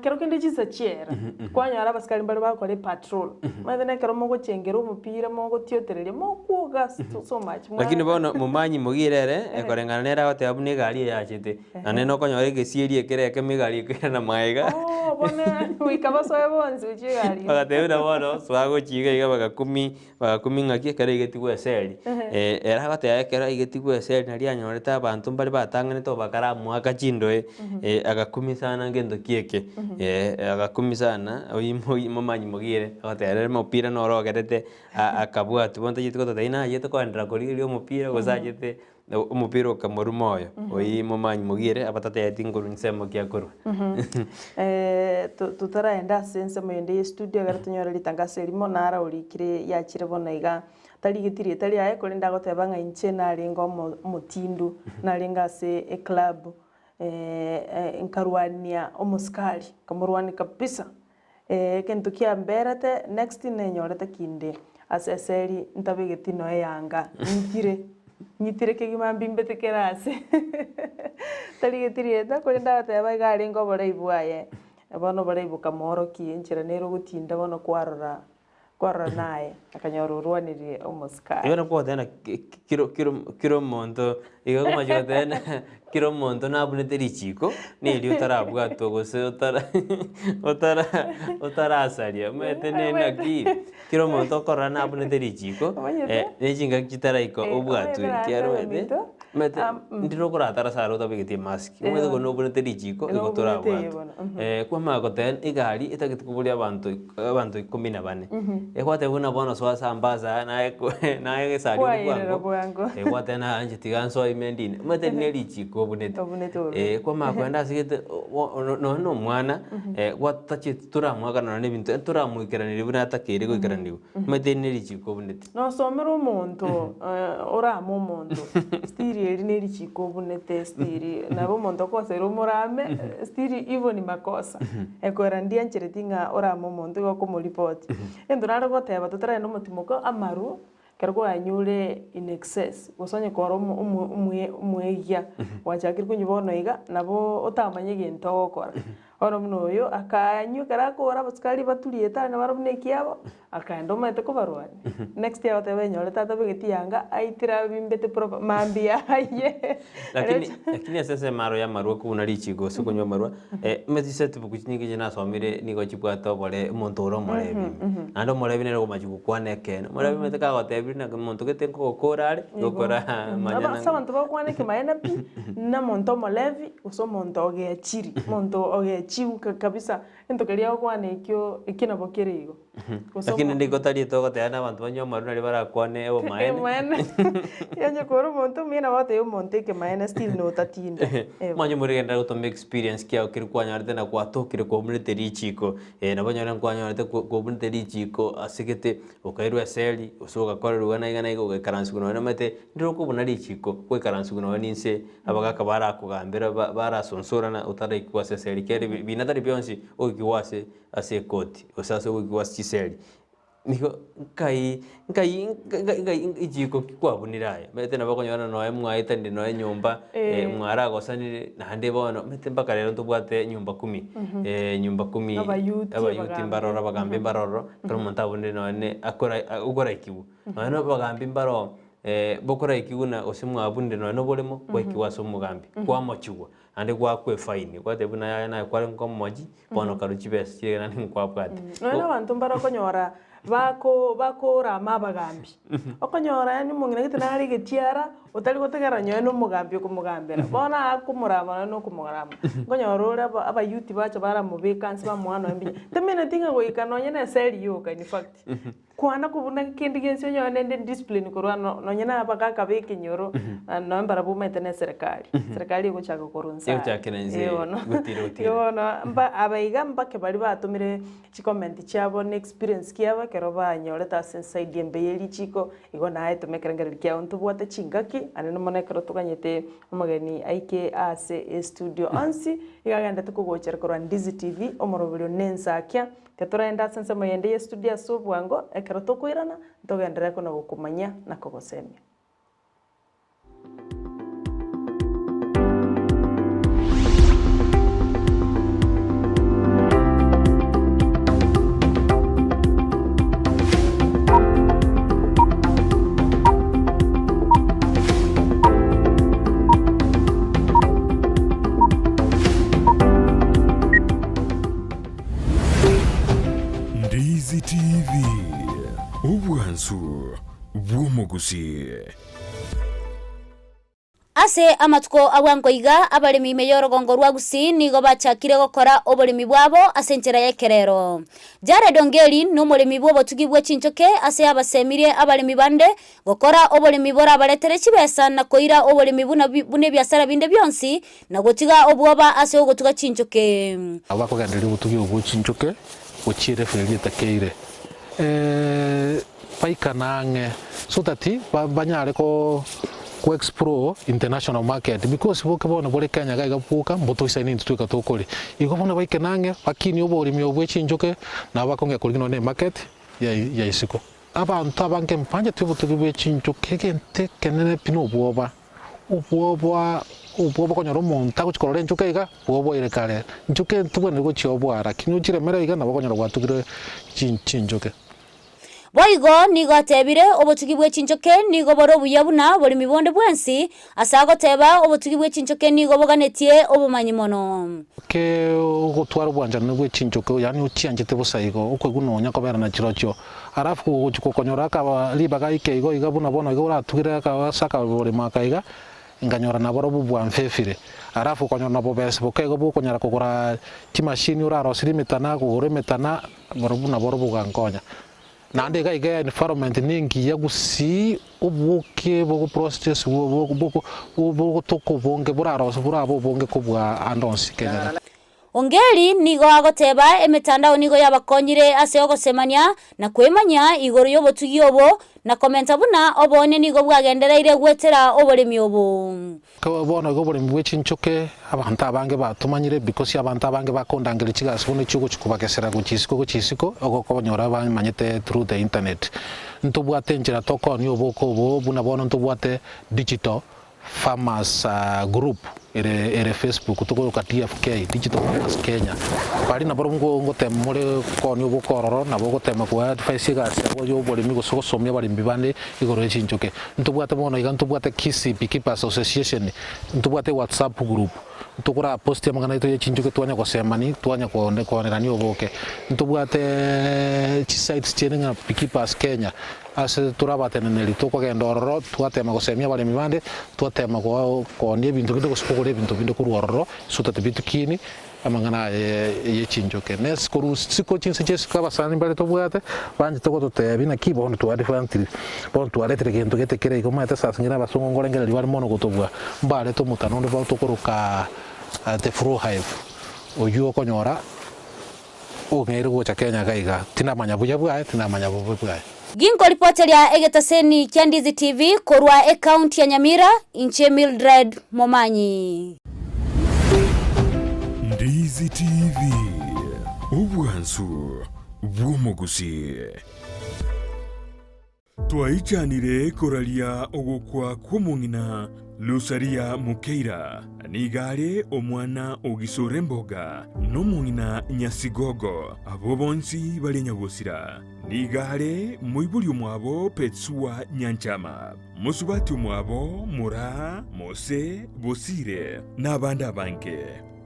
kero kende jiza chiera kwanya ara basikali mbali bakore patrol madene kero mogo chengero umupira mogo tiotererio mogo gas so much lakini bono mumanyi mugirere ekorengana nera gote abune gari yachite aneno konyore gesierie kereke migari kera maiga bona wikaba so ebonzi uchigari bagatebira bono swago chiga iga bagakumi ngaki kare igetigwe seli era gote kera igetigwe seli nari anyoreta abantu mbali batangane to bakara mwaka chindoe agakumi sana ngendo kieke agakumi sana oimo manyi mogire agoterere mupira no rogerete akabwatu bonta yitiko taina yete kwandra koririo mupira gozajete umupira ukamuru moyo oyi mumanyi mugire abatate yatinguru nsemo kya kuru tutaraenda sense moyende studio gara tunyora litangase limo nara ulikire yakire bonaiga taligitirie tali aye kolinda goteba nga inche naringo mutindu naringa se e club nkarwania omuskali kamurwani kabisa kento kia mberete next nenyorete kinde aseseri ntabigeti no yanga nyitire kegima mbimbete kerase taligitirie ta kolinda goteba igaringo boreibu aye bono boreibu kamoro kienchera nero gutinda bono kwarora naye akanyorurwanirie omuskali ibona ko tena kiro monto igoma jotena kiro monto nabunete richiko ni iri utarabwa togose utara asaria mete nena kiro monto korra nabunete richiko nejinga kitaraiko obwatu kiarwede mete ndiro kuratara saro tabigiti mask umwe ko nobunete richiko igotorabwa kwa magoten igari itagitukuburia abantu 14 ekwate buna bono swa sambaza nae gesari bwango ekwate na anje tiganso imendine mete neri chiko bunete kwa makwenda sigete no mwana gwatachi turamwagana ne bintu turamuikeranira buna atakere goikeranira mete neri chiko bunete no somero umuntu oramo umuntu stiri eri neri chiko bunete stiri nabo umuntu kose rumurame stiri ivo ni makosa ekorandia ncheretinga oramo umuntu go kumuripoti endurara goteba tutara no mutimoko amaru kergo anyure in excess gusonye koro umwegia wachakiri kunyibono iga nabo otamanye gento gokora oro muno yo akanyu karakora baskali baturieta na barabune kiabo akaendo mete ko barwani next year otebe nyore tata begeti yanga aitira bimbete mambia aye lakini sasa maro ya maru ko unari chigo so kunyo maru metise tu kuchinyige jina somire niko chipwato bole montoro morebi ando morebi ne ko majigu kwane ken morebi mete ka gotebi na monto ke tenko korare gokora manyana aba sabantu bakwane ke mayena pi na monto molevi uso monto ge chiri monto oge chiu kabisa entokeria kwane ikyo ikina bokerigo lakini ndiko tali to goteana abantu banyo maru nari barakwane ebo maene yanyo koro monto mina bate yo monte ke maene still no tatinda manyo murigenda gutomba experience kia kirkwanya arte na kwatokire ko munete richiko na banyo kwanya arte ko munete richiko asigete ukairwa seli usoga korerwa na igana igo karansu kuno na mate ndiro ko buna richiko ko karansu kuno ninse abagaka barakugambira barasonsorana utari kwase seli kere binatari bionsi okiwase ase koti osase okiwase chiseli niko kai ijiko kwabuniraye mete nabakonyana noe mwaita ndi noe nyumba mwara gosani nande bono mete mpaka rero tubwate nyumba 10 nyumba 10 abayuti mbarora bagambe mbaroro kero montabunde none akora ugora ikibu none bagambe mbaro bokora ikiguna osimwa abunde no bolemo kwekiwaso mugambi kwa mochugwa ande kwa kwe fine kwa tebuna na kwa ngomoji bono karuchibes kirena ni kwa pwate no abantu mbara konyora bako rama bagambi okonyora yani mungina gitana ari getiara utari gotegera nyoe no mugambi kumugambira bona akumurama no kumurama konyora ora abayuti bacha bara mubekansi ba mwana mbi temene tinga goikano nyene seri yoka in fact kwana kubuna kindi gense nyone ndi discipline korwa no nyena abakaka beke nyoro no mbara bu metene serikali igochaka korunsa gutiro mba abaiga mbake bari batumire comment cyabo ne experience kiaba kero banyore ta inside embeyeli chiko igo nae tumekerengera kia untu bwate chingaki ane no monekero tuganyete umugeni aike ase studio ansi igagenda tukugochera korwa Ndizi TV omorobiro Ensakia teturaenda sense moyende studio sobwango ekero tukwirana tugendera ko no gukumanya na kugosemia Ndizi TV ubwansu bw'umuguzi ase amatuko abwankoiga abalimi meyorogongo rwa Gusii nigo bachakire gokora obolimi bwabo ase enchera yekerero. Jared Ongeri n'omulimi bw'obotugi bw'echinchoke ase abasemirie abalimi bande gokora obolimi bora baletere chibesa na koira obolimi bune biasara binde byonsi na gotiga obwoba ase ogotuga chinchoke. Abakoganira obutugi bw'echinchoke ochire feri takeire paikanange so that banyare ko explore international market because boke bona bore Kenya ga gapuka mboto isaini ntuka tokore iko bona baikanange bakini obolimi obwechinjoke na bakonge kulino ne market ya isiko abantu abange mpanje tubutugi bwechinjoke gente kenene pino obwoba konyoro monta kuchikora nchuke iga bwobo ile kale nchuke tubone go chiobwara kinyo chiremera iga na bakonyoro gwatugire chinjoke boigo nigo atebire obotugi bw'echinchoke nigo boro buyabuna boli mibonde bwensi asago teba obotugi bw'echinchoke nigo boganetie obumanyi mono ke ogotwara bwanjana bw'echinchoke yani uchianjete bosaigo okwegunonya kobera na chirocho arafu kukonyora ka libaga ikeigo iga buna bono iga uratugire ka saka boli makaiga nganyora na boro bubwanfefire arafu konyora na bobese bokego bukonyara kugura timashini urarosiri mitana kugura mitana boro buna boro bugankonya nande ga environment ningi ya Gusii ubuke bwo process bwo toko bonge buraroso burabo bonge kubwa andonsi Kenya. Ongeri nigo agoteba emitandao nigo yabakonyire ase ogosemania na kwemanya igoro yobotugi obo na komenta buna obone nigo bwagendereire gwetera obolimi obo ko bona go bolimi bw'echinchoke abantu abange batumanyire because abantu abange bakondangire chigasi bone chugo chukubakesera guchisiko ogokonyora bamanyite through the internet ntubwate njira tokoni oboko obo buna bona ntubwate digital farmers group ere Facebook tuko ka TFK digital farmers Kenya bali na borongo ngotemore koni obukororo na bogotema kwa advice gasi abo bolimi gusomya bali mbibande igoro echinchoke ntubwate bona iga ntubwate KCB Keepers Association ntubwate WhatsApp group tukura post ya magana ito echinchoke twanya kosemani twanya konerani oboke ntubwate sites chenga Keepers Kenya ase turabateneneri tukogenda twatema gosemia bali mibande twatema ko ni bintu bindo gusukugura bintu bindo kurororo sutate bitu kini amangana yechinjoke nes koru siko chinse cheska basani bale tobwate banje togotote bina kibo on tuade fantri bon tuade tregento getekere iko mate sasingira basongo ngorengera libali mono gotobwa mbale to mutano ndo ba tokoruka the fro hive oyu konyora ngere gocha Kenya gaiga tinamanya buya tinamanya buya Ginko ripoteria egetaseni kia Ndizi TV korwa account ya Nyamira inche Mildred Momanyi. Ndizi TV ubwansu bw'omugusi twaichanire koralia ogukwa kw'omung'ina Lusaria Mukeira nigare omwana ogisore mboga n'omung'ina Nyasigogo abo bonsi bali nyagusira nigare muibuli mwabo Petsua Nyanchama musubati mwabo Mura Mose Bosire n'abandi abange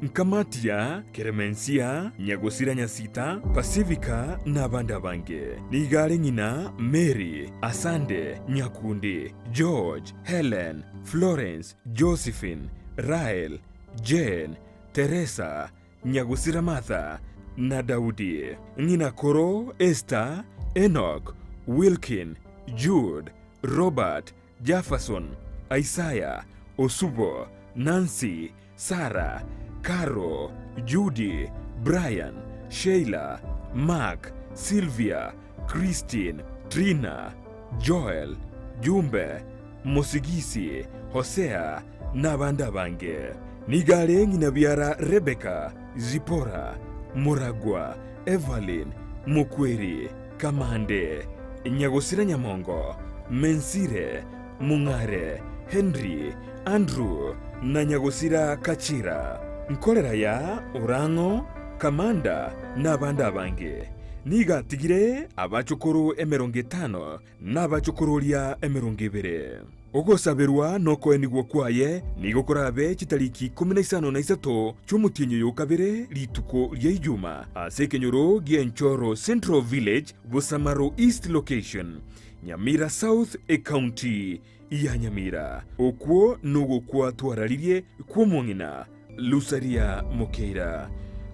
Nkamatia, Keremensia, Nyagosira Nyasita, Pacifica n'abandi abange nigare ng'ina Mary, Asande, Nyakundi, George, Helen, Florence, Josephine, Rael, Jane, Teresa, Nyagosira Martha na Daudi ng'ina Koro, Esther, Enoch, Wilkin, Jude, Robert, Jefferson, Isaiah, Osubo, Nancy, Sarah, Caro, Judy, Brian, Sheila, Mark, Sylvia, Christine, Trina, Joel, Jumbe, Mosigisi, Hosea n'abandi abange nigare ng'ina byara Rebecca, Zipora, Muragwa, Evelyn, Mukweri, Kamande, Nyagosira Nyamongo, Mensire, Mungare, Henry, Andrew na Nyagosira Kachira nkorera ya Orango, Kamanda n'abandi abange nigatigire abachukuru 50 n'abachukuru 20 ogosaberwa noko enigwo kwaye nigokorabe chitariki 13 cy'umutinyo yokabere lituko lya ijuma asekenyoro gienchoro Central Village Busamaro East Location Nyamira South County ya Nyamira okwo nogokwa twararirie kwa mwong'ina Lusaria Mokeira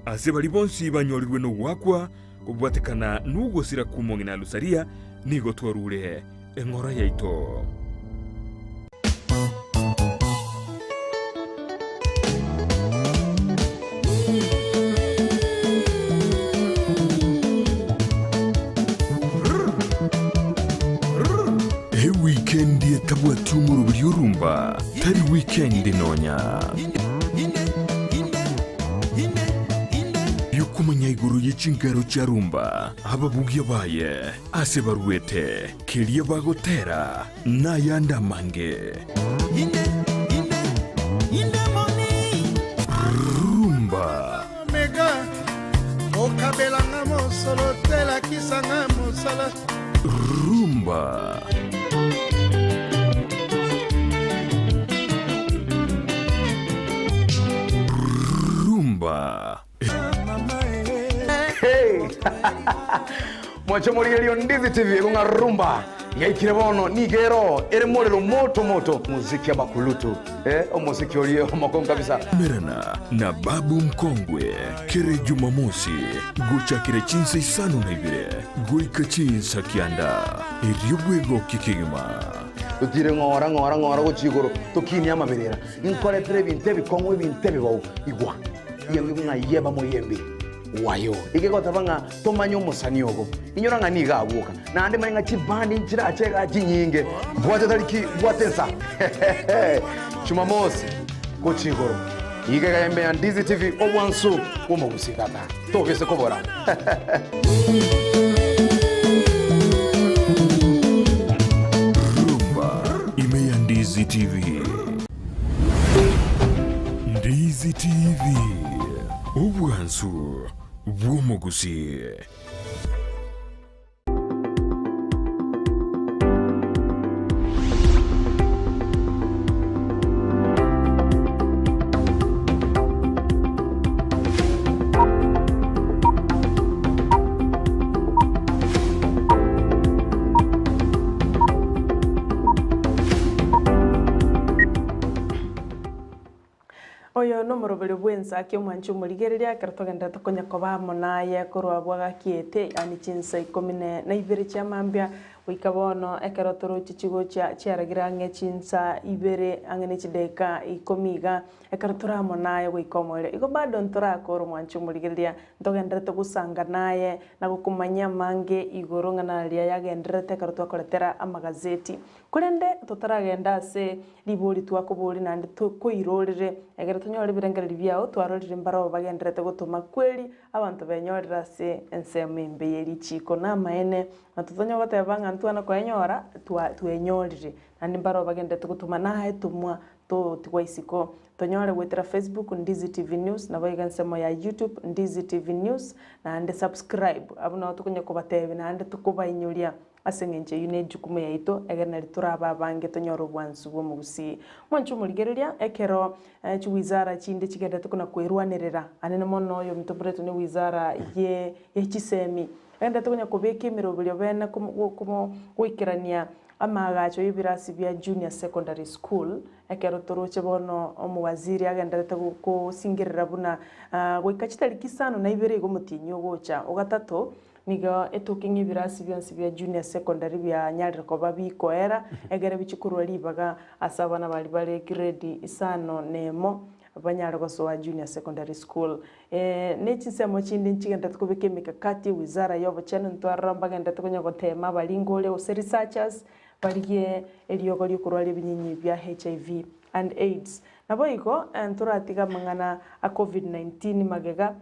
ase bari bonsi banyorirwe no gwakwa kubwatekana nugosira kwa mwong'ina Lusaria nigo twarure eng'ora yaito. Weekend yetabwa tumuru buri urumba tari weekend nonya yukumanya iguru y'ikingaro cya rumba ababugi baye ase baruete kiriye bagotera nayanda mange rumba mega okabelanga mosolo tela kisanga mosala rumba Hey! Mwacho murielio Ndizi TV kunga rumba yaikire bono nigero ere morero moto muziki ya bakulutu muziki olio makon kabisa merana na babu mkongwe kere Jumamosi gocha kere chinsa isano na ibire goika chinsa kianda eriobwego kikigima utire ngora gochigoro tokini amaberera inkore tere binte bikongwe binte bibawo igwa yemwe nga yeba moyembe wayo igekota banga tomanyo musani ogo inyora nga niga abuka na ande manga chibandi nchira achega chinyinge bwate tariki bwatensa Jumamosi gochigoro igega yembe ya Ndizi TV obwansu umugusikata togese kobora rumba ime ya Ndizi TV. Ndizi TV obwansu bw'omugusi. Oyo no morobere bw'Ensakia omwancho murigereria karatogenda tokonya koba monaye korwa bwagakiete ani chinsa 12 chia mambia wikabono ekero toro chichigo chiaragira nge chinsa 2 angene chideka 10 ekero tora monaye wikomore igo bado ntora koro mwancho murigereria ntogenda togusanga naye na gukumanya mange igoro ngana ria yagendera tekero twakoretera amagazeti kurende totaragenda ase libori twakobori nandi koirorere egere tonyore birengereri byao twarorire mbaro bagenderete gutuma kweli abantu benyorera se enseme mbe yeri chiko na maene natutonyo batebanga ntwana kwenyora twenyorire nandi mbaro bagendete gutuma nahe tumwa to twaisiko tonyore gwetera Facebook Ndizi TV News na bayigansemo ya YouTube Ndizi TV News na ande subscribe abuna tukunya kubatebe na ande tukubayinyuria asengenje yune jukumu yaito egena lituraba bange tonyoro bwansu bwo mugusi mwanchu murigereria ekero wizara chinde chigenda tukuna kwerwanerera anene mono yo mtopreto ni wizara ye chisemi enda tukunya kubeka imirobulyo bene kumo wikirania amagacho y'ibirasi bya junior secondary school ekero toroche bono omuwaziri agenda gusingirira buna gwikachitari kisano na ibere go mutinyo gocha ogatatu niga etukingi birasi byonsi bya junior secondary bya nyarira ko babikoera egere bichikurwa libaga asabana bali bale grade isano nemo abanyara gosowa junior secondary school nechisemo chindi nchigenda tukubike mikakati wizara yobo chene ntwaramba genda tukunya gotema balingole ose researchers baliye eliyogo likurwa libinyinyi bya HIV and AIDS nabo iko nturatiga mangana a COVID-19 magega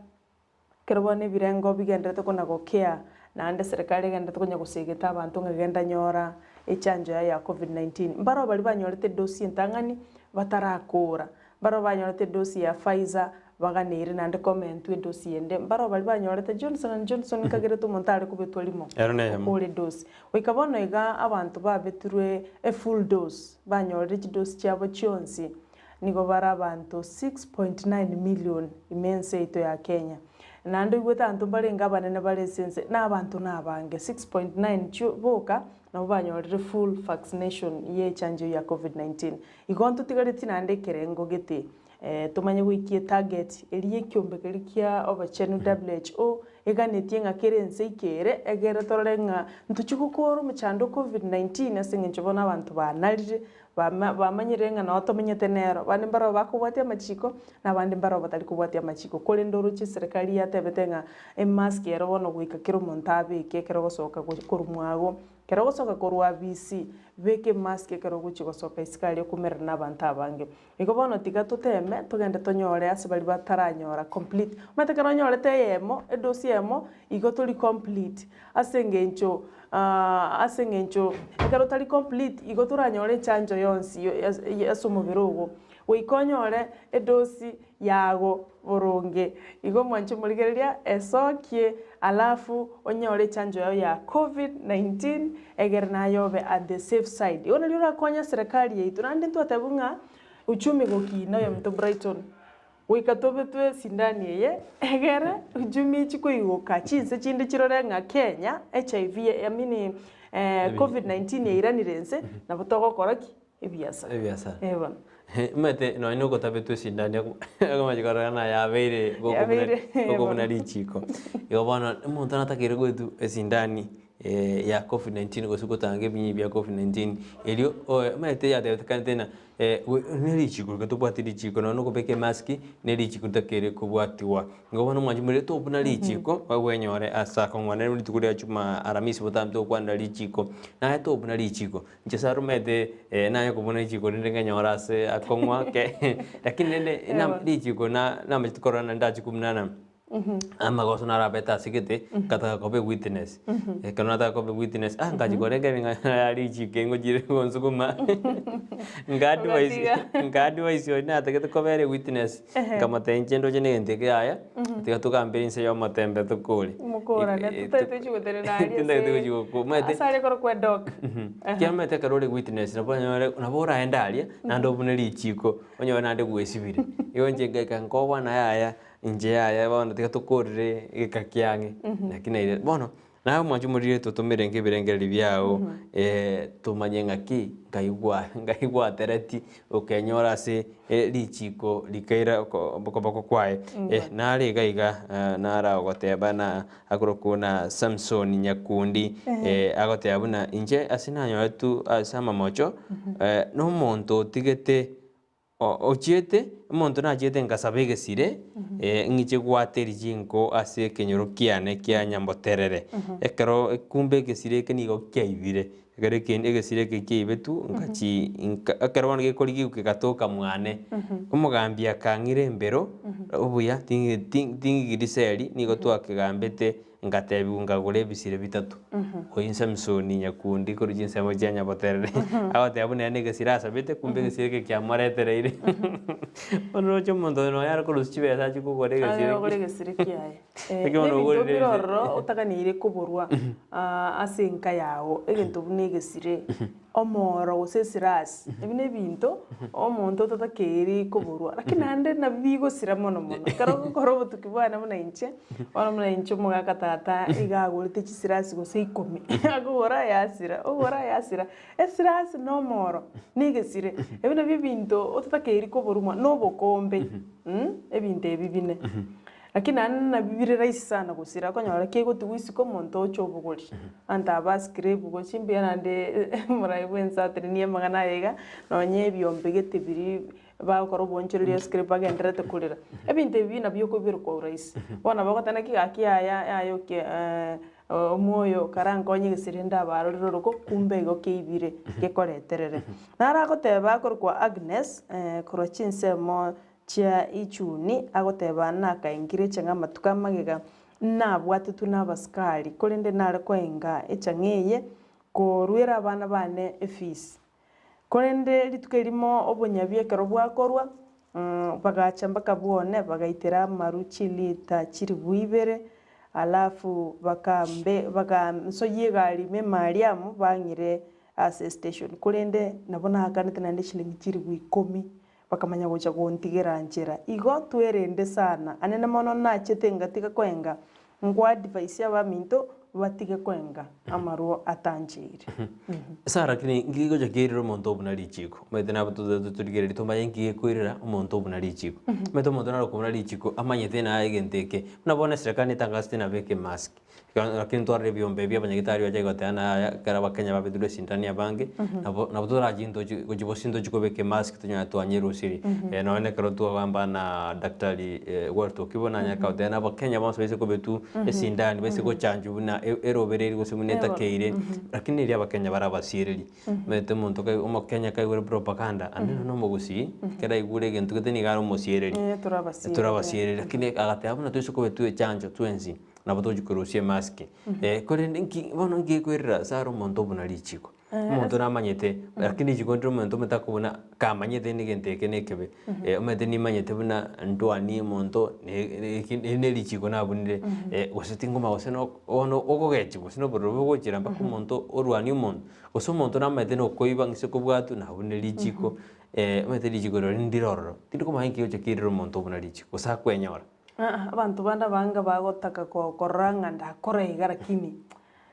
kerobone birengo bigendete kuna gokea na ande serikali igendete kunya gusigita abantu ngagenda nyora echanjo ya COVID-19 mbaro bali banyorete dosi entangani batarakura mbaro banyorete dosi ya Pfizer baganire nande comment dosi ende mbaro bali banyorete Johnson & Johnson kagere tumontare kubetolimo kole dosi wikabono iga abantu babeturwe a full dose banyorete dosi cyabo cyonsi nigo bara abantu 6.9 million imense ito ya Kenya nando igweta antu barenga banene bale sense na abantu nabange 6.9 boka na banyorire full vaccination ye chanjo ya COVID-19 igonto tigariti nande kerengo gete tumanye gwikie target eri kyombekeri kia obachenu WHO eganetie nga kerense ikere egere torenga ntuchigukoro muchando COVID-19 asinge bona abantu banarire bamanyire nga no tomenyete nero bandi mbaro bakubwatia machiko na bandi mbaro batari kubwatia machiko kole ndoro chi serikali yatebete nga mask ero bono gwika kiro montabe kekero gosoka kurumwago kero gosoka kurwa BC beke mask kero guchi gosoka isikali kumera n'abantu abange iko bono tiga tuteme tugende tonyore ase bali bataranyora complete matekero nyore teyemo edosi yemo igo tuli complete asengencho ekero tari complete igo turanyore chanjo yonsi yasomubiro ugo wikonyore edosi yago boronge igo mwanche murigereria esokie alafu onyore chanjo ya COVID-19 egerna yobe at the safe side ona lira konya serikali yetu nande twatebunga uchumi gokino ya mto Brighton wikatobetwe sindani ye egere uchumi chiko igoka chinse chinde chirorenga Kenya HIV COVID-19 yeiranirense na botogo koraki ebiasa ebana mete no ino gotabetwe sindani akomajikora ya beire gokubuna lichiko yo bana umuntu anatakire gwetu esindani ya COVID-19 gosukotange binyi bya COVID-19 elio mete ya tena nelichiko gatubwati lichiko no kubeke maski nelichiko takere kubwatiwa ngobona mwanji muri topuna lichiko bagwenyore asaka ngwane litukuri chuma aramisi botamto kwanda lichiko na topuna lichiko nchesaru mete nayo kubona lichiko ndenganyora se akongwa ke lakini nene na lichiko na mtikorana ndachi kumnana ama goso na rabeta sikete kata kobe witness kana ta kobe witness ngaji gorenge nga lichike ngojire gonzukuma ngadi waisi na ta kobe witness kama ta inchendo jene ndeke aya tika tukamberinse yo matembe tukuli mukora na tutete chigotene na ali tinde tuko mate asale koro kwa doc kiama ta karole witness na bora endalia na ndo bune lichiko onyo na nde gwesibire yonje ngakangobwa na yaya nje ya bono tika tukorire gikakiange lakini ile bono nawe mwajumurire tutumire ngibirengeri byao tumanye ngaki ngaigwa tereti ukenyora se lichiko likaira boko kwae nari gaiga nara goteba na akrokuna Samson Nyakundi agoteba buna inje asinanyo tu asama mocho no monto tigete ochiete monto na chiete ngasabege sire ngiche gwateri jinko ase kenyoro kiane kia nyamboterere ekero kumbe gesire kenigo kiaibire egere kende gesire kiaibetu ngachi ekero bana gekorigi ukigatoka mwane umugambia kangire mbero obuya tingi gidiseri nigo twakigambete ngatebi ngagure bisire bitatu oyin Samson Nyakundi kuri jinse mo janya boterere awote abune ne gesira sabete kumbe gesire kya maretereire onrocho mondo no yar ko lusibe sa chiku gore gesire kiaye ono gore utakanire kuburwa asenka yawo egento bune gesire omoro osesiras ebine binto omuntu tatakeri kuburwa lakini ande nabigo sira mono karo koro tukibana muna inche ona muna inche mugakata tata igagurite chisirasi go seikomi agora yasira esirasi no moro nigesire ebina bibinto otatakeri ko boruma no bokombe ebinte bibine lakini anna bibire raisi sana gusira konyora kego tuwisi ko monto chobugori anta bascribe go chimbe nande muraiwensa trinie magana yega nonye byombegete biri bakoro bonchereria scribe agenderete kulira ebinte bibina byoko birko raisi bona bagotana kiaya ayo ke omoyo karango nyigisirenda barorero ko kumbe go keibire gekoreterere nara goteba korwa Agnes korochinse mo chia ichuni agoteba nakaingire changa matuka magega nabwate n'abaskari kolende nare kwenga echangeye korwera abana bane efisi kolende litukerimo obonyabye kero bwakorwa bagacha mpaka bwone bagaitera maruchi lita chiri bwibere alafu bakamsoye gali me Mariam bangire ase station kolende nabona hakanite nande shilingi chiri bwikomi bakamanya gocha gontigera njera igo twerende sana anene mono nachete ngatika kwenga ngwa advice aba minto batige kwenga amaruo atanjire. Sara kini ngigo jakirira omonto obuna lichiko mete na butu turigere tumanye ngiye kwirira omonto obuna lichiko mete omonto na okubuna lichiko amanyete na egenteke nabona serikali tangaste na beke mask lakini tware byombe bya banyagitari baje gotana kara bakenya babidure sintani abange nabo turajinto kujibo sinto chikobeke mask tunya twanyero siri none karo tu bamba na daktari warto kibona nya kautena bakenya bamwe bese kobetu sindani bese ko chanju na erobereri gose muneta keire lakini ria bakenya barabasiriri mete muntu kai umukenya kai gure propaganda anene no mugusi kera igure gentu keteni garo musiriri turabasiriri lakini agate abuna tuiso kobetu chanjo twenzi nabo tujikurusie mask kore nki bono ngikwirira saro muntu buna lichiko muntu namanyete lakini chikontro muntu metakubona kamanyete nigenteke nekebe umete ni manyete buna ndwani muntu ne lichiko nabunire gositingo magose no ono ogogechi gosino borobe gochira mpa kumuntu orwani umuntu goso muntu namanyete no koiba ngise kubwatu nabunire lichiko umete lichiko ro ndiroro tindiko mahinki ocho kiriro muntu buna lichiko sakwenyora abantu banda banga bagotaka koranga ndakorega lakini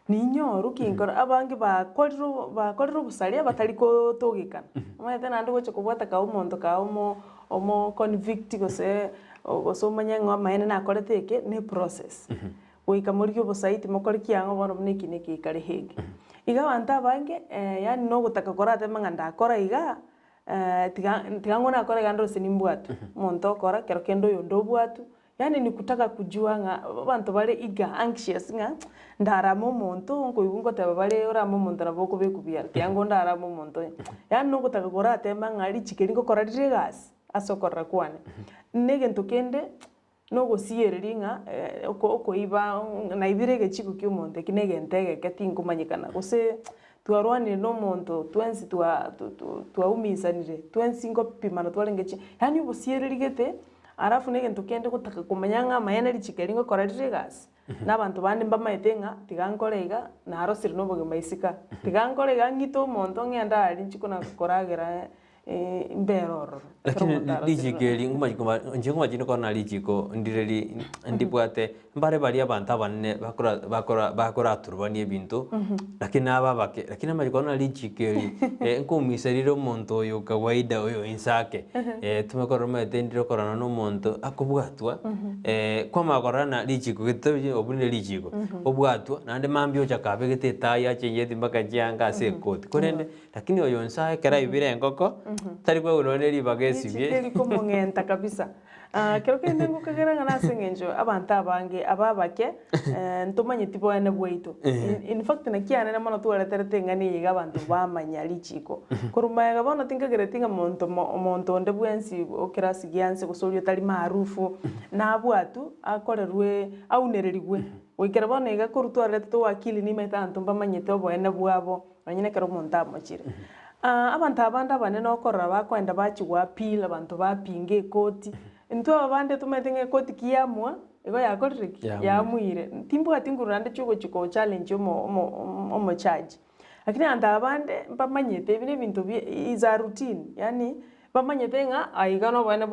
ninyoru kinkora abangi bakoriro busalia batari ko togikana mwete nandi goche kubwata ka umuntu ka omo convict gose manya ngo maene na koreteke ne process goika muri obusaiti mokori kiango bono neki neki kare hege iga wanta bange yani no gutaka korate manga ndakora iga tigango na korega ndo sinimbwatu muntu okora kero kendo yondo bwatu yani ni kutaka kujua nga bantu bale iga anxious nga ndaramo muntu ngo ibungo taba bale oramo muntu naboko bekubya yango ndaramo muntu yani no kutaka kora temba ngari chikeri ko kora diregas asokora kwane nege ntokende no gosiyereri nga oko iba na ibirege chiko kyo muntu kinege ntege ketingo manyikana gose twarwane no muntu twensi twaumisanire twensi ngo pimano twalengechi yani ubosiyereri gete arafu nege ntokende gutaka kumanyanga mayana lichikeringo kora diregas n'abantu bandi mbamaetenga tigankorega naro siri no boge maisika tigankorega ngito monto ngenda ali nchiko na koragera imberoro lakini lijigeli nguma jino kona lijiko ndireli ndibwate mbare bali abantu abanne bakora turbani ebintu lakini ababake lakini amajiko na lijigeli nkumisariro omuntu oyo kawaida oyo insake tumekora metendiro korana no muntu akubwatwa kwa makorana lijiko gitabi obunile lijiko obwatwa nande mambyo chakabe getetaya chenyeti mbaka janga sekoti korende lakini oyo insake kera ibire ngoko tari kwa uloneri bagesi bye chikeli ko mungenta kabisa kero kende ngukagera ngana sengenjo abantu abange ababake ntomanye tipo ene bweito in fact na kiana na mano tuwale terete ngani yiga abantu bamanya lichiko kurumaya gabona tinkagere tinga monto nde bwensi okera sigianse kusolyo tali maarufu na bwatu akorerwe aunererigwe wikera bona iga kurutware to akili ni meta ntomba manyete obo ene bwabo banyine kero monta amachire abantu abanda bane no korra bakwenda bachigwa pila abantu bapinge koti into abande tumetenge koti kiyamwa ego yakorreki yamwire timbwa tingurande chugo chiko challenge omo charge lakini anda abande bamanyete bine bintu iza routine yani bamanyete nga aigano bane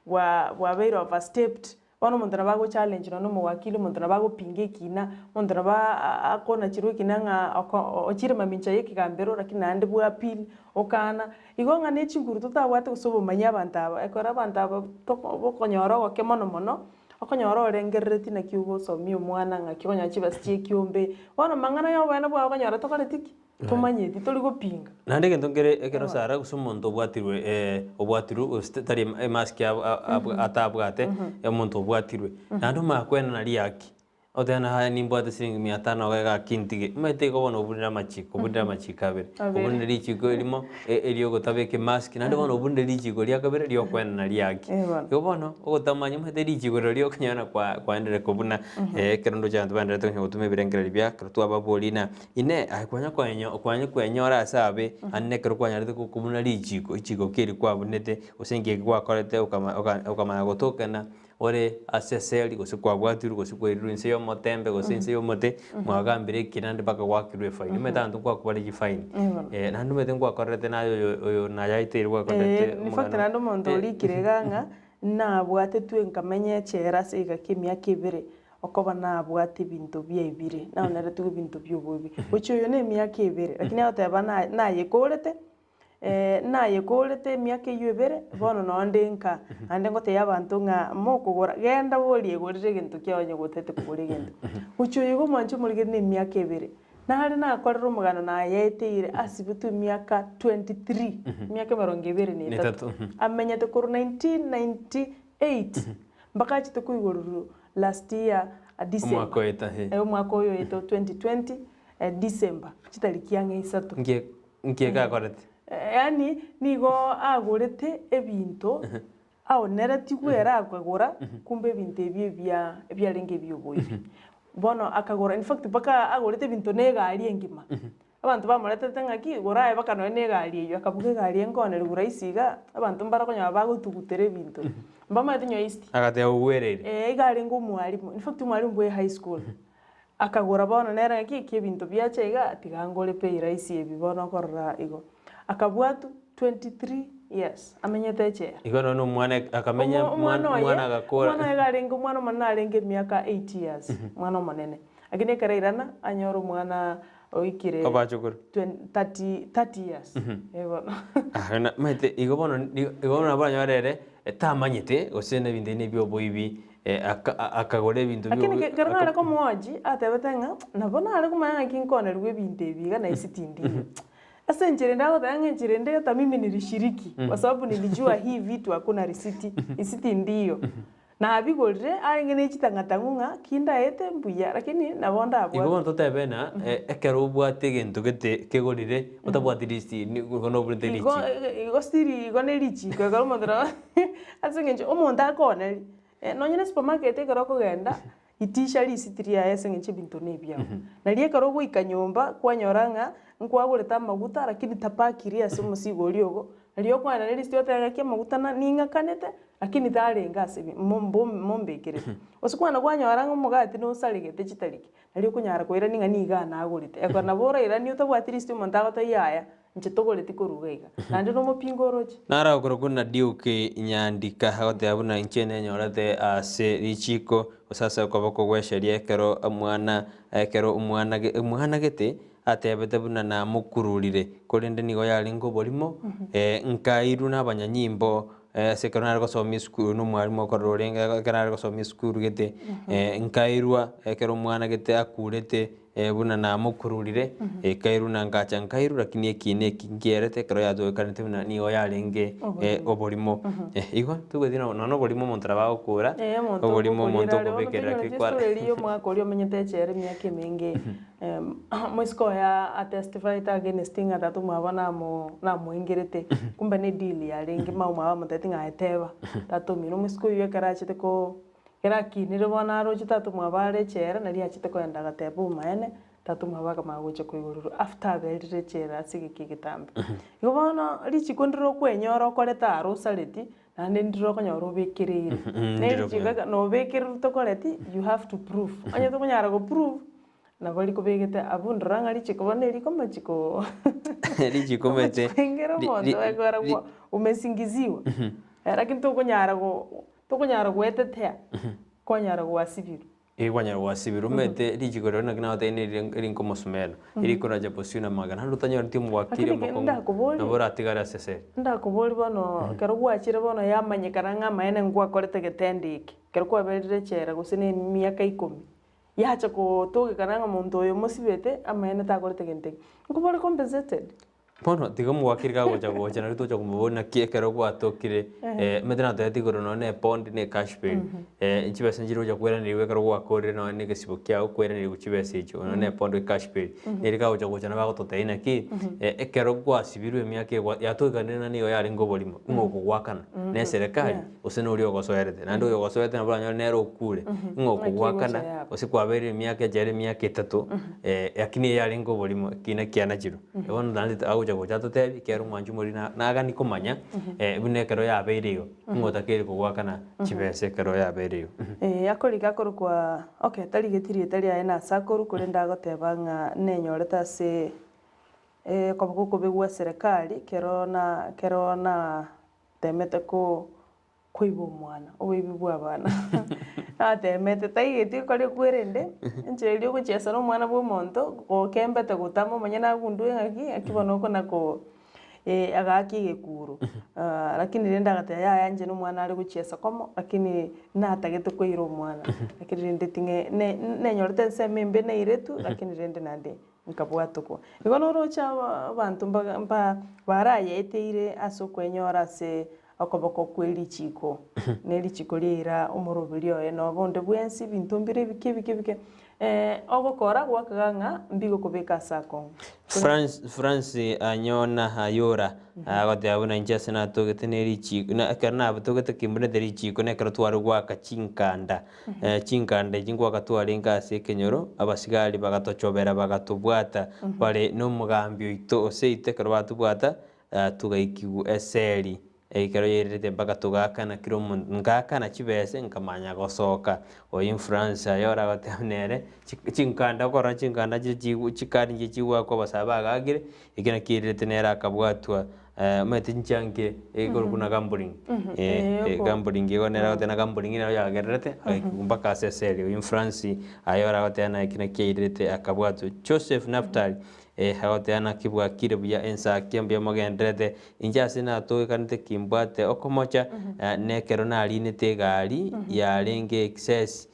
bwabeire overstepped ono muntu nabago challenge no mu wakili muntu nabago pinge kina muntu naba akona chirwe kina nga ochire mamincha yeki kambero lakini ande bwa appeal okana igonga ne chinguru tutawate kusobo manya bantaba ekora bantaba bokonyoro gokemono okonyoro orengerereti na kiugo somi omwana nga kikonya chibasikie kiombe ono mangana yo bana bwa okonyoro tokoretiki tumanyeti toli gopinga nande gentongere ekero sara gusumonto obwatirwe tari mask atabwate omonto obwatirwe nando makwena nali yaki otena haya nimbwate siringi 500 ga kintige mete ko bono obunira machiko abere obunira lichiko elimo elio gotabeke mask nande bono obunira lichiko lia kabere lio kwena nali yaki yo bono ogotamanya mete lichiko lio kanyana kwa endere kobuna kerondo chantu bandere to ngutume birengera libya kertu ababolina ine akwanya kwenyora asabe anne kero kwanya rete kubuna lichiko ichiko kiri kwa bunete osenge kwa korete okama gotokana ore aseseli gose kwa bwatiru gose kwa irinse yo motembe gose inse yo mote mwagambire kinande baka wakirwe fine metantu kwa kubali fine nandu mete kwa korete nayo na yaite kwa korete in fact nandu monto likirega nga na bwate tu enkamenye chera sega kimya kibere okoba na bwati bintu bya ibire na onere tu bintu by'obubi ucho yo ne miaka ibire lakini oteba na yekorete na yekorete miaka ibire bono no ndenka ande ngote yabantu nga mokugora genda boli egorire gintu kyonye gotete kugora gintu ucho yo mancho muri ne miaka ibire na hari na akorera umugano na yeteire asibitu miaka 23 miaka 23 amenyete kuru 1998 mpaka chite kuigoruru last year December umwaka uyo yeto 2020 December chitalikianga isatu ngie gakorete yani nigo agorete ebinto aho neratigwera akagora kumbe ebinto ebya renge byoboyi bono akagora in fact baka agorete ebinto negari engima abantu bamuretete ngaki goraye bakano negari eyo akabuge gari engone rigura isiga abantu mbarakonya bagutugutere ebinto mbama tinyo isti agate uwerere igari ngo mwalimu in fact mwalimu bwe high school akagora bono nera ngiki ebinto byachega atigangole pe iraisi ebibono korra igo akabwatu 23 years amenyete chera igono no mwana akamenya mwana agakora mwana igarenga mwana manarenge miaka 8 years mwana manene agine karairana anyoro mwana oikire kabachukuru 30 years ebona na mate igobono abanyorere etamanyete osene bindene byoboibi akagore bintu byo lakini karangara ko moji atebetenga nabona ari kumanya kinkone rwe bintu ebiga na isitindi asa njirenda kwa tanga njirenda hata mimi nilishiriki kwa sababu nilijua hii vitu hakuna risiti ndio na abigorire aingene chitangatangunga kinda ete mbuya lakini nabonda abwa igo bonto bena ekero ubwate gintu gete kegorire utabwate listi gono burite lichi igo stiri igo ne lichi kwa garo mondra asa ngenje omonda akone nonyene supermarket ekero kugenda itisha lisitiri ya ese ngenche bintu nebya naliye karo guika nyumba kwanyoranga nkwagureta maguta lakini tapakiria somo sigoriogo naliyo kwana listi yote ya maguta na ninga kanete lakini tarenga sebi mombekere osikwana kwanyoranga umugati no saligete chitariki naliyo kunyara kwira ninga niga na agurite ekona bora ira ni utabwati listi montago tayaya nche togoreti kurugaiga nandi no mopingo roche nara okoro kuna diuke nyandika hagote abuna nchene nyorate ase richiko osasa kwa bako gwesheria ekero umwana gete atebete buna na mukururire korende nigo yali ngo bolimo nkairu na banyanyimbo sekero nari gosomia skuru no mwarimu okororenga kanari gosomia skuru gete nkairwa ekero umwana gete akurete buna na mukururire kairu na ngacha nkairu lakini ekine kingierete kero yazoekanete buna nigo yarenge obolimo igo tugethina no bolimo montara bagokura obolimo monto kobekera kikwara eliyo mwakori omenyete chere miaka mingi mwisiko ya atestify against thing atatu mwabona na muingirete kumbe ni deal ya ringi mauma muteti ngaeteba tatu mino mwisiko yo karachite ko kera kinire bona ro chitatu mwabare chera nali achite ko enda gatebu maene tatu mwabaga magoche ko igururu after belire chera asige kigitambe igo bona richi kondiro kwenyoro koreta arosaleti nande ndiro konyoro bekirire nejigaga no bekirire to koreti you have to prove anya to kunyara go prove na bali kubegete abunduranga richi kubona eri komachiko richi komete ngero mondo egora kwa umesingiziwa lakini to kunyara go etetea konyara go asibiru kwanyara wasibiru mete richi ko rona kana te ni rinko mosmela iri ko raja posuna magana rutanyo ntimu wakire moko na bora tigara sese ndakuboli bono kero gwachire bono yamanyikana nga maene ngwa korete getendiki kero kwa belire chera gusine miaka 10 yacha ko toge kananga muntu oyo mosibete amaene takorete genteki ngubole compensated bono tiga mwakirga gocha na rito kumubona kiekero gwatokire medena tete goro no ne pond ne cash pay ichibese njiro ja kwera ni wekero gwakore no ne gesibo kya kwera ni guchibese icho no ne pond cash pay ni riga gocha na bagototeina ki ekero gwasibirwe miake yatoga nena niyo yari ngobolimo ngoko gwakana ne serikali osene uri ogosoerete nando yo gosoerete na bwanyo nero kure ngoko gwakana osikwabere miake jere miake 3 yakini yari ngobolimo kina kiana jiro bono ndandi gocha totebi kero mwanju muri nagani kumanya bune kero yabeiriyo ngota kiri kugwakana chibese kero yabeiriyo akoriga korukwa okay tarigetirie tari aena sakuru kuri ndagoteba nga nenyoreta se koboko begwa serikali kero na temete ko kuibo mwana obibi bwa bana ate mete taigeti kore kwerende ncheli okuchesa n'omwana bw'omonto gokembete gotama omanye nagundu eng'aki akibona oko nako agaki gekuru lakini rende agateba yayanje n'omwana ari gochesa komo lakini natagete koira omwana lakini rende tinge nenyorete ensemo embe nairetu lakini rende nande nkabwatoko igo norocha abantu barayeteire ase okwenyora ase okoboko kw'erichiko n'erichiko riira omoroberi oye nobonde bwensi binto mbire bike ogokora gwakaganga mbigo kubeka asako France anyona ayora agote abuna injase na togete n'erichiko na karna abutogete kimbune d'erichiko ne karotwara gwaka chinkanda chinkanda jingwa katwara ngase kenyoro abasigari bagatochobera bagatubwata bare no mugambi oito oseite karobatubwata tugaikigu eseri ikero yerete mpaka tugakana kiro ngakana chibese nkamanya gosoka oyi France ayora gotemnere chinkanda kora chinkanda chikari chiwa kwa basaba agagire ikena kirete nera akabwatwa mete nchange igoro kuna gambling gambling igo nera gotena gambling ina yagerete mpaka seseli oyi France ayora gotena ikena kirete akabwatwa Joseph Naftali hagoteana kibwa kire buya Ensakia mbya mogendrete injase na to kanite kimbwate okomocha nekero nali tegari ya renge excess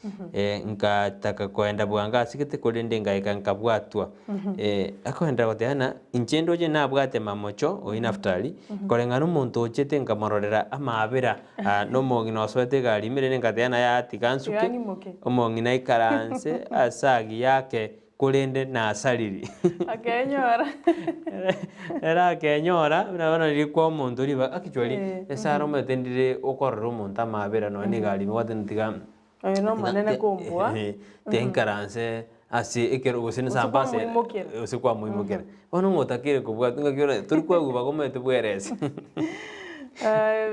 nka taka kwenda bwanga sikete kolende ngaika nkabwatwa akoenda goteana inchendo je nabwate mamocho oinaftali kolenga n'umuntu ochete nkamororera amabera no mogino swete gari mirene ngateana ya tikansuke omongina ikaranse asagi yake kulende na asaliri akenyora era kenyora nabona rikwa omuntu riba akichwali esaro metendire okorora omuntu amabera no ni gari watentiga ayo no manene kumbwa tenkaranse asi ekero gusene sambase usikwa muimukere ono ngotakire kubwa ngakira turi kwaguba komete bwerese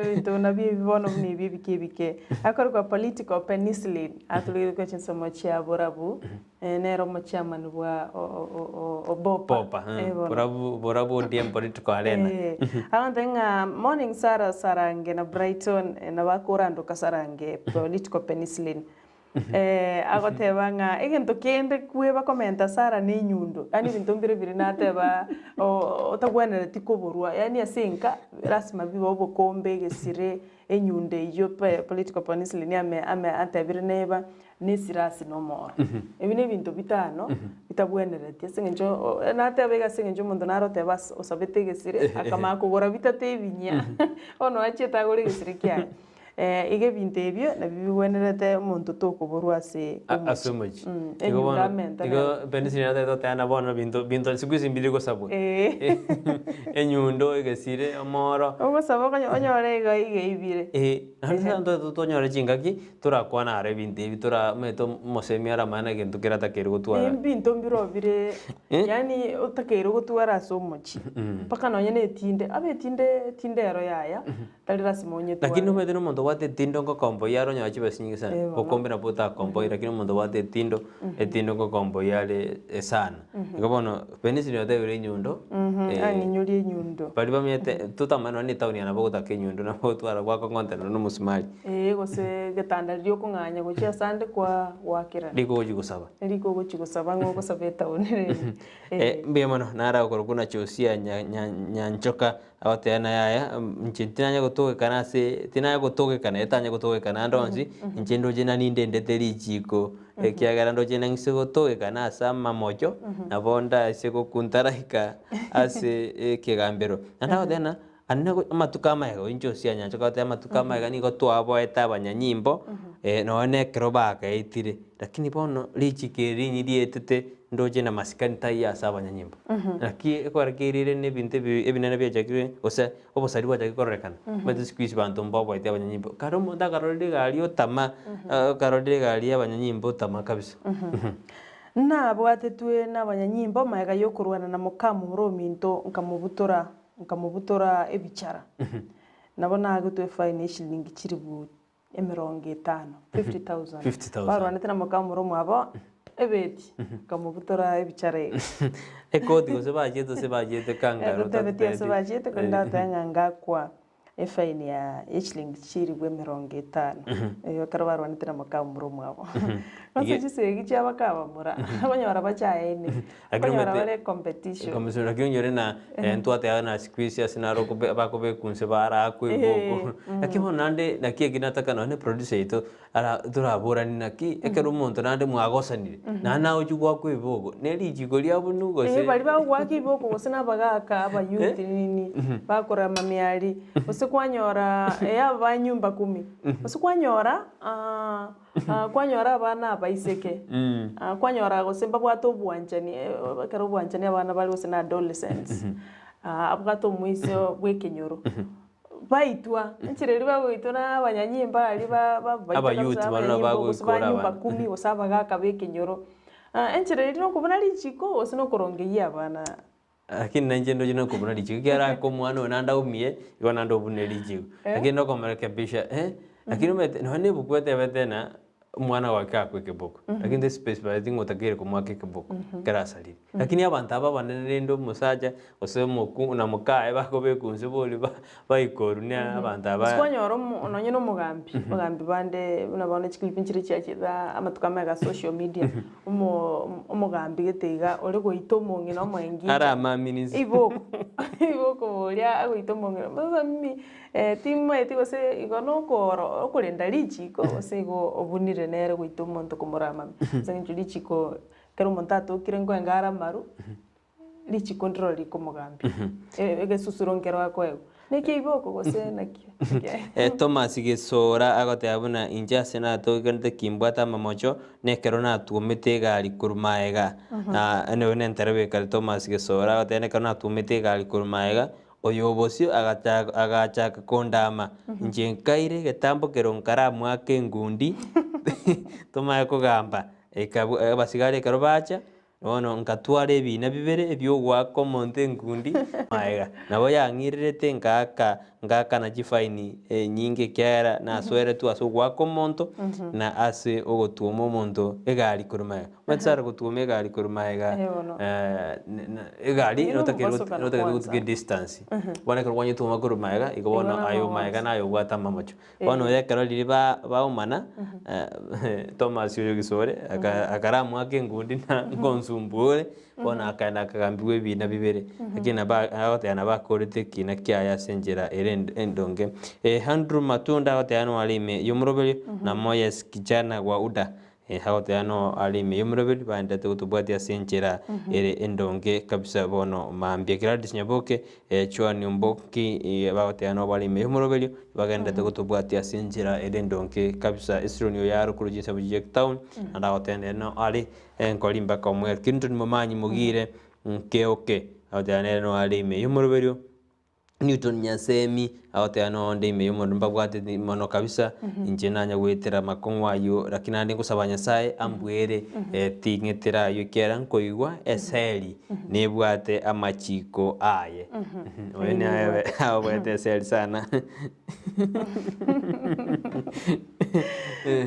bintu nabi bibono ni bibike akorwa political penicillin atulire ko chinsomo chia borabu nero mo chairman bwa bopa borabu ndiem political arena awantenga morning sarange na Brighton na bakorando kasarange political penicillin agotebanga egento kende kweba komenta Sara ni nyundo yani bintu mbire nateba otagwanera tikoborwa yani asenka rasma bibo bokombe gesire enyunde iyo political penicillin ame atabire neba nesirasi no more ebine bintu bitano bitabwenera tiesengenjo natebega sengenjo mundo naroteba osabete gesire akamako gora bitate binya ono acheta gore gesire kya ige bintu ebyo na bibiwenerete omuntu tokoborwa ase asomoji igo penicillin ate tana bono bintu sikuisi mbiri go sabo enyundo igesire omoro ogo sabo onyore ige ibire hanto tonyore chingaki turakwana are bintu ebi tura meto mosemiara mana gento kirata kero gutwara bintu mbiro bire yani utakero gutwara asomoji paka nonyene tinde abe tinde ero yaya talira simonye tu lakini umete no muntu wate tindo ngo kombo yaro nyachi basinyinga sana bokombe na puta kombo lakini muntu wate tindo etindo ngo kombo yale sana ngobono penicillin yote bire nyundo ani nyuri nyundo bali bamyete tutamano ni tauni na bogota kenyundo na botwara kwa kontena no musumali gose getanda ryo kunganya gochia sande kwa wakira liko gusaba ngo sabeta onere mbe mono nara korokuna chosia nyanchoka agoteana yaya nchitinanya gotoke kana se tinanya gotoke kana etanya gotoke kana ndonzi nchendo jena nindendeteri chiko kiagara ndo jena ngise gotoke kana sama mojo na bonda ase gokuntaraika ase kigambero ndagoteana annago amatukama yago inchosia nyanchoka te amatukama yaga ni gotwabo etabanyanyimbo none krobaka etire lakini bono lichikeri nyirietete ndoje na masikani taiya sabanya nyimbo aki kwa kirire ne binte ebinene bya jakire ose obosari bwa jakikorekana mate squeeze bantu mbobo ite abanyanyimbo karomo nda karode gali otama karode gali abanyanyimbo tama kabisa na bwatetwe n'abanyanyimbo mayaga yo kurwana na mukamu rominto nkamubutora ebichara nabona agutwe fine shilingi kiribu emirongo 50,000 barwana tena mukamu romo abo ebeti kamubutora ebichare ekoti go se bajete kangaro tete se bajete kanda tanga ngakwa efaini ya shilingi chiri gwe 50 iyo karwaro nitira makamburo mwabo basi gisegi cyaba kabamura abanyora bacaye abanyora bare competition komisura kyonyore na ntwate na squeeze asinaro ko bakobe kunse bara kwiboko akimo nande nakie ginataka no ne producer ito ara turabura ni naki ekero umuntu nande mwagosanire na nawe cyugwa kwiboko neri jigolia bunugo se bari bagwa kwiboko gusina bagaka aba youth nini bakora mamiari usikwanyora yaba nyumba 10 usikwanyora kwanyora abana baiseke kwanyora gosemba bwato bwanjani karo bwanjani abana bali usina adolescents abwato mwiso bwekenyoro baitwa nchireri bagwituna abanyanyimba ali aba youth bana bagwikora nyumba 10 usaba gaka bekenyoro nchireri no kubona lichiko usino korongeya abana lakini nanje ndo jino kubona lichiko kera ko mwana onanda umie yona ndo bune lichiko lakini ndo komarekebisha lakini none bukwete betena mwana wake akweke boko lakini the space by thing utakire kumwake keboko kera saliri lakini abantu aba banene ndo musaja osemo ku na mukae bakobe kunziboli bayikoru ne abantu aba swanyoro ononye no mugambi bande unabona chikilipi nchiri cyakida amatukama ga social media umugambi getega ore goitomo ngino mwengi ara maminizi iboko oria goitomo ngino baba mimi timu eti se igono koro okurenda lichiko se go obunire nere goito monto kumurama sangi lichiko kero montato kirengo ngara maru lichiko ndroli kumugambi ege susurongero akwego neki iboko gose nakio Thomas Gesora agote abuna inja senato gante kimbata mamocho ne kerona tumete gali kurmaega ene ne nterebe kal Thomas Gesora agote ne kerona tumete gali kurmaega oyobosio agachaka kondama njenkaire getambo keronkara mwake ngundi tomaye kugamba basigale karobacha ono nkatware bina bibere ebyo gwako monte ngundi maega nabo yangirete ngaka na jifaini nyinge kyara na swere tu aso gwako monto na ase ogotuomo monto egali kurumaya matsara gotuome egali kurumaya egali notakero kutige distance bwana ko wanyu tuma kurumaya igobona ayo maega nayo gwata mamacho bwana yakero liba baumana Thomas yo gisore akaramu ake ngundi na ngonsumbure bona akaenda kagambiwe bina bibere akina ba agoteana bakorete kina kyaya senjera endonge Handru Matunda agoteano alime yumurobeli na Moyes kijana wa uda hagoteano alime yumurobeli bandate gutubwatia senjera endonge kabisa bono mambia Gladys Nyaboke chwani mboki bagoteano balime yumurobeli bagandate gutubwatia senjera endonge kabisa isronio yaro kurujisa bujek town andagotene no ali enkolimba komwe kintu mumanyi mugire nkeoke agoteane no alime yumurobeli Newton Nyasemi agoteano ndime yumurumba bwate mono kabisa injenanya gwetera makongwa yo lakinande kusabanya sae ambwere tingetera yo kera nkoigwa eseli nebwate amachiko aye wene aye abwate eseli sana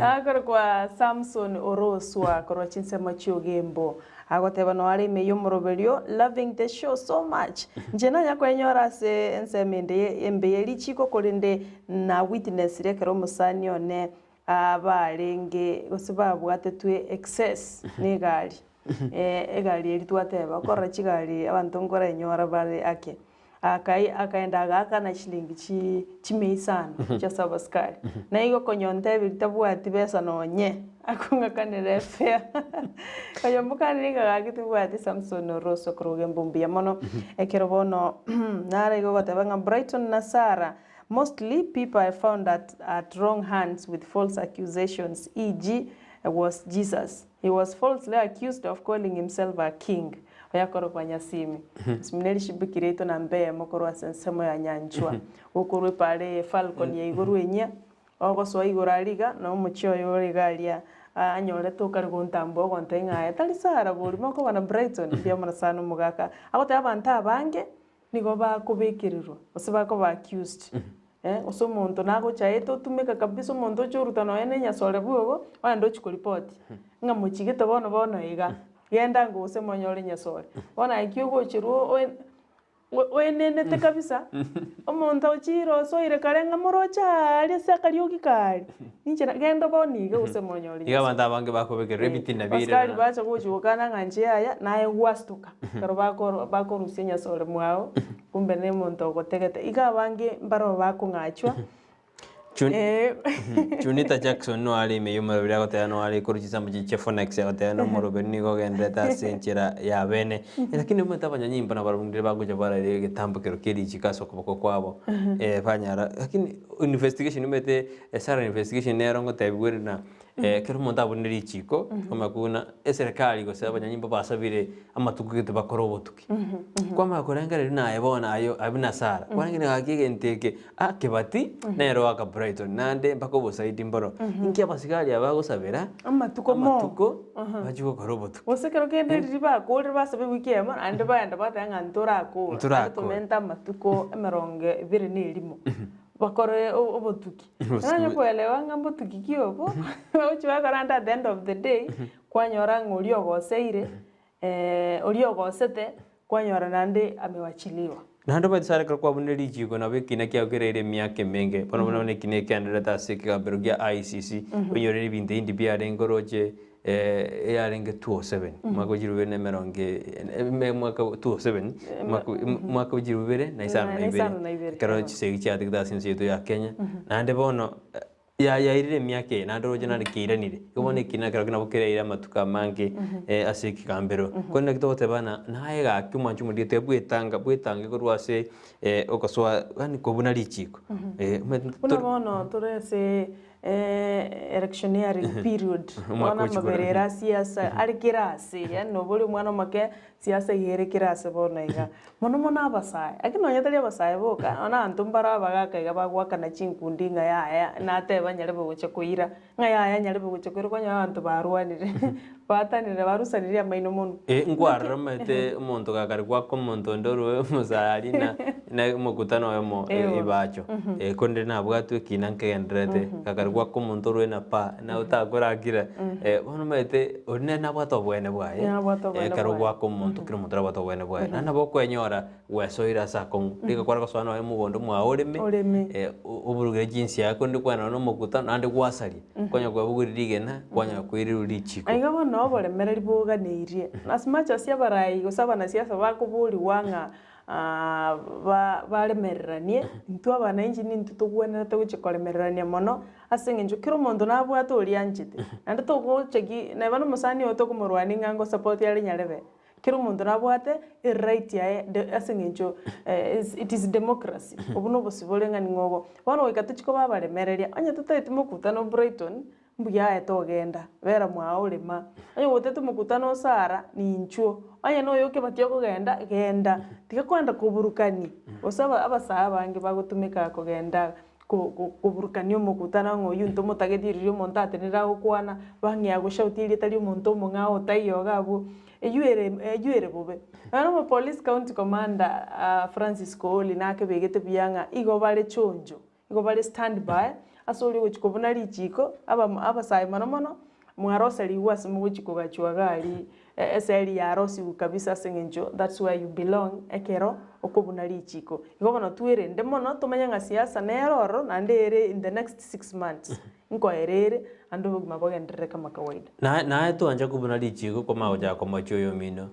akor kwa Samson Oroswa korwa chinsema chiogembo agoteba no ari meyo murobelio loving the show so much njena yakwenyora se ensemende embeyeli chiko kolende na witness rekero musani one abarenge gosibabwate twe excess negali egali eri twateba korra chigali abantu ngora enyora bare ake akaenda gaka na shilingi chimeisana cha sabaskari na igo konyonte bitabwati besa nonye akunga kanere fea kayombuka ninga gakitubwati Samson Oroso kroge mbumbia mono ekerobono nara igo batebanga Brighton na Sara. Mostly people I found at wrong hands with false accusations, e.g. was Jesus. He was falsely accused of calling himself a king. Oyakoro kwa nyasimi. Simineli shibikireto na mbea mokoro asensemo ya nyanchua. Ukurwe pale Falcon ya iguru enya. Ogo so iguru aliga na umuchio yore galia. Anyole toka ruguntambo gontenga ya tali Sara buri moko bana Brighton bya murasano mugaka. Agote abanta bange nigo bakubikiriro. Osibako ba accused. Oso muntu nago chaeto tumeka kabisa muntu churutano ene nyasole bugo wando chikuripoti. Nga muchigete bono iga. Yenda nguse monyole nyasole. Bona ikiugo chiruo wenenete kabisa omonto ochiro soire karenga morocha ali sakalioki kali ninjira genda boniga usemonyoli iga banta bange bakobekera ebitina bire Pascal bacha kuchukana nganje aya naye wastuka karo bakorusia nyasore mwao kumbe ne monto gotegete iga bange mbaro bakungachwa Junita Jackson no ali me yuma bya gotera no ali kuruchisa mu Chefonex ya gotera no morobe ni go gendeta senchira ya bene lakini mutabanya nyimba na barumundire baguja bara getambukero kiri chikaso kuboko kwabo fanyara lakini investigation imete sara investigation nero ngo tabwire na kero monta buniri chiko koma kuna serikali go saba nyimba basabire amatuku gitu bakoro botuki kwa makorengere na ebona ayo abina sara kwangira gakige nteke akebati nero aka Brighton nande mpaka ubusaidi mboro inki abasigari abagosabera amatuko bajuko koroboto osekero kende riba ko riba sabe wikema ande baenda batanga ntora ko tumenta amatuko emeronge bire ni limo bakore obotuki nanye kuelewa ngambotuki kiobo ochiwa karanda at the end of the day kwanyora ngori ogoseire oriogosete kwanyora nande amewachiliwa nando batsara kwa buneri jiko na bekina kya gerere myake menge pono pono ne kine kya ndata sekika berugia ICC onyoreri binde indi bia rengoroje yarenge 207 mwaka jirubere meronge mwaka 207 mwaka jirubere na isano na ibere karo chisegi kya tikda sinseto ya Kenya nande bono ya irire myake nando roje na kiranire ubone kina karo kina bukere ira matuka mange asiki kambero kone kitote bana naye ga kyumanchu mudite bwetanga ko rwase okoswa yani kobuna lichiko bono turese electioneering period mwana maberera siasa alikirase yani nobuli mwana make siasa yerekirase bona iga mono abasai akinonyatali abasai boka ona antumbara bagaka iga bagwaka na chinkundi nga ya na teba nyale boguche kuira nga ya nyale boguche kuira kwanya antu barwanire batanire barusanire amaino mono ngwarra mate umuntu gakari gwako umuntu ndoro musari na mukutano yemo ibacho konde nabwatu kinanke ndrete gakari gwako umuntu rwe na pa na utakoragira bono mate orine nabwato bwene bwaye karo gwako umuntu kiro mutra bwato bwene bwaye na bokwenyora wesoira sakon ndika kwarako swana we mugondo mwa oreme uburugire jinsi yako ndikwana no mukutano ande gwasari kwanya gwabugirigena kwanya kwiriri chiko aiga no bolemereri boganeirie as much as yabarai gosaba na siasa bakuburi wanga balemereranie ntu abana inji ni ntu tugwena tuguchikolemererania mono asenge njukiro mondo nabwata uri anjite ande tuguchegi na bano musani oto kumurwani ngango support yali nyarebe kiro mondo nabwate right ya asenge njo it is democracy obuno bosibolenga ningogo bano ikatuchiko babalemereria anya tutayitimo kutano Brighton mbuya etogenda vera mwao lema ayo wote tumukutano sara ni inchuo anya no yoke batyo kugenda genda tikakwenda kuburukani osaba abasaba bange bagutumika kugenda kuburukani umukutano ngoyu ntomo tagedirio montate nira ukwana bangi agushautiri tali umuntu mungao tayo gabu ejuere bobe ano police county commander Francisco Oli nake begete byanga igo bale chonjo igo bale standby asoli uchikobuna lichiko abasai mono mwarose liwasi muchiko gachwagali eseli ya rosi kabisa sengenjo that's where you belong ekero okobuna lichiko igobona tuere ndemono tomanya siasa neroro nandere in the next 6 months nko erere ando mabogendere kama kawaida na to anja kubuna lichiko koma oja koma choyo mino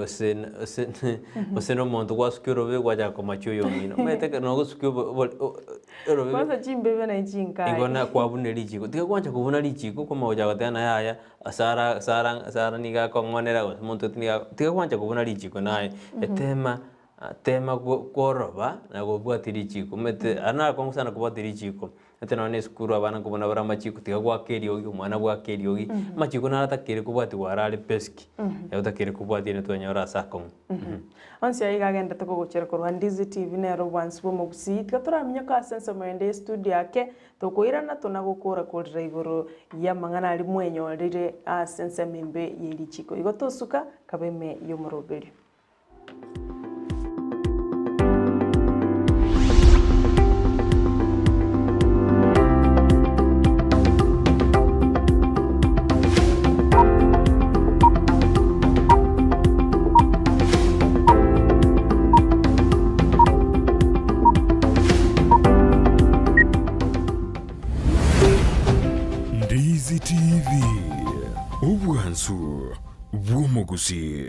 osen omuntu gwasukiro be gwaja koma choyo mino mete no gusukiro kwanza chimbe na ichinka igona kwabuna lichiko tika kwanja kubuna lichiko koma oja gatana yaya sara niga kongonera omuntu tika kwanja kubuna lichiko naye tema koroba na kubwatiri chiko mete ana kongusana kubwatiri chiko ete none skuru abana kubona bara machiko tiga kwa keriogi umwana bwa keriogi machiko na atakire kubwati warali peski utakire kubwati ne twanyora sakon onsi ayigagenda tukuguchera ku Ndizi TV nero once bo mugusi taturamenya ka sense mwende studio yake tukuirana tunagukura kurira iguru ya mangana ali mwenyo rire sense membe yeli chiko igotosuka kabeme yomuroberi Ndizi TV ubwansu bw'omuguzi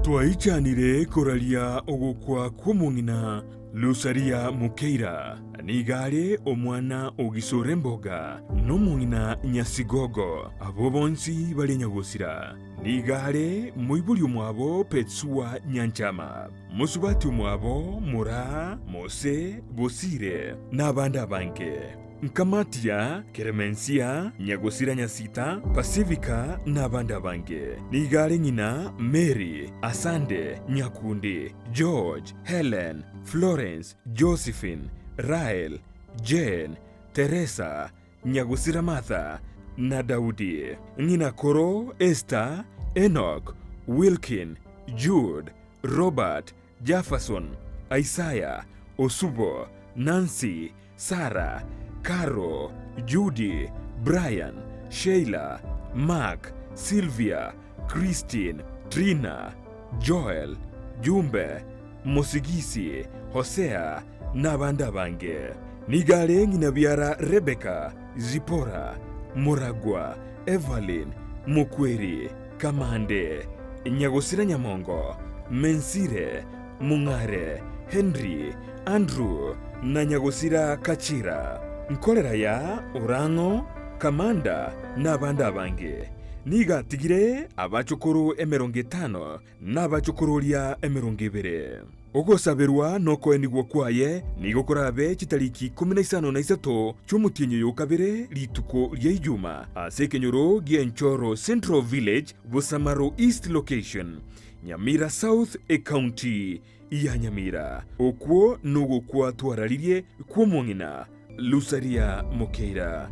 twaicanire koralia ogukwa kw'omung'ina Lusaria Mukeira nigale omwana ogisore emboga n'omung'ina Nyasigogo abo bonsi balenyagusira nigale muibuli omwabo Petsuwa Nyanchama musubati omwabo Mura Mose Bosire n'abandi abange Nkamatia, Keremensia, Nyagosira Nyasita, Pacifica n'abandi abange nigale nyina Mary, Asande, Nyakundi, George, Helen, Florence, Josephine, Rael, Jane, Teresa, Nyagosira Martha na Daudi nyina Koro, Esther, Enoch, Wilkin, Jude, Robert, Jefferson, Isaiah, Osubo, Nancy, Sarah, Caro, Judy, Brian, Sheila, Mark, Sylvia, Christine, Trina, Joel, Jumbe, Mosigisi, Hosea, n'abandi abange nigale nyina byara Rebecca, Zipora, Muragwa, Evelyn, Mukweri, Kamande, Nyagosira Nyamongo, Mensire, Mungare, Henry, Andrew na Nyagosira Kachira nkorera ya Orango, Kamanda n'abandi abange nigatigire abacukuru 50 n'abacukuru lya 20 ogosaberwa noko enigwo kwaye nigokorabe kitariki 13 cy'umutinyo yokabere lituko lya ijuma asekenyoro gyenchoro Central Village Busamaro East Location Nyamira South County ya Nyamira okwo nugo kwa twararirie kw'omung'ina Lusaria Mukeira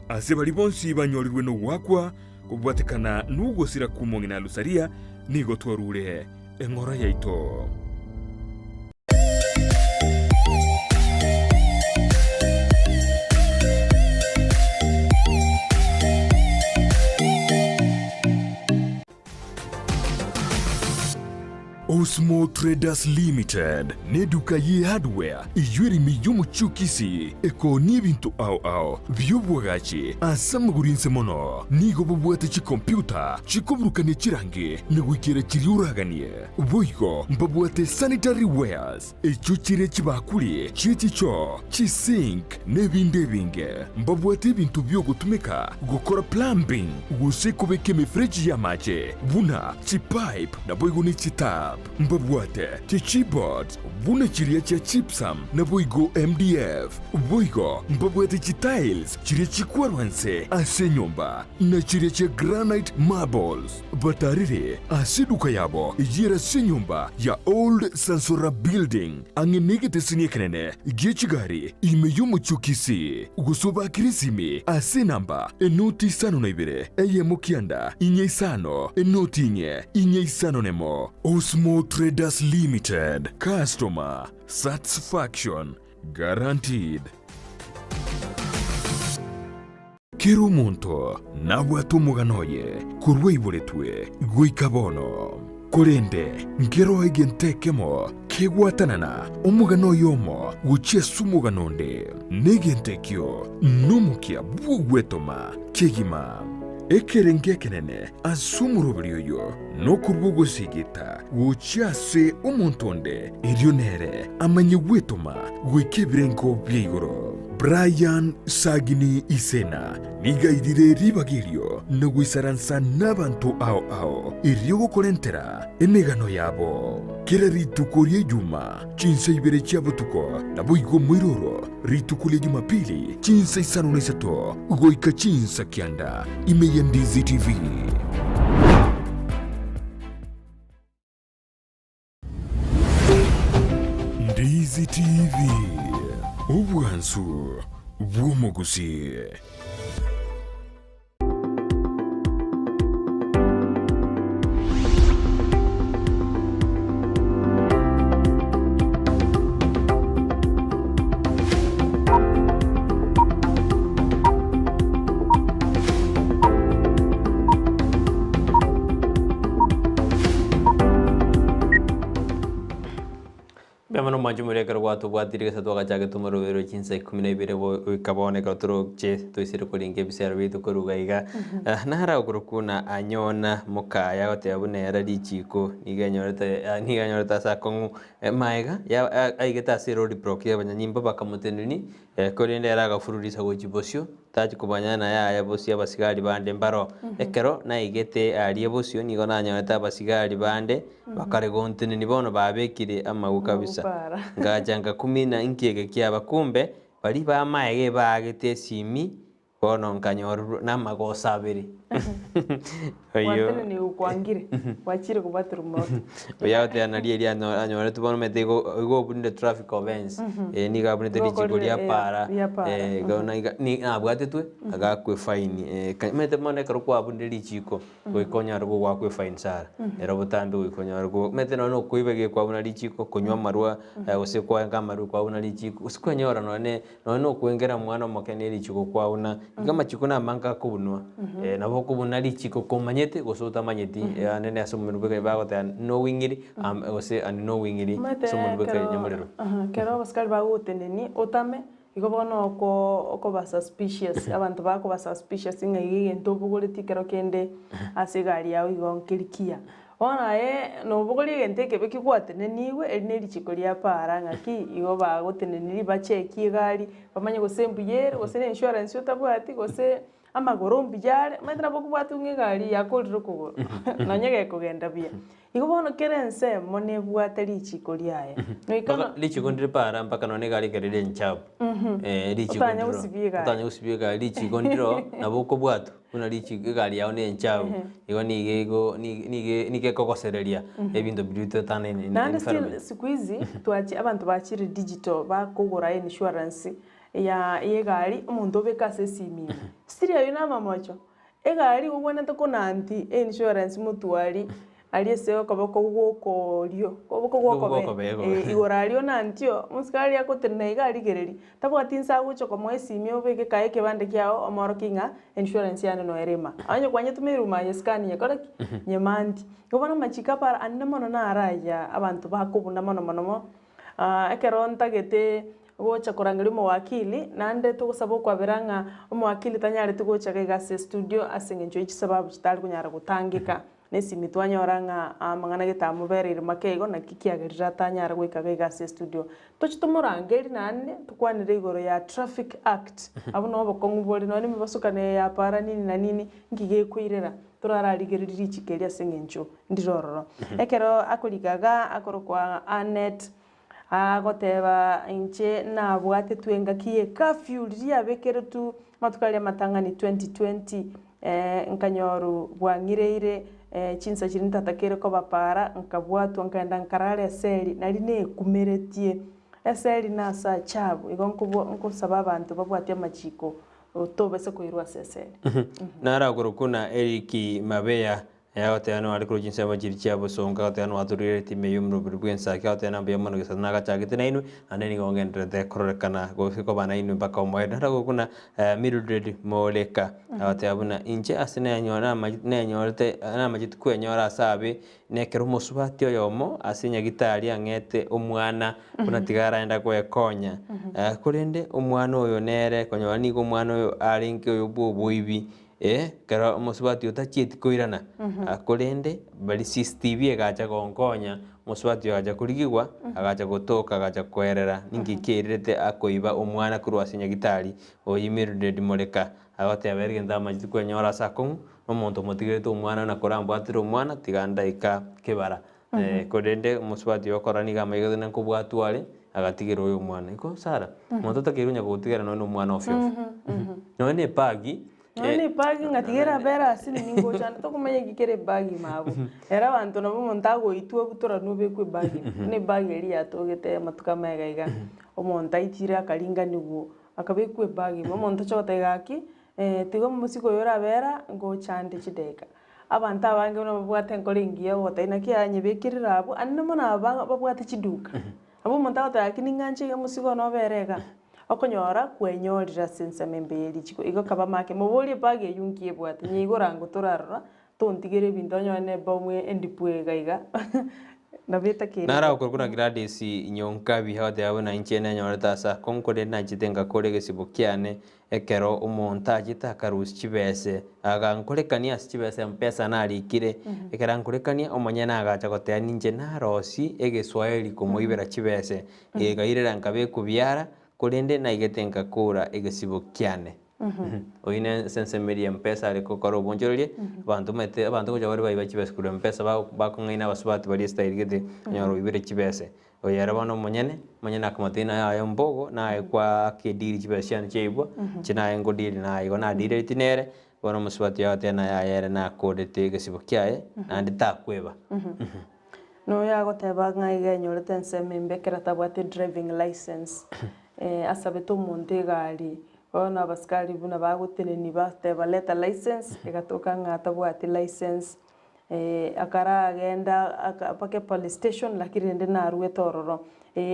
ase bali bonsi banyorirwe no gwakwa kubwatekana n'ugosira kw'omung'ina Lusaria nigo twarure eng'ora yaito Osmo Traders Limited neduka ye hardware ijwiri mijumu chukisi eko n'ibintu ao by'ubwagaci asamugurinse mono nigo bubwate chi computer chikuburukane chirange negwikira chiriuraganie boygo mbabwate sanitary wares echuchire chibakuli chichicho chisink n'ebindi binge mbabwate ibintu byo gutumika gukora plumbing gusekubeke mifreji ya mache buna chipipe na boygo ni chitap mbabwate chichibot buna chiria cha chipsam na boygo MDF boygo mbabwate chitiles chiria chikwarwanse ase nyumba na chiria cha granite marbles batarire asiduka yabo yera se nyumba ya old Sansora building angenegete siniekenene gichigari imeyumu chukisi gusoba kirisimi ase namba enoti sano na ibere eye mukianda inye isano enoti inye isano nemo Osmo Traders Limited customer satisfaction guaranteed Kero muntu nabwatu muganoye kurwe iboretwe guikabono Korende ngero egentekemo kegwatanana omugano yomo guchesu muganonde negentekyo numukia bugwetoma kegima ekerengekenene asumurubiryoyo no kurbugusigita guchase omontonde irionere amanye gwetoma gwekebirengo byigoro Brian Sagini Isena nigaidire ribagilio nagwisaransa n'abantu ao iryo gukorentera emegano yabo kera rituko rya juma chinsa ibere cy'abutuko naboigo mwiroro rituko rya Jumapili chinsa isano n'isato goika chinsa kyanda imeye Ndizi TV Ndizi TV ubwansu bw'omuguzi manju murekero gwatu bwatire gesa twagachage tumurubero chinsa 12 bo ikaboneka turoche twisire kuringe bisero bitu kurugaiga nahara ukurukuna anyona mukaya gote abune yarari chiko niganyoreta sakongu maiga ya aigeta sirori prokia banyanyimba bakamutenini korinde yaraga fururisa gochibosio tachi kubanyana ya bosia basigari bande mbaro ekero na igete ari bosio nigo nanyoreta basigari bande bakaregontene nibono babekire amagu kabisa ngajanga kumina inkiege kiaba kumbe bari bamaege bagete simi bono nkanyoru namagosa abiri Wantene ni ukwangire wachire kubatira moto oyaote anali anyore tubono metego igo bunde traffic offense ni ga bunde dichikolia para gona ni abwate tu aga kwe fine mete mone karo kwa bunde dichiko goikonya rugo gwa kwe fine sara era butambe goikonya rugo mete no kuibege kwa buna dichiko kunywa marua ose kwa ngamaru kwa buna dichiko usikwenyora no kuengera mwana mokene dichiko kwa una ngama chikuna manga kubunwa nabo kubuna dichiko komanyete gosota manyeti anene asumurubeke bagota no wingiri ose and no wingiri sumurubeke nyamurero kero baskal baguteneni otame igobono ko ba suspicious abantu bako ba suspicious ngaiye ntobugore tikero kende asigari yawe igonkirikia ona no bugore gente kebe kigwateneni iwe erineri chikoria para ngaki igo bagoteneni bacheki gari bamanye gosembuyere gose insurance yotabwati gose amagoro mbijare maitana boku bwatu ngegari yakoliro kugoro nanyege kugenda bia igobono kerense mone bwatari chikoriaye no ikano lichigondire para mpaka none gari kerere nchabo lichigondiro utanya usibiega lichigondiro na boku bwatu una lichigari yaone nchabo igo nige kokosereria ebintu biruto tanene na still sikuizi twachi abantu bachire digital bakugora insurance ya gari umuntu obekase simi stiria yuna mamocho egari ubona to konanti insurance mutuari alieseo kaboko gwokorio koboko gwokobe igorari onantio musikari yakotene igari gereri tabwatinsa gucho komo simi obeke kae kebande kyao amoro kinga insurance yane no erema anye kwanye tumiruma yeskani yakora nyemanti gobana machika para anne mono na araya abantu bakubuna mono ekeronta gete gocha kurangiri mu wakili nande tugusaba kwabiranga umwakili tanyare tugocha gase studio asingenjo ikisababu kitali kunyara gutangika nesi mitwanyoranga amangana getamuberere makego na kikiagerira tanyara gwikaga gase studio tochitumurangeri nane tukwanire igoro ya traffic act abuno bokongu bori none mibasukane ya para nini na nini ngige kwirera turararigeriri chikeria singenjo ndirororo ekero akurigaga akorokwa anet agoteba inche na bwate twenga kiye curfew riabekere tu matukali matangani 2020 nkanyoru bwangireire chinsa chirintatakere ko bapara nkabwatu nkanda nkarare seli nari ne kumeretie eseli nasa chabu igonko saba abantu babwate amachiko tobese koirwa seseli nara kurukuna Eriki Mabeya yagoteano ari kurujinsa bajiricha bosonga goteano aturire time yumro burbuensa kyateano biyamano gesana gachagite nainu aneni gongendrete kororekana gofiko bana inu mpaka omoeda ragokuna Mildred Moleka abateabuna inje asene anyora nenyorete na majitu kwenyora sabe nekero musubati oyomo asinya gitari angete omwana kuna tigara enda kwekonya kurende omwana oyo nere konyora nigo omwana oyo arinke oyo boibi kero musubati utachiti koirana akorende bali CCTV agacha gonkonya musubati agacha kurigigwa agacha gotoka agacha kwerera ningi kirete akoiba omwana kurwasinya gitari oyimirde Moleka agote aberge ndama kwenyora sakon omuntu motigirete omwana na koramba atiro omwana tiganda ika kebara korende musubati yokorani gamayigo na kubwatwale agatigiro oyo mwana iko sara muntu takirunya gutigera no mwana ofyo none pagi none pagi ngatigera bera asini ningo cyane to kumenya gikere bagi mabo era abantu nabo montago itwe butora nube kwe bagi ne bagi eri atogete matuka megaiga omonta itira kalinga nigo akabekwe bagi momonta chota gaki tigo musiko yora bera ngo chande chideka abantu abange no bwate nkoringiye wotaina kyanye bekirira abo annemo na babwate chiduka abo monta gaki ninganche musiko no berega okonyora kwenyorira sense memberi chiko igo kaba make moboli bage yunkie bwate nyigo rango torarora tontigere bindonyo ne bomwe endipwe gaiga Nabeta kiri. Nara kuna Gladys Nyonkabi hao te abona inchene nyoreta sa konkode na chitenga kore gesibukiane ekero umonta jita karus chibese aga nkorekania chibese mpesa na alikire ekera nkorekania omanyana agacha gotea ninje na rosi egeswaeli komoibera chibese egairera nkabe kubyara kolende na igetenga kura egesibukiane oine sense media mpesa ariko koro bonjorie abantu ko jabari bayi bachibese kure mpesa bakongaina basubati bari style gete nyoro ibere chibese oyera bano monyene akamatina ya mbogo na kwa kediri chibese yan chebwa china ngo diri na igo na diri itinere bano musubati ya tena ya yere na kode tege sibukiae na ndita kweba no ya goteba ngai nyorete nseme mbekera tabwate driving license asabeto monte gari ona abasikari buna baguteneni bateba leta license egatoka ngata bwati license akara agenda pake police station lakini ndende na ruwe tororo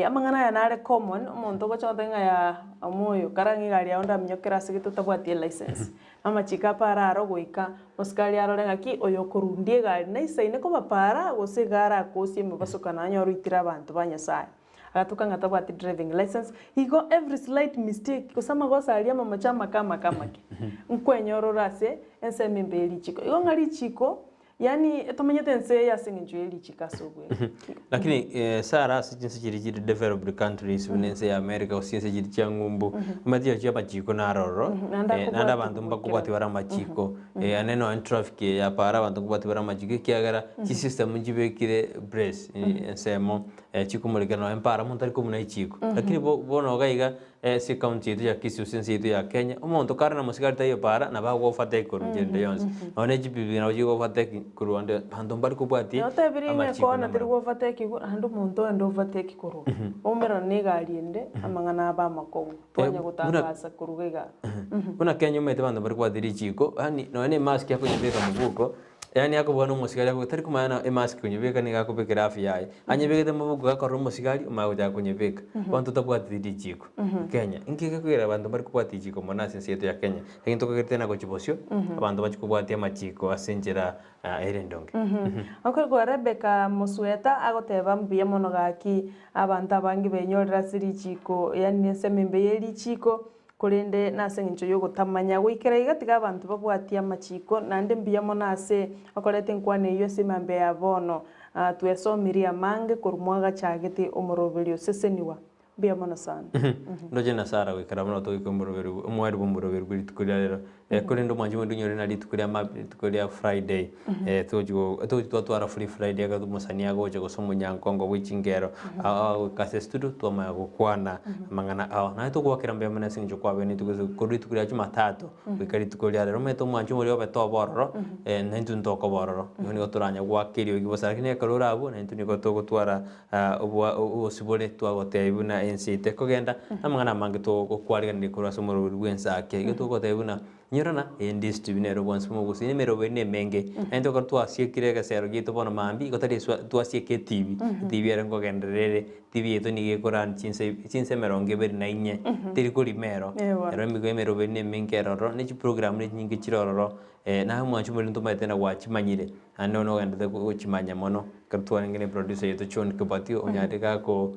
amangana ya nare common umuntu gochonda ya amoyo karangi gari onda mnyokera sigito tabwati license ama chika para aro goika oskari aro ngaki oyo kurundie gari na isaine ko bapara gosigara kosi mbasukana nyoru itira abantu banyasaya agatuka ngatabwati driving license igo every slight mistake kusama gosaria mama chama kama ke nkwenyororase enseme mbeli chiko igo ngari chiko yani tomanyete nse ya singinjweli chika sogwe lakini sara sinse chiri developed countries unense ya America usinse chiri changumbu umati ya chiko na roro nanda bantu mbakubati bara machiko aneno traffic ya para bantu kubati bara machiko kiagara chi system njibekire brace ensemo chikumulika no empara muntari kumuna ichiko lakini bono gaiga si county ya Kisii usinse ya Kenya umuntu karana musigari tayo para na bago fate kurungende yonse one jibi na ujigo fate kuruande bantu mbari kubati amachiko ko na tiri fate ki handu muntu ndo fate ki kuru omera ne gariende amangana ba makogo tonya gutangaza kurugega una Kenya umete bantu mbari kubati chiko hani no ne mask yako nyibeka mubuko yani yako bwana musigari yako tari kumana mask kunyibeka ni gako bekera afya yaye anyibeka mubuko gako musigari umago ja kunyibeka bantu tabwati chiko Kenya ingike kwira abantu bari kubwati chiko mona sense yetu ya Kenya lakini tokagete na gochibosyo abantu bachikubwati amachiko asenjera erendonge akora Rebecca Musweta agoteba mbiye mono gaki abantu abangi benyorera siri chiko yani semembe yeli chiko kurinde nasengincho yo gutamanya gwikira igatiga abantu babwati amachiko nande mbiye mono ase akorete nkwane iyo simambe ya bono twesomiria mange kurumwaga chagete omoroberio seseniwa bia mono sana ndoje na sara wikara mono to ikomboroberu umwari bomoroberu kuri tukuria rero kuri ndo mwanjimo ndunyore na litukuria map tukuria Friday to twara free Friday ga musania goje gosomo nyankongo wichingero kase studio to ma gukwana mangana aho na to gwakira mbe mena sinjo kwa bene tukuri tukuria Jumatatu wikari tukuria rero meto mwanjimo ryo beto bororo na ntu ntoko bororo ni goturanya gwakirio igibosara kine karura abo na ntu ni gotogotwara obosibore twagotebu na ensite kogenda amangana mange to kwariganira kurasa mu Ensakia getuko tebuna nyirana endis tibinero bonse mu gusine mero bene menge ento ko twasiekire gasero gito bona mambi gotari twasieke TV erengo genderere TV eto ni gekoran chinse meronge beri na inye tiri kuri mero ero migo mero bene menge roro ni program ni nyingi chiroro na mwanchu muri ntuma tena wachimanyire ano no gende ko chimanya mono katwa ngene producer yeto chon kebati onyade ko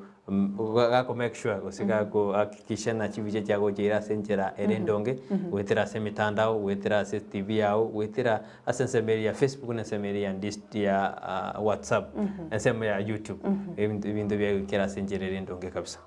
gako make sure gosiga ko hakikisha na chivije chago jira senjera erendonge wetera se mitandao wetera se TV yao wetera asensemeri ya Facebook na semeri ya Ndizi ya WhatsApp na semeri ya YouTube ibintu bya kera senjera erendonge kabisa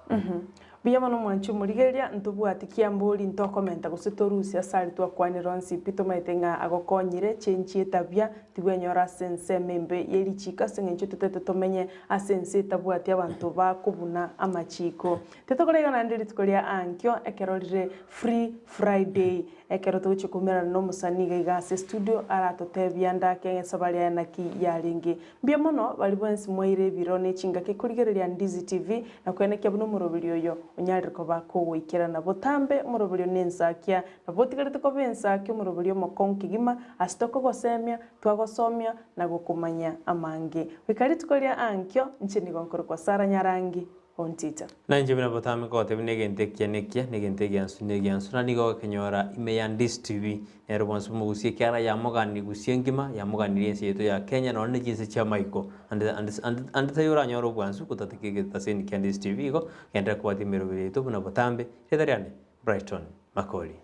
biya mano mwanchu murigeria ntubwati kiamburi nto komenta gusitorusia sari twa kwanironsi pito maitenga agokonyire chenchi etabia tigwenyora sense membe yeri chika sengencho tutete tomenye asense tabwati abantu bakubuna amachiko tetokorega nandiri tukoria ankyo ekerorire free Friday ekero tuchikumira no musaniga igase studio aratotebia ndake sabaria naki yaringi biya mono bali bonsi moire birone chinga ke kurigereria Ndizi TV na kweneke buno murobirio yo unyariko bako wikira na botambe murobirio Ensakia na botigarite ko Ensakia murobirio mokonki gima astoko gosemia twagosomia na gukumanya amangi wikari tukoria ankyo nchini gonkoro kwa Sara Nyarangi Ontita. Na njibina botami ko te negentekia negentegiansu na nigo kenyora imeya Ndizi TV nero bonsu mugusie kiara ya mogani gusiengima ya mogani riense yetu ya Kenya no ne jinse cha maiko and tayura nyoro bwansu kutatikege taseni kya Ndizi TV ko kenda kwa timero bileto buna botambe tetariane Brighton Makori.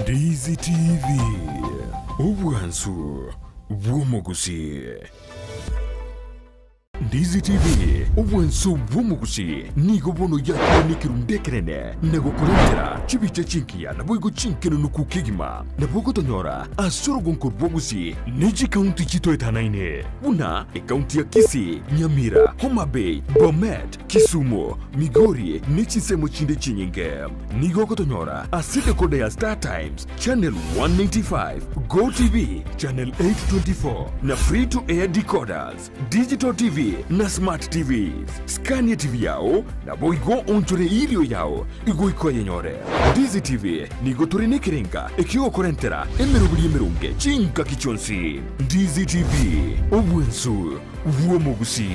Ndizi TV, ubwansu bw'omugusi. Ndizi TV, ubwansu bw'omugusi nigo bono yakubonekerwa ndekerene nagukurentera chibicha chinkiya nabwo chinkeno nukukigima nabwo tonyora asoro gonko bwogusi niji county chito etanaine buna county ya Kisii, Nyamira, Homa Bay, Bomet, Kisumu, Migori nichisemo chinde chinyinge nigo tonyora asite kode ya Star Times channel 195, Go TV channel 824 na free to air decoders, digital TV na smart TVs. Scania TV yao na boigo ontore ilio yao igo iko yenyore. Ndizi TV nigo turine kirenga ekio korentera emerunge chinka kichonsi. Ndizi TV ubwensu uomugusi.